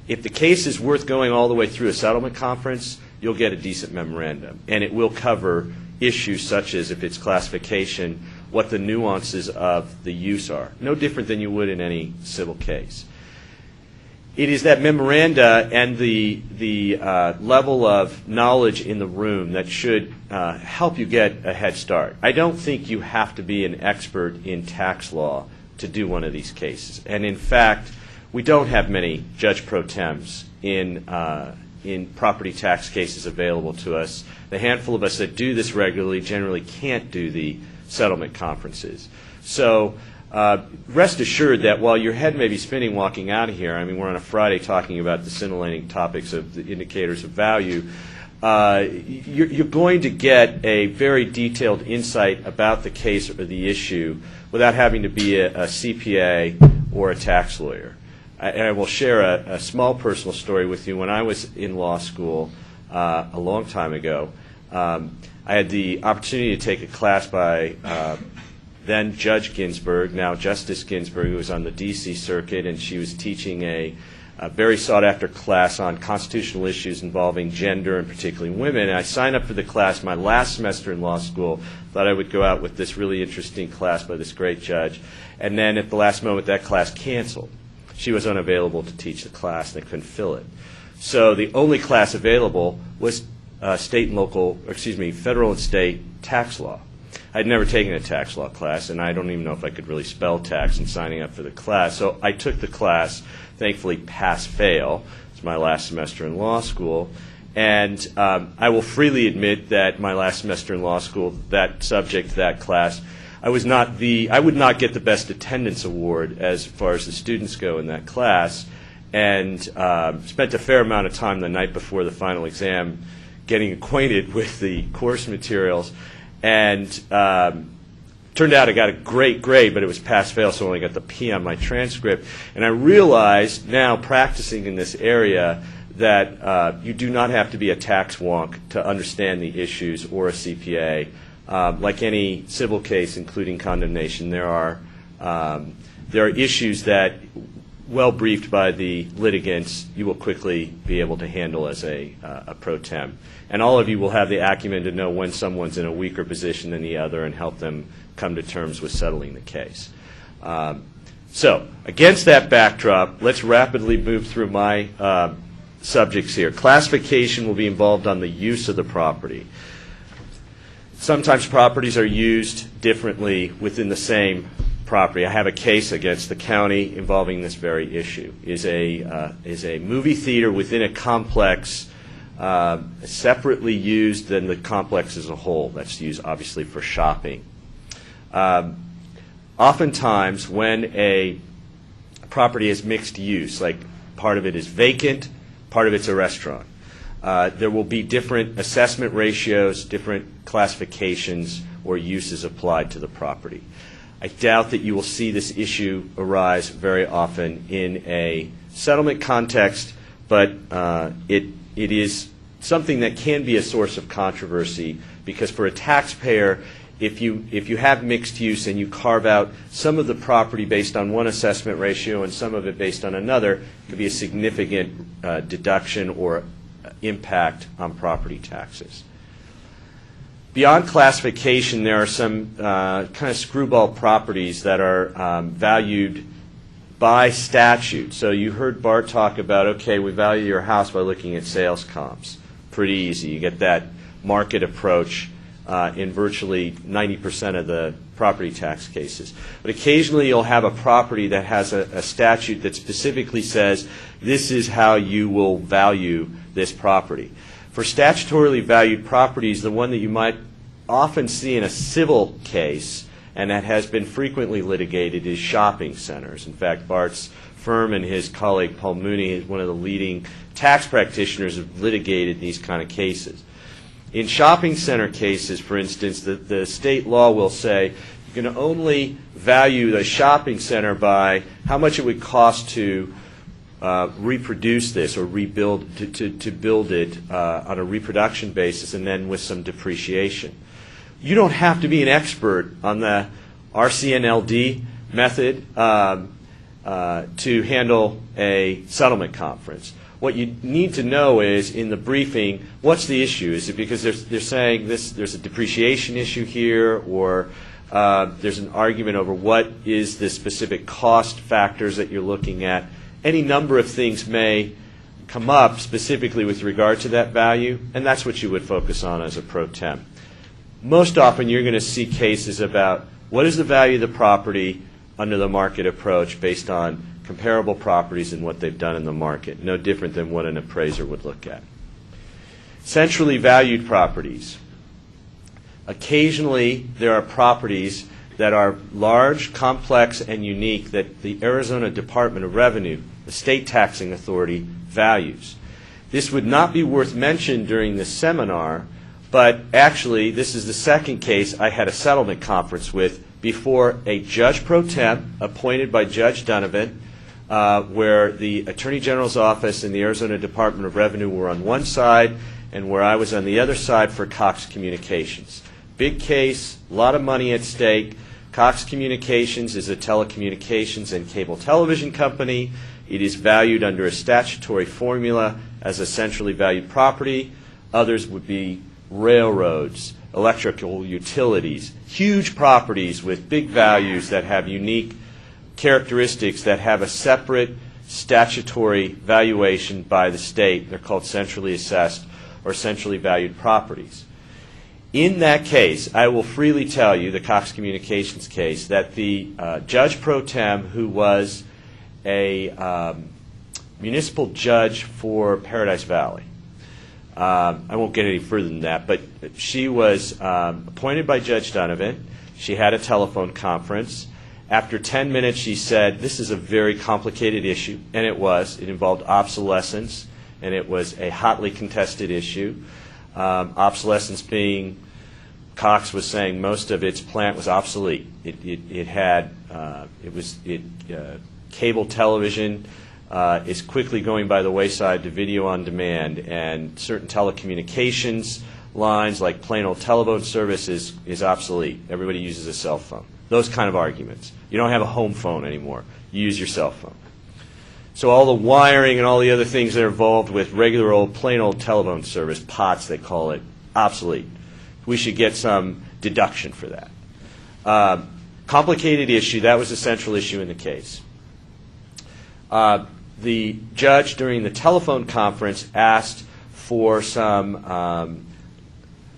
If the case is worth going all the way through a settlement conference, you'll get a decent memorandum. And it will cover issues such as, if it's classification, what the nuances of the use are. No different than you would in any civil case. It is that memoranda and the level of knowledge in the room that should help you get a head start. I don't think you have to be an expert in tax law to do one of these cases. And in fact, we don't have many judge pro tems in property tax cases available to us. The handful of us that do this regularly generally can't do the settlement conferences. So rest assured that while your head may be spinning walking out of here, I mean, we're on a Friday talking about the scintillating topics of the indicators of value, you're going to get a very detailed insight about the case or the issue without having to be a CPA or a tax lawyer. And I will share a small personal story with you. When I was in law school a long time ago, I had the opportunity to take a class by then Judge Ginsburg, now Justice Ginsburg, who was on the D.C. Circuit, and she was teaching a very sought-after class on constitutional issues involving gender and particularly women. And I signed up for the class my last semester in law school, thought I would go out with this really interesting class by this great judge, and then at the last moment that class canceled. She was unavailable to teach the class, and they couldn't fill it. So the only class available was federal and state tax law. I'd never taken a tax law class, and I don't even know if I could really spell tax in signing up for the class. So I took the class, thankfully pass-fail. It's my last semester in law school. And I will freely admit that my last semester in law school, that subject, that class, I would not get the best attendance award as far as the students go in that class, and spent a fair amount of time the night before the final exam getting acquainted with the course materials. and turned out I got a great grade, but it was pass-fail, so I only got the P on my transcript. And I realized now, practicing in this area, that you do not have to be a tax wonk to understand the issues or a CPA. Like any civil case, including condemnation, there are issues that, well briefed by the litigants, you will quickly be able to handle as a pro tem. And all of you will have the acumen to know when someone's in a weaker position than the other and help them come to terms with settling the case. So, against that backdrop, let's rapidly move through my subjects here. Classification will be involved on the use of the property. Sometimes properties are used differently within the same property. I have a case against the county involving this very issue. Is a movie theater within a complex separately used than the complex as a whole? That's used obviously for shopping. Oftentimes when a property is mixed use, like part of it is vacant, part of it's a restaurant, there will be different assessment ratios, different classifications or uses applied to the property. I doubt that you will see this issue arise very often in a settlement context, but it is something that can be a source of controversy, because for a taxpayer, if you have mixed use and you carve out some of the property based on one assessment ratio and some of it based on another, it could be a significant deduction or impact on property taxes. Beyond classification, there are some kind of screwball properties that are valued by statute. So you heard Bart talk about, okay, we value your house by looking at sales comps. Pretty easy. You get that market approach in virtually 90% of the property tax cases. But occasionally you'll have a property that has a statute that specifically says this is how you will value this property. For statutorily valued properties, the one that you might often see in a civil case, and that has been frequently litigated, is shopping centers. In fact, Bart's firm and his colleague Paul Mooney is one of the leading tax practitioners who have litigated these kind of cases. In shopping center cases, for instance, the state law will say you can only value the shopping center by how much it would cost to reproduce this or rebuild to build it on a reproduction basis, and then with some depreciation. You don't have to be an expert on the RCNLD method to handle a settlement conference. What you need to know is, in the briefing, what's the issue? Is it because they're saying there's a depreciation issue here, or there's an argument over what is the specific cost factors that you're looking at? Any number of things may come up specifically with regard to that value, and that's what you would focus on as a pro tem. Most often you're going to see cases about what is the value of the property under the market approach based on comparable properties and what they've done in the market, no different than what an appraiser would look at. Centrally valued properties. Occasionally there are properties that are large, complex, and unique that the Arizona Department of Revenue, the state taxing authority, values. This would not be worth mention during this seminar, but actually this is the second case I had a settlement conference with before a judge pro tem appointed by Judge Donovan, where the Attorney General's office and the Arizona Department of Revenue were on one side and where I was on the other side for Cox Communications. Big case, a lot of money at stake. Cox Communications is a telecommunications and cable television company. It is valued under a statutory formula as a centrally valued property. Others would be railroads, electrical utilities, huge properties with big values that have unique characteristics that have a separate statutory valuation by the state. They're called centrally assessed or centrally valued properties. In that case, I will freely tell you, the Cox Communications case, that the judge pro tem, who was a municipal judge for Paradise Valley, I won't get any further than that, but she was appointed by Judge Donovan. She had a telephone conference. After 10 minutes, she said, this is a very complicated issue, and it was. It involved obsolescence, and it was a hotly contested issue. Obsolescence being Cox was saying most of its plant was obsolete. It had cable television is quickly going by the wayside to video on demand, and certain telecommunications lines like plain old telephone service is obsolete. Everybody uses a cell phone. Those kind of arguments. You don't have a home phone anymore. You use your cell phone. So all the wiring and all the other things that are involved with regular old plain old telephone service, POTS they call it, obsolete. We should get some deduction for that. Complicated issue. That was the central issue in the case. The judge during the telephone conference asked for some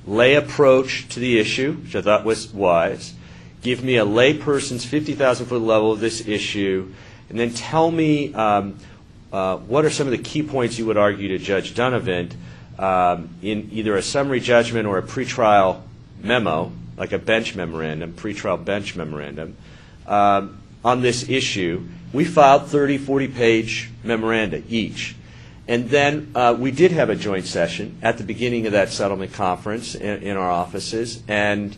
lay approach to the issue, which I thought was wise. Give me a lay person's 50,000-foot level of this issue, and then tell me what are some of the key points you would argue to Judge Donovan in either a summary judgment or a pretrial memo, like a bench memorandum, pretrial bench memorandum, on this issue. We filed 30, 40-page memoranda each. And then we did have a joint session at the beginning of that settlement conference in our offices, and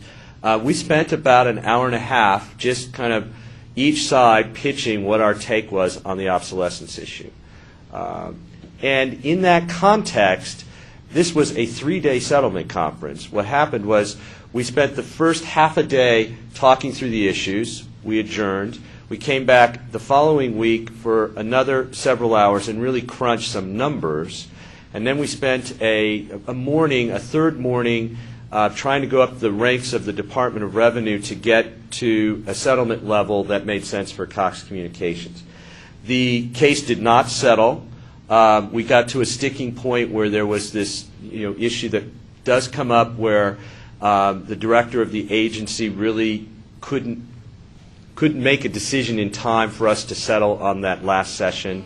we spent about an hour and a half just kind of each side pitching what our take was on the obsolescence issue. And in that context, this was a 3-day settlement conference. What happened was we spent the first half a day talking through the issues. We adjourned. We came back the following week for another several hours and really crunched some numbers. And then we spent a third morning, trying to go up the ranks of the Department of Revenue to get to a settlement level that made sense for Cox Communications. The case did not settle. We got to a sticking point where there was this issue that does come up where the director of the agency really couldn't make a decision in time for us to settle on that last session.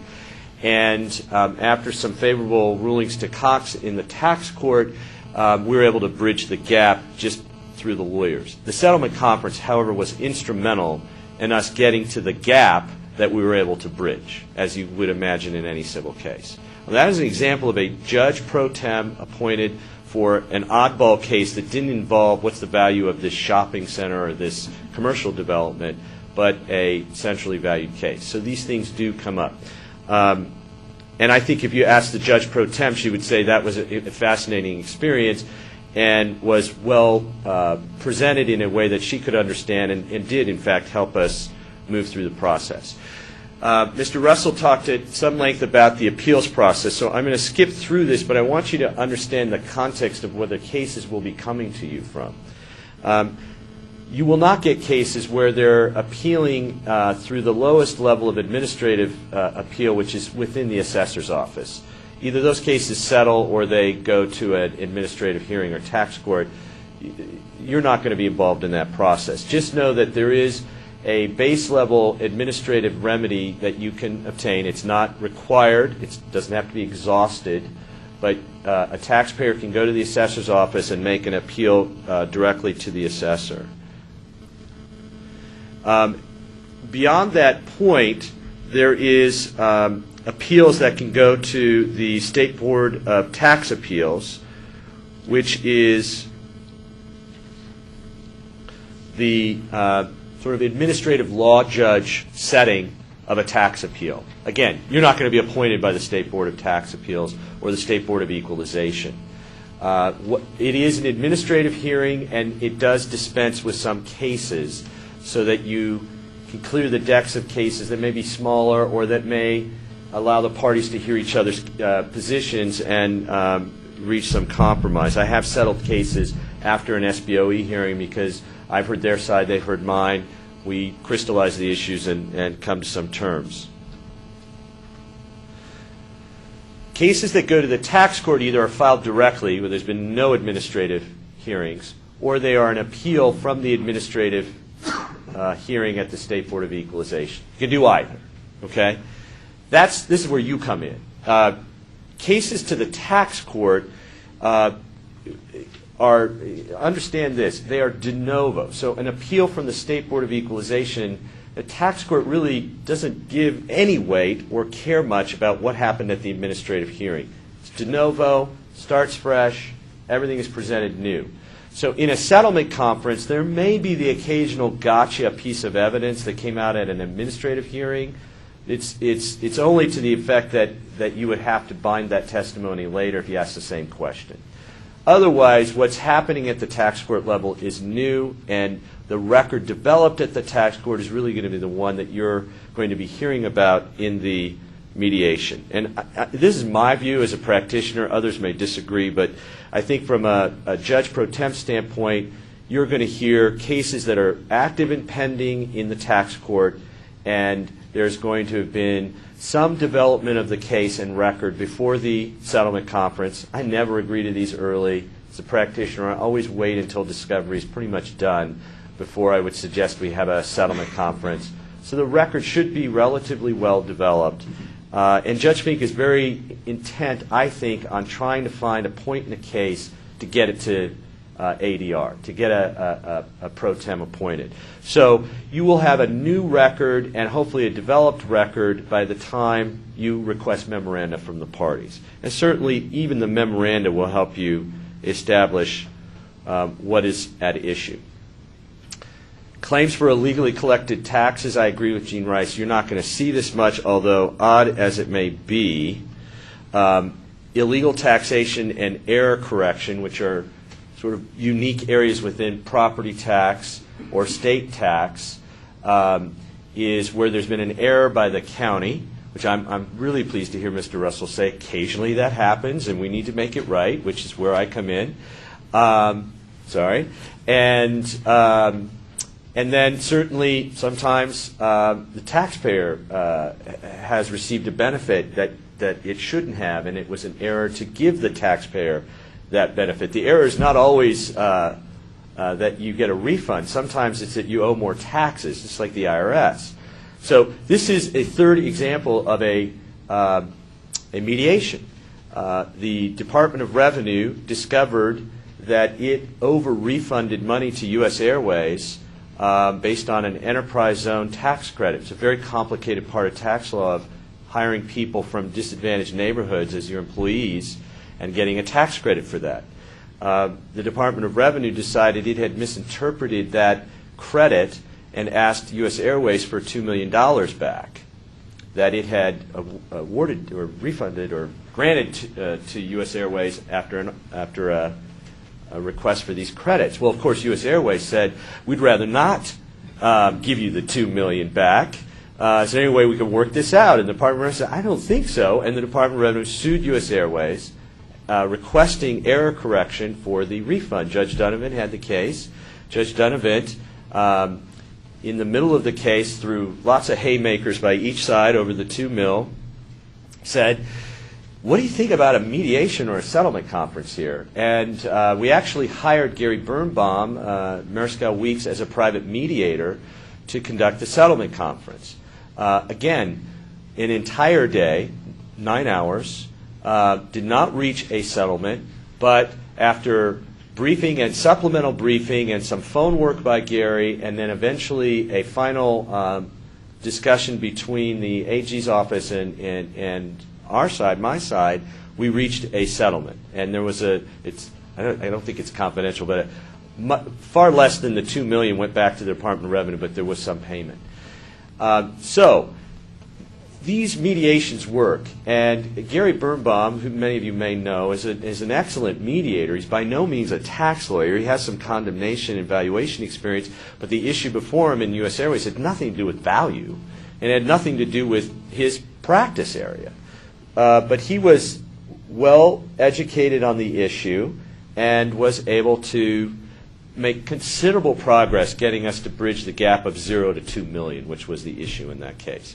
And after some favorable rulings to Cox in the tax court, we were able to bridge the gap just through the lawyers. The settlement conference, however, was instrumental in us getting to the gap that we were able to bridge, as you would imagine in any civil case. Well, that is an example of a judge pro tem appointed for an oddball case that didn't involve what's the value of this shopping center or this commercial development, but a centrally valued case. So these things do come up. And I think if you asked the judge pro tem, she would say that was a fascinating experience and was well presented in a way that she could understand and did, in fact, help us move through the process. Mr. Russell talked at some length about the appeals process, so I'm going to skip through this, but I want you to understand the context of where the cases will be coming to you from. You will not get cases where they're appealing through the lowest level of administrative appeal, which is within the assessor's office. Either those cases settle or they go to an administrative hearing or tax court. You're not going to be involved in that process. Just know that there is a base level administrative remedy that you can obtain. It's not required. It doesn't have to be exhausted. But a taxpayer can go to the assessor's office and make an appeal directly to the assessor. Beyond that point, there is appeals that can go to the State Board of Tax Appeals, which is the sort of administrative law judge setting of a tax appeal. Again, you're not going to be appointed by the State Board of Tax Appeals or the State Board of Equalization. It is an administrative hearing, and it does dispense with some cases so that you can clear the decks of cases that may be smaller or that may allow the parties to hear each other's positions and reach some compromise. I have settled cases after an SBOE hearing because I've heard their side, they've heard mine. We crystallize the issues and come to some terms. Cases that go to the tax court either are filed directly, where there's been no administrative hearings, or they are an appeal from the administrative hearing at the State Board of Equalization. You can do either. Okay? This is where you come in. Cases to the tax court understand this, they are de novo. So an appeal from the State Board of Equalization, the tax court really doesn't give any weight or care much about what happened at the administrative hearing. It's de novo, starts fresh, everything is presented new. So in a settlement conference, there may be the occasional gotcha piece of evidence that came out at an administrative hearing. It's only to the effect that you would have to bind that testimony later if you ask the same question. Otherwise, what's happening at the tax court level is new, and the record developed at the tax court is really going to be the one that you're going to be hearing about in the mediation. And this is my view as a practitioner. Others may disagree, but I think from a judge pro tem standpoint, you're going to hear cases that are active and pending in the tax court, and there's going to have been some development of the case and record before the settlement conference. I never agree to these early. As a practitioner, I always wait until discovery is pretty much done before I would suggest we have a settlement conference. So the record should be relatively well developed. And Judge Fink is very intent, I think, on trying to find a point in a case to get it to ADR, to get a pro tem appointed. So you will have a new record and hopefully a developed record by the time you request memoranda from the parties. And certainly even the memoranda will help you establish what is at issue. Claims for illegally collected taxes, I agree with Gene Rice. You're not going to see this much, although odd as it may be. Illegal taxation and error correction, which are sort of unique areas within property tax or state tax, is where there's been an error by the county, which I'm really pleased to hear Mr. Russell say occasionally that happens and we need to make it right, which is where I come in. And then certainly sometimes the taxpayer has received a benefit that it shouldn't have, and it was an error to give the taxpayer that benefit. The error is not always that you get a refund. Sometimes it's that you owe more taxes, just like the IRS. So this is a third example of a mediation. The Department of Revenue discovered that it over-refunded money to U.S. Airways based on an enterprise zone tax credit. It's a very complicated part of tax law of hiring people from disadvantaged neighborhoods as your employees and getting a tax credit for that. The Department of Revenue decided it had misinterpreted that credit and asked U.S. Airways for $2 million back that it had awarded or refunded or granted to U.S. Airways after a request for these credits. Well, of course, U.S. Airways said, we'd rather not give you the $2 million back. Is there any way we can work this out? And the Department of Revenue said, I don't think so. And the Department of Revenue sued U.S. Airways, requesting error correction for the refund. Judge Donovan had the case. Judge Donovan, in the middle of the case, through lots of haymakers by each side over the $2 million, said, what do you think about a mediation or a settlement conference here? And we actually hired Gary Birnbaum, Mariscal Weeks, as a private mediator to conduct the settlement conference. Again, an entire day, 9 hours, did not reach a settlement, but after briefing and supplemental briefing and some phone work by Gary, and then eventually a final discussion between the AG's office and our side, my side, we reached a settlement. And there was I don't think it's confidential, but far less than the $2 million went back to the Department of Revenue, but there was some payment. So these mediations work. And Gary Birnbaum, who many of you may know, is an excellent mediator. He's by no means a tax lawyer. He has some condemnation and valuation experience, but the issue before him in U.S. Airways had nothing to do with value and had nothing to do with his practice area. But he was well educated on the issue and was able to make considerable progress getting us to bridge the gap of 0 to $2 million, which was the issue in that case.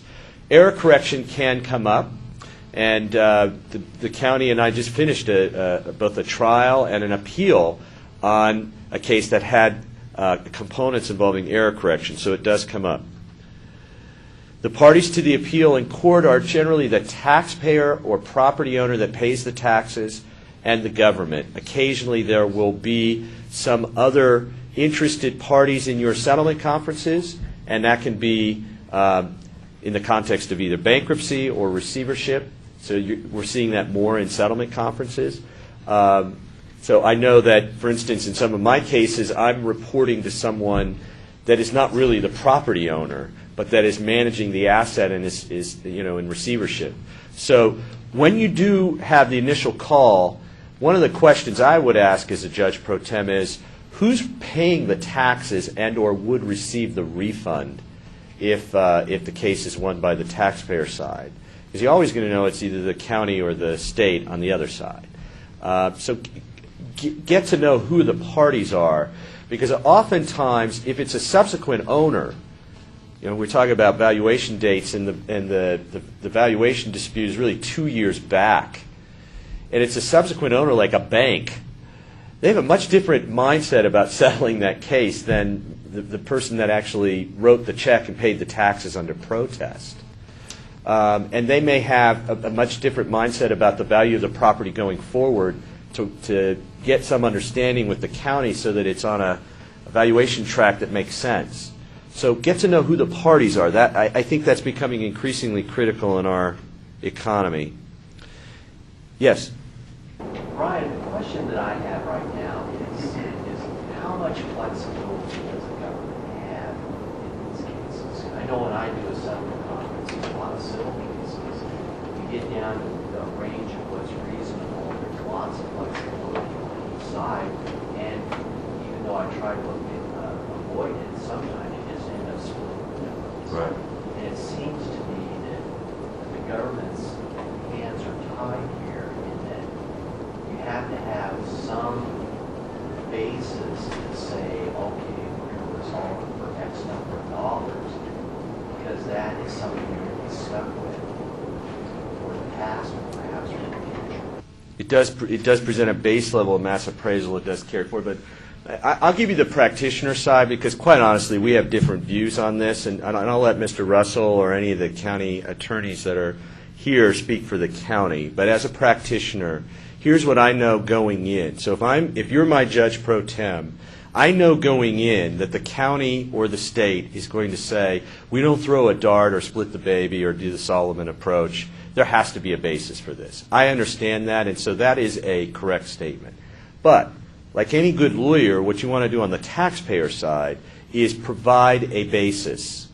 Error correction can come up, and the county and I just finished both a trial and an appeal on a case that had components involving error correction, so it does come up. The parties to the appeal in court are generally the taxpayer or property owner that pays the taxes and the government. Occasionally there will be some other interested parties in your settlement conferences, and that can be in the context of either bankruptcy or receivership. So we're seeing that more in settlement conferences. So I know that, for instance, in some of my cases, I'm reporting to someone that is not really the property owner, but that is managing the asset and is in receivership. So when you do have the initial call, one of the questions I would ask as a judge pro tem is, who's paying the taxes and or would receive the refund if the case is won by the taxpayer side? Because you're always going to know it's either the county or the state on the other side. So get to know who the parties are, because oftentimes, if it's a subsequent owner, we're talking about valuation dates, and the valuation dispute is really 2 years back, and it's a subsequent owner like a bank. They have a much different mindset about settling that case than the person that actually wrote the check and paid the taxes under protest. And they may have a much different mindset about the value of the property going forward to get some understanding with the county so that it's on a valuation track that makes sense. So get to know who the parties are. I think that's becoming increasingly critical in our economy. Yes? Brian, the question that I have right now is how much flexibility does the government have in these cases? I know when I do a settlement conference, there's a lot of civil cases. You get down to the range of what's reasonable, there's lots of flexibility on each side, and even though I try to avoid it, sometimes you just end up splitting the difference. Right. And it seems to me that the government's hands are tied here in that you have to have some basis to say, okay, we're going to resolve it for X number of dollars, because that is something you're going to be stuck with for the past and perhaps for the future. It does present a base level of mass appraisal. It does carry forward, but I'll give you the practitioner side, because quite honestly, we have different views on this, and I'll let Mr. Russell or any of the county attorneys that are here speak for the county. But as a practitioner, here's what I know going in. So if you're my judge pro tem, I know going in that the county or the state is going to say, we don't throw a dart or split the baby or do the Solomon approach. There has to be a basis for this. I understand that, and so that is a correct statement. But like any good lawyer, what you want to do on the taxpayer side is provide a basis.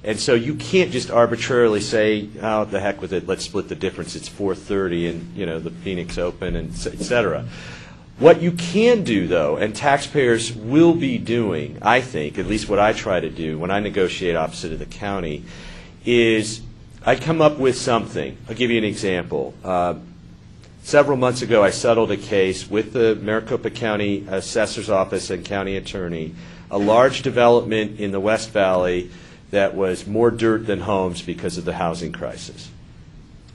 And so you can't just arbitrarily say, oh, the heck with it, let's split the difference. It's 4:30 and the Phoenix Open, and et cetera. What you can do, though, and taxpayers will be doing, I think, at least what I try to do when I negotiate opposite of the county, is I come up with something. I'll give you an example. Several months ago, I settled a case with the Maricopa County Assessor's Office and County Attorney, a large development in the West Valley that was more dirt than homes because of the housing crisis.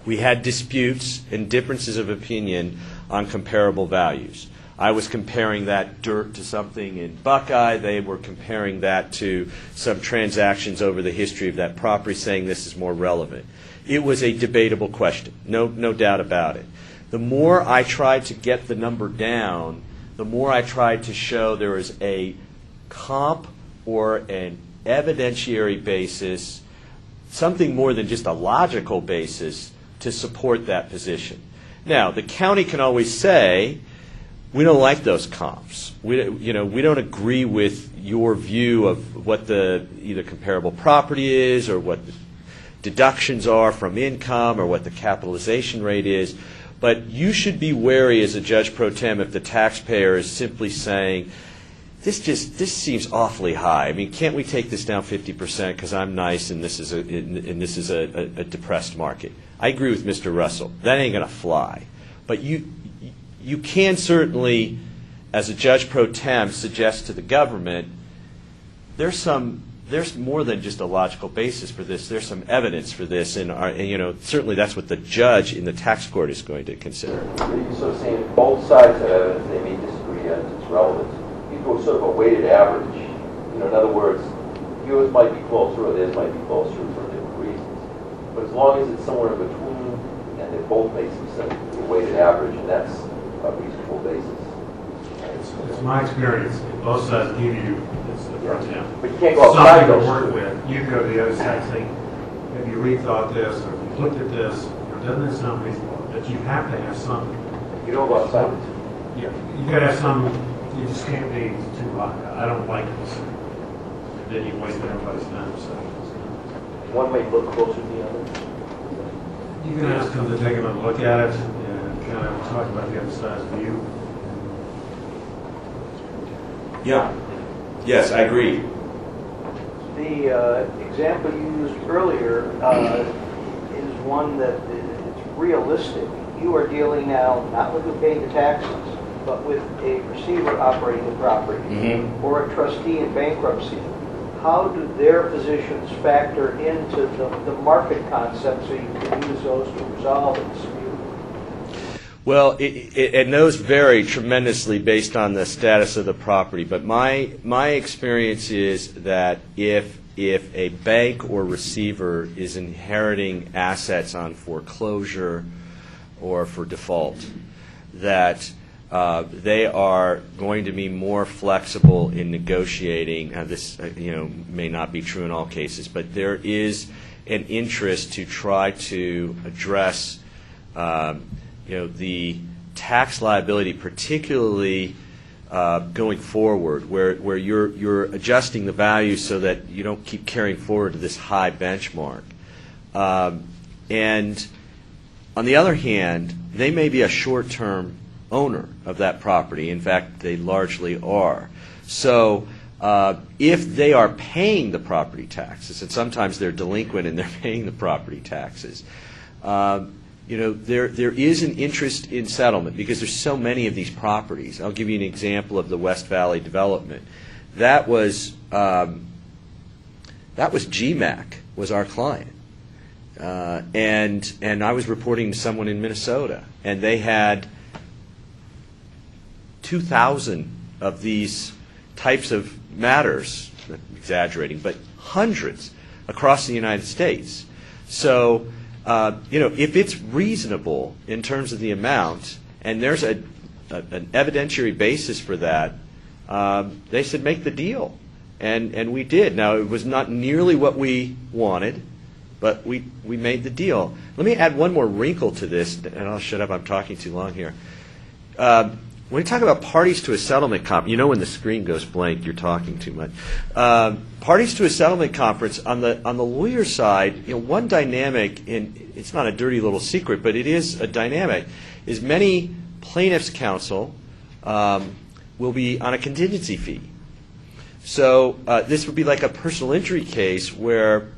We had disputes and differences of opinion on comparable values. I was comparing that dirt to something in Buckeye. They were comparing that to some transactions over the history of that property, saying this is more relevant. It was a debatable question, no doubt about it. The more I tried to get the number down, the more I tried to show there was a comp or an evidentiary basis, something more than just a logical basis to support that position. Now, the county can always say, we don't like those comps. We don't agree with your view of what the either comparable property is or what the deductions are from income or what the capitalization rate is. But you should be wary as a judge pro tem if the taxpayer is simply saying, this seems awfully high. I mean, can't we take this down 50% because I'm nice and this is a depressed market? I agree with Mr. Russell. That ain't going to fly. But you can certainly, as a judge pro tem, suggest to the government there's more than just a logical basis for this. There's some evidence for this, and certainly that's what the judge in the tax court is going to consider. You're sort of saying both sides have evidence. They may disagree as its relevance. You go sort of a weighted average. In other words, yours might be closer or theirs might be closer for different reasons. But as long as it's somewhere in between, and they both make some sense, a weighted average, and that's a reasonable basis. It's my experience. Both sides give you but you can't go outside something to those. work with. You can go to the other side and say, have you rethought this, or have you looked at this, or doesn't this sound reasonable? But you have to have something. You don't go outside. You gotta have some, you just can't be too high. I don't like this. Then you waste everybody's time, so. One may look closer to the other. You can ask them to take another look at it and kind of talk about the other side's view. Yeah. Yes, I agree. The example you used earlier is one that is realistic. You are dealing now not with who paid the taxes, but with a receiver operating the property or a trustee in bankruptcy. How do their positions factor into the market concept so you can use those to resolve a dispute? Well, and those vary tremendously based on the status of the property. But my experience is that if a bank or receiver is inheriting assets on foreclosure or for default, that they are going to be more flexible in negotiating. This may not be true in all cases, but there is an interest to try to address the tax liability, particularly going forward, where you're adjusting the value so that you don't keep carrying forward to this high benchmark. And on the other hand, they may be a short-term owner of that property. In fact, they largely are. So if they are paying the property taxes, and sometimes they're delinquent and they're paying the property taxes, there is an interest in settlement because there's so many of these properties. I'll give you an example of the West Valley development. That was GMAC was our client, and I was reporting to someone in Minnesota, and they had 2,000 of these types of matters. I'm exaggerating, but hundreds across the United States. So. If it's reasonable in terms of the amount, and there's an evidentiary basis for that, they said make the deal, and we did. Now it was not nearly what we wanted, but we made the deal. Let me add one more wrinkle to this, and I'll shut up. I'm talking too long here. When you talk about parties to a settlement conference, when the screen goes blank, you're talking too much. Parties to a settlement conference, on the lawyer side, one dynamic, and it's not a dirty little secret, but it is a dynamic, is many plaintiffs' counsel will be on a contingency fee. So this would be like a personal injury case where,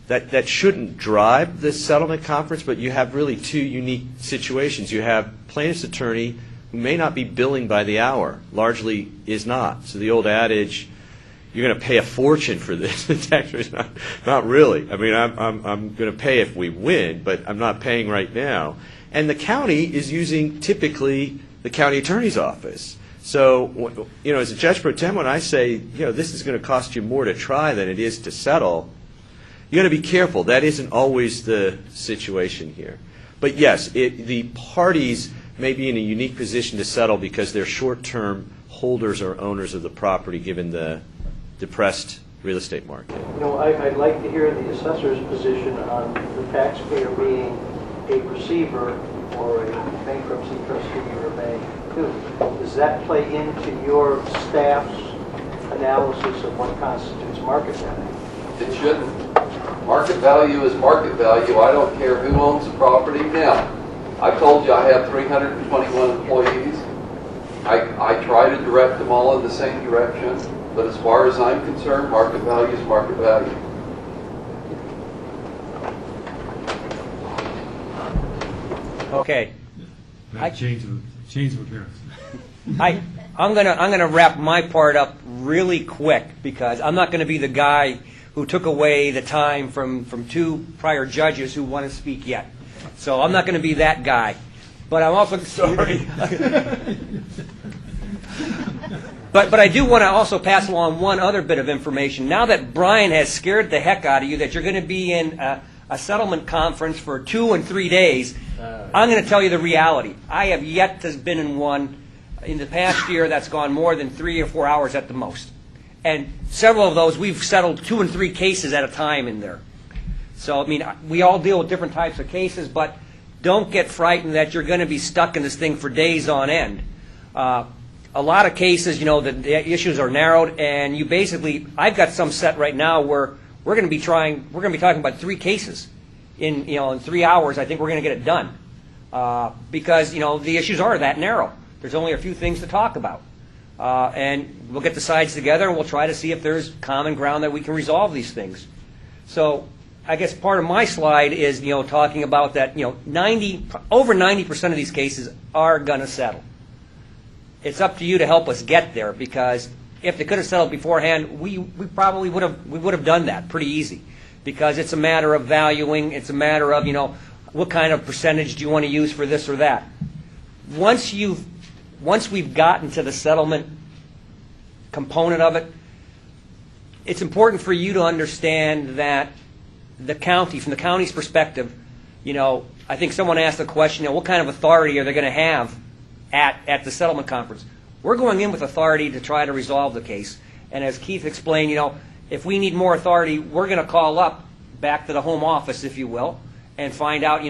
that shouldn't drive this settlement conference, but you have really two unique situations. You have plaintiff's attorney who may not be billing by the hour, largely is not. So the old adage, you're going to pay a fortune for this. The tax rate is not really. I mean, I'm going to pay if we win, but I'm not paying right now. And the county is using typically the county attorney's office. So, as a judge pro tem, when I say, this is going to cost you more to try than it is to settle, you got to be careful. That isn't always the situation here. But yes, the parties may be in a unique position to settle because they're short-term holders or owners of the property given the depressed real estate market. I'd like to hear the assessor's position on the taxpayer being a receiver or a bankruptcy trustee or a bank too. Does that play into your staff's analysis of what constitutes market value? It shouldn't. Market value is market value. I don't care who owns the property. Now, I told you I have 321 employees. I try to direct them all in the same direction, but as far as I'm concerned, market value is market value. Okay. Change of appearance. I'm gonna wrap my part up really quick because I'm not going to be the guy who took away the time from two prior judges who want to speak yet. So I'm not going to be that guy. But I'm also sorry. But I do want to also pass along one other bit of information. Now that Brian has scared the heck out of you that you're going to be in a settlement conference for 2 and 3 days, I'm going to tell you the reality. I have yet to have been in one in the past year that's gone more than 3 or 4 hours at the most. And several of those, we've settled 2 and 3 cases at a time in there. So, I mean, we all deal with different types of cases, but don't get frightened that you're going to be stuck in this thing for days on end. A lot of cases, the issues are narrowed, and you basically, I've got some set right now where we're going to be talking about 3 cases in 3 hours. I think we're going to get it done because the issues are that narrow. There's only a few things to talk about, and we'll get the sides together and we'll try to see if there's common ground that we can resolve these things. So I guess part of my slide is talking about that over 90% of these cases are going to settle. It's up to you to help us get there, because if they could have settled beforehand, we probably would have done that pretty easy, because it's a matter of valuing. It's a matter of what kind of percentage do you want to use for this or that. Once we've gotten to the settlement component of it, it's important for you to understand that the county, from the county's perspective, I think someone asked the question, what kind of authority are they going to have at the settlement conference? We're going in with authority to try to resolve the case. And as Keith explained, if we need more authority, we're going to call up back to the home office, if you will, and find out,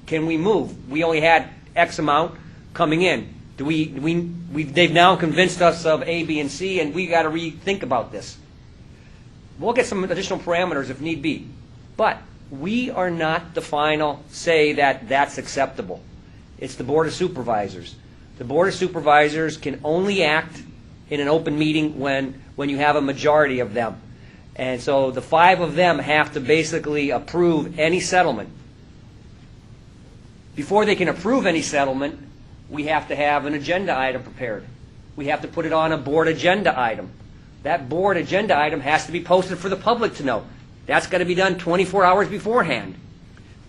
can we move? We only had X amount coming in. They've now convinced us of A, B, and C, and we got to rethink about this. We'll get some additional parameters if need be. But we are not the final say that that's acceptable. It's the Board of Supervisors. The Board of Supervisors can only act in an open meeting when you have a majority of them. And so the 5 of them have to basically approve any settlement. Before they can approve any settlement, we have to have an agenda item prepared. We have to put it on a board agenda item. That board agenda item has to be posted for the public to know. That's got to be done 24 hours beforehand.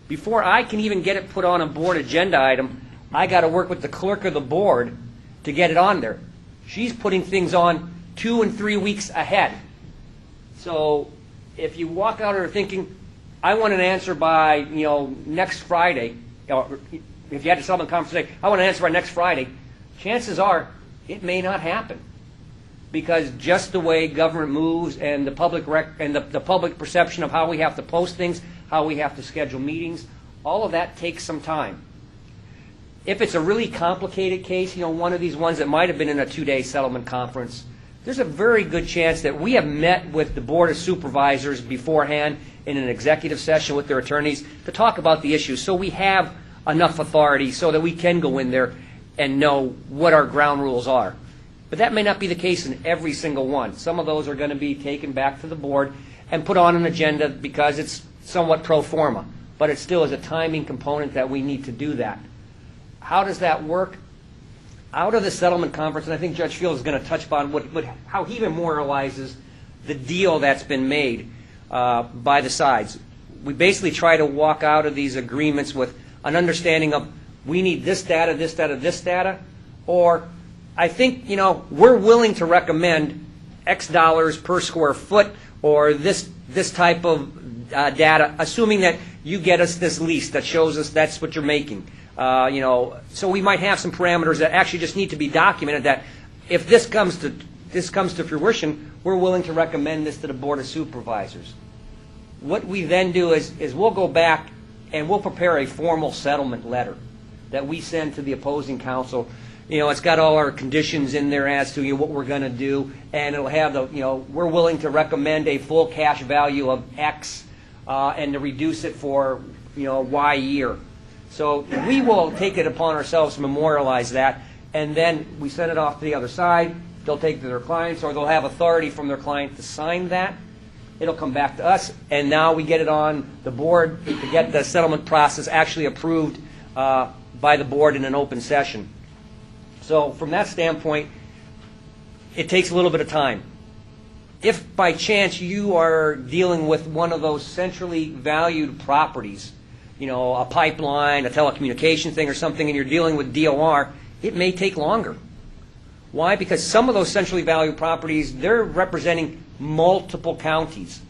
Before I can even get it put on a board agenda item, I got to work with the clerk of the board to get it on there. She's putting things on 2 and 3 weeks ahead. So if you walk out there thinking, I want an answer by next Friday, or if you had a settlement conference today, I want an answer by next Friday, chances are it may not happen, because just the way government moves and the public the public perception of how we have to post things, how we have to schedule meetings, all of that takes some time. If it's a really complicated case, one of these ones that might have been in a 2-day settlement conference, there's a very good chance that we have met with the Board of Supervisors beforehand in an executive session with their attorneys to talk about the issues, so we have enough authority so that we can go in there and know what our ground rules are. But that may not be the case in every single one. Some of those are going to be taken back to the board and put on an agenda because it's somewhat pro forma. But it still is a timing component that we need to do that. How does that work? Out of the settlement conference, and I think Judge Field is going to touch upon how he memorializes the deal that's been made by the sides. We basically try to walk out of these agreements with an understanding of we need this data, this data, this data, or I think, we're willing to recommend X dollars per square foot or this type of data, assuming that you get us this lease that shows us that's what you're making. So we might have some parameters that actually just need to be documented that if this comes to fruition, we're willing to recommend this to the Board of Supervisors. What we then do is we'll go back and we'll prepare a formal settlement letter that we send to the opposing counsel. It's got all our conditions in there as to what we're going to do, and it'll have we're willing to recommend a full cash value of X and to reduce it for Y year. So we will take it upon ourselves to memorialize that, and then we send it off to the other side. They'll take it to their clients, or they'll have authority from their client to sign that. It'll come back to us, and now we get it on the board to get the settlement process actually approved by the board in an open session. So from that standpoint, it takes a little bit of time. If by chance you are dealing with one of those centrally valued properties, a pipeline, a telecommunication thing or something, and you're dealing with DOR, it may take longer. Why? Because some of those centrally valued properties, they're representing multiple counties.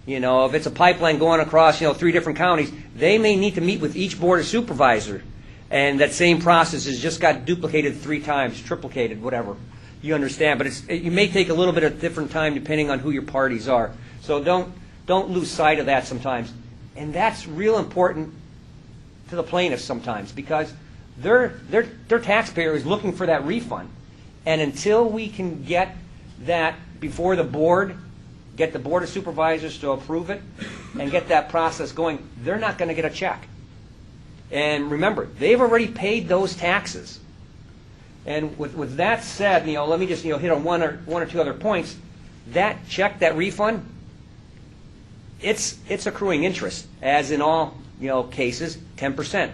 If it's a pipeline going across, 3 different counties, they may need to meet with each Board of Supervisor. And that same process has just got duplicated 3 times, triplicated, whatever. You understand. But you may take a little bit of different time depending on who your parties are. So don't lose sight of that sometimes. And that's real important to the plaintiffs sometimes because their taxpayer is looking for that refund. And until we can get that before the board, get the Board of Supervisors to approve it, and get that process going, they're not going to get a check. And remember, they've already paid those taxes. And with that said, let me just hit on one or two other points. That check, that refund, it's accruing interest, as in all cases, 10%.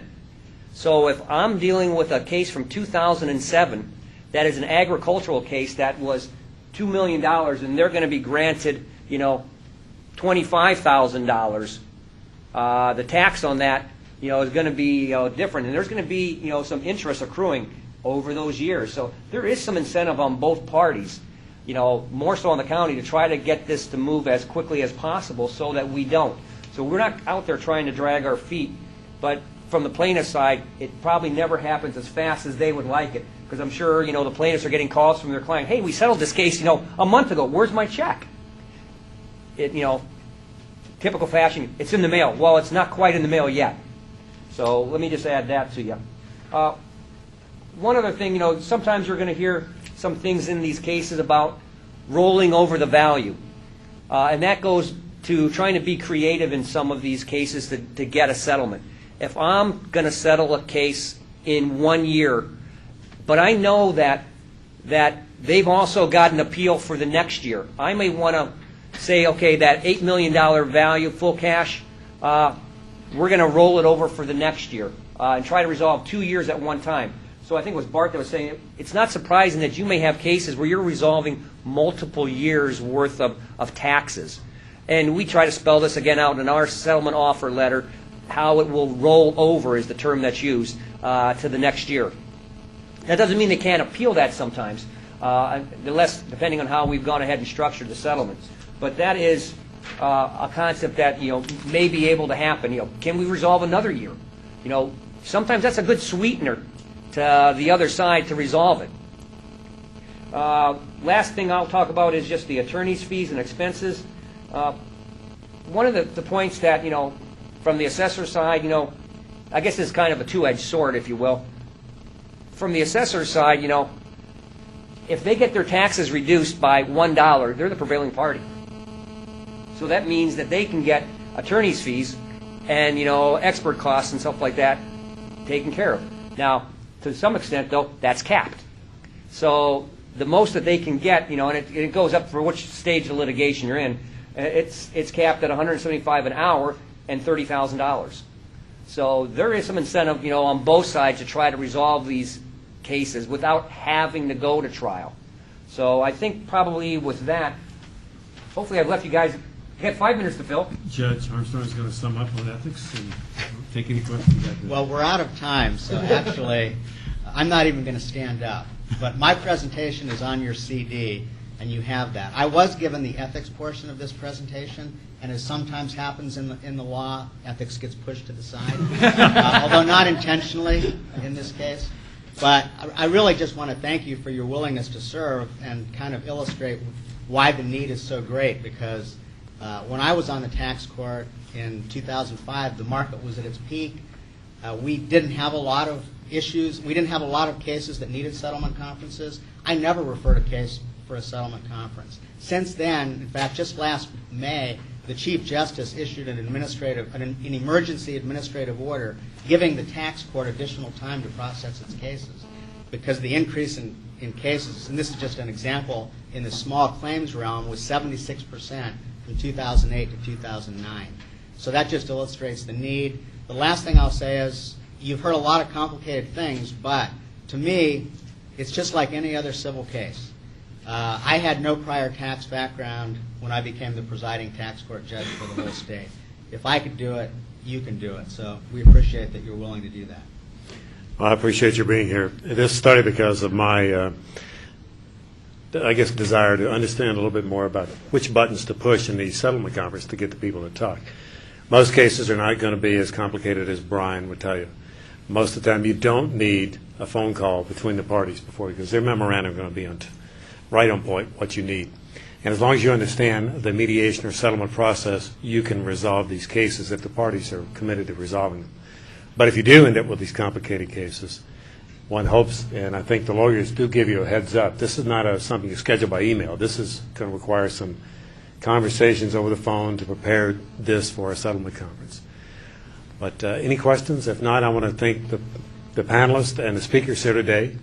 So if I'm dealing with a case from 2007 that is an agricultural case that was $2 million, and they're going to be granted, $25,000. The tax on that, is going to be different, and there's going to be, some interest accruing over those years. So there is some incentive on both parties, more so on the county, to try to get this to move as quickly as possible so that we don't. So we're not out there trying to drag our feet, but from the plaintiff side, it probably never happens as fast as they would like it. Because I'm sure, the plaintiffs are getting calls from their client, hey, we settled this case, a month ago. Where's my check? Typical fashion, it's in the mail. Well, it's not quite in the mail yet. So let me just add that to you. One other thing, sometimes you're going to hear some things in these cases about rolling over the value. And that goes to trying to be creative in some of these cases to get a settlement. If I'm going to settle a case in 1 year, but I know that they've also got an appeal for the next year, I may want to say, okay, that $8 million value, full cash, we're going to roll it over for the next year and try to resolve 2 years at one time. So I think it was Bart that was saying, it's not surprising that you may have cases where you're resolving multiple years worth of taxes. And we try to spell this again out in our settlement offer letter, how it will roll over is the term that's used to the next year. That doesn't mean they can't appeal that sometimes, depending on how we've gone ahead and structured the settlements. But that is a concept that may be able to happen. Can we resolve another year? Sometimes that's a good sweetener to the other side to resolve it. Last thing I'll talk about is just the attorney's fees and expenses. One of the points that from the assessor side, I guess it's kind of a two-edged sword, if you will. From the assessor side, if they get their taxes reduced by $1, they're the prevailing party. So that means that they can get attorney's fees and, expert costs and stuff like that taken care of. Now, to some extent, though, that's capped. So the most that they can get, and it goes up for which stage of litigation you're in, it's capped at $175 an hour and $30,000. So there is some incentive, on both sides to try to resolve these cases without having to go to trial. So I think probably with that, hopefully I've left you guys. You had 5 minutes to fill. Judge Armstrong is going to sum up on ethics and take any questions after that. Well, we're out of time, so actually, I'm not even going to stand up. But my presentation is on your CD, and you have that. I was given the ethics portion of this presentation, and as sometimes happens in the law, ethics gets pushed to the side, although not intentionally in this case. But I really just want to thank you for your willingness to serve and kind of illustrate why the need is so great, because when I was on the tax court in 2005, the market was at its peak. We didn't have a lot of issues. We didn't have a lot of cases that needed settlement conferences. I never referred a case for a settlement conference. Since then, in fact, just last May, the Chief Justice issued an emergency administrative order giving the tax court additional time to process its cases, because the increase in cases, and this is just an example, in the small claims realm was 76% from 2008 to 2009. So that just illustrates the need. The last thing I'll say is, you've heard a lot of complicated things, but to me, it's just like any other civil case. I had no prior tax background when I became the presiding tax court judge for the whole state. If I could do it, you can do it. So we appreciate that you're willing to do that. Well, I appreciate you being here. This started because of my, desire to understand a little bit more about which buttons to push in the settlement conference to get the people to talk. Most cases are not going to be as complicated as Brian would tell you. Most of the time, you don't need a phone call between the parties before, because their memorandum is going to be right on point what you need. And as long as you understand the mediation or settlement process, you can resolve these cases if the parties are committed to resolving them. But if you do end up with these complicated cases, one hopes, and I think the lawyers do give you a heads up, this is not something you schedule by email. This is going to require some conversations over the phone to prepare this for a settlement conference. But any questions? If not, I want to thank the panelists and the speakers here today.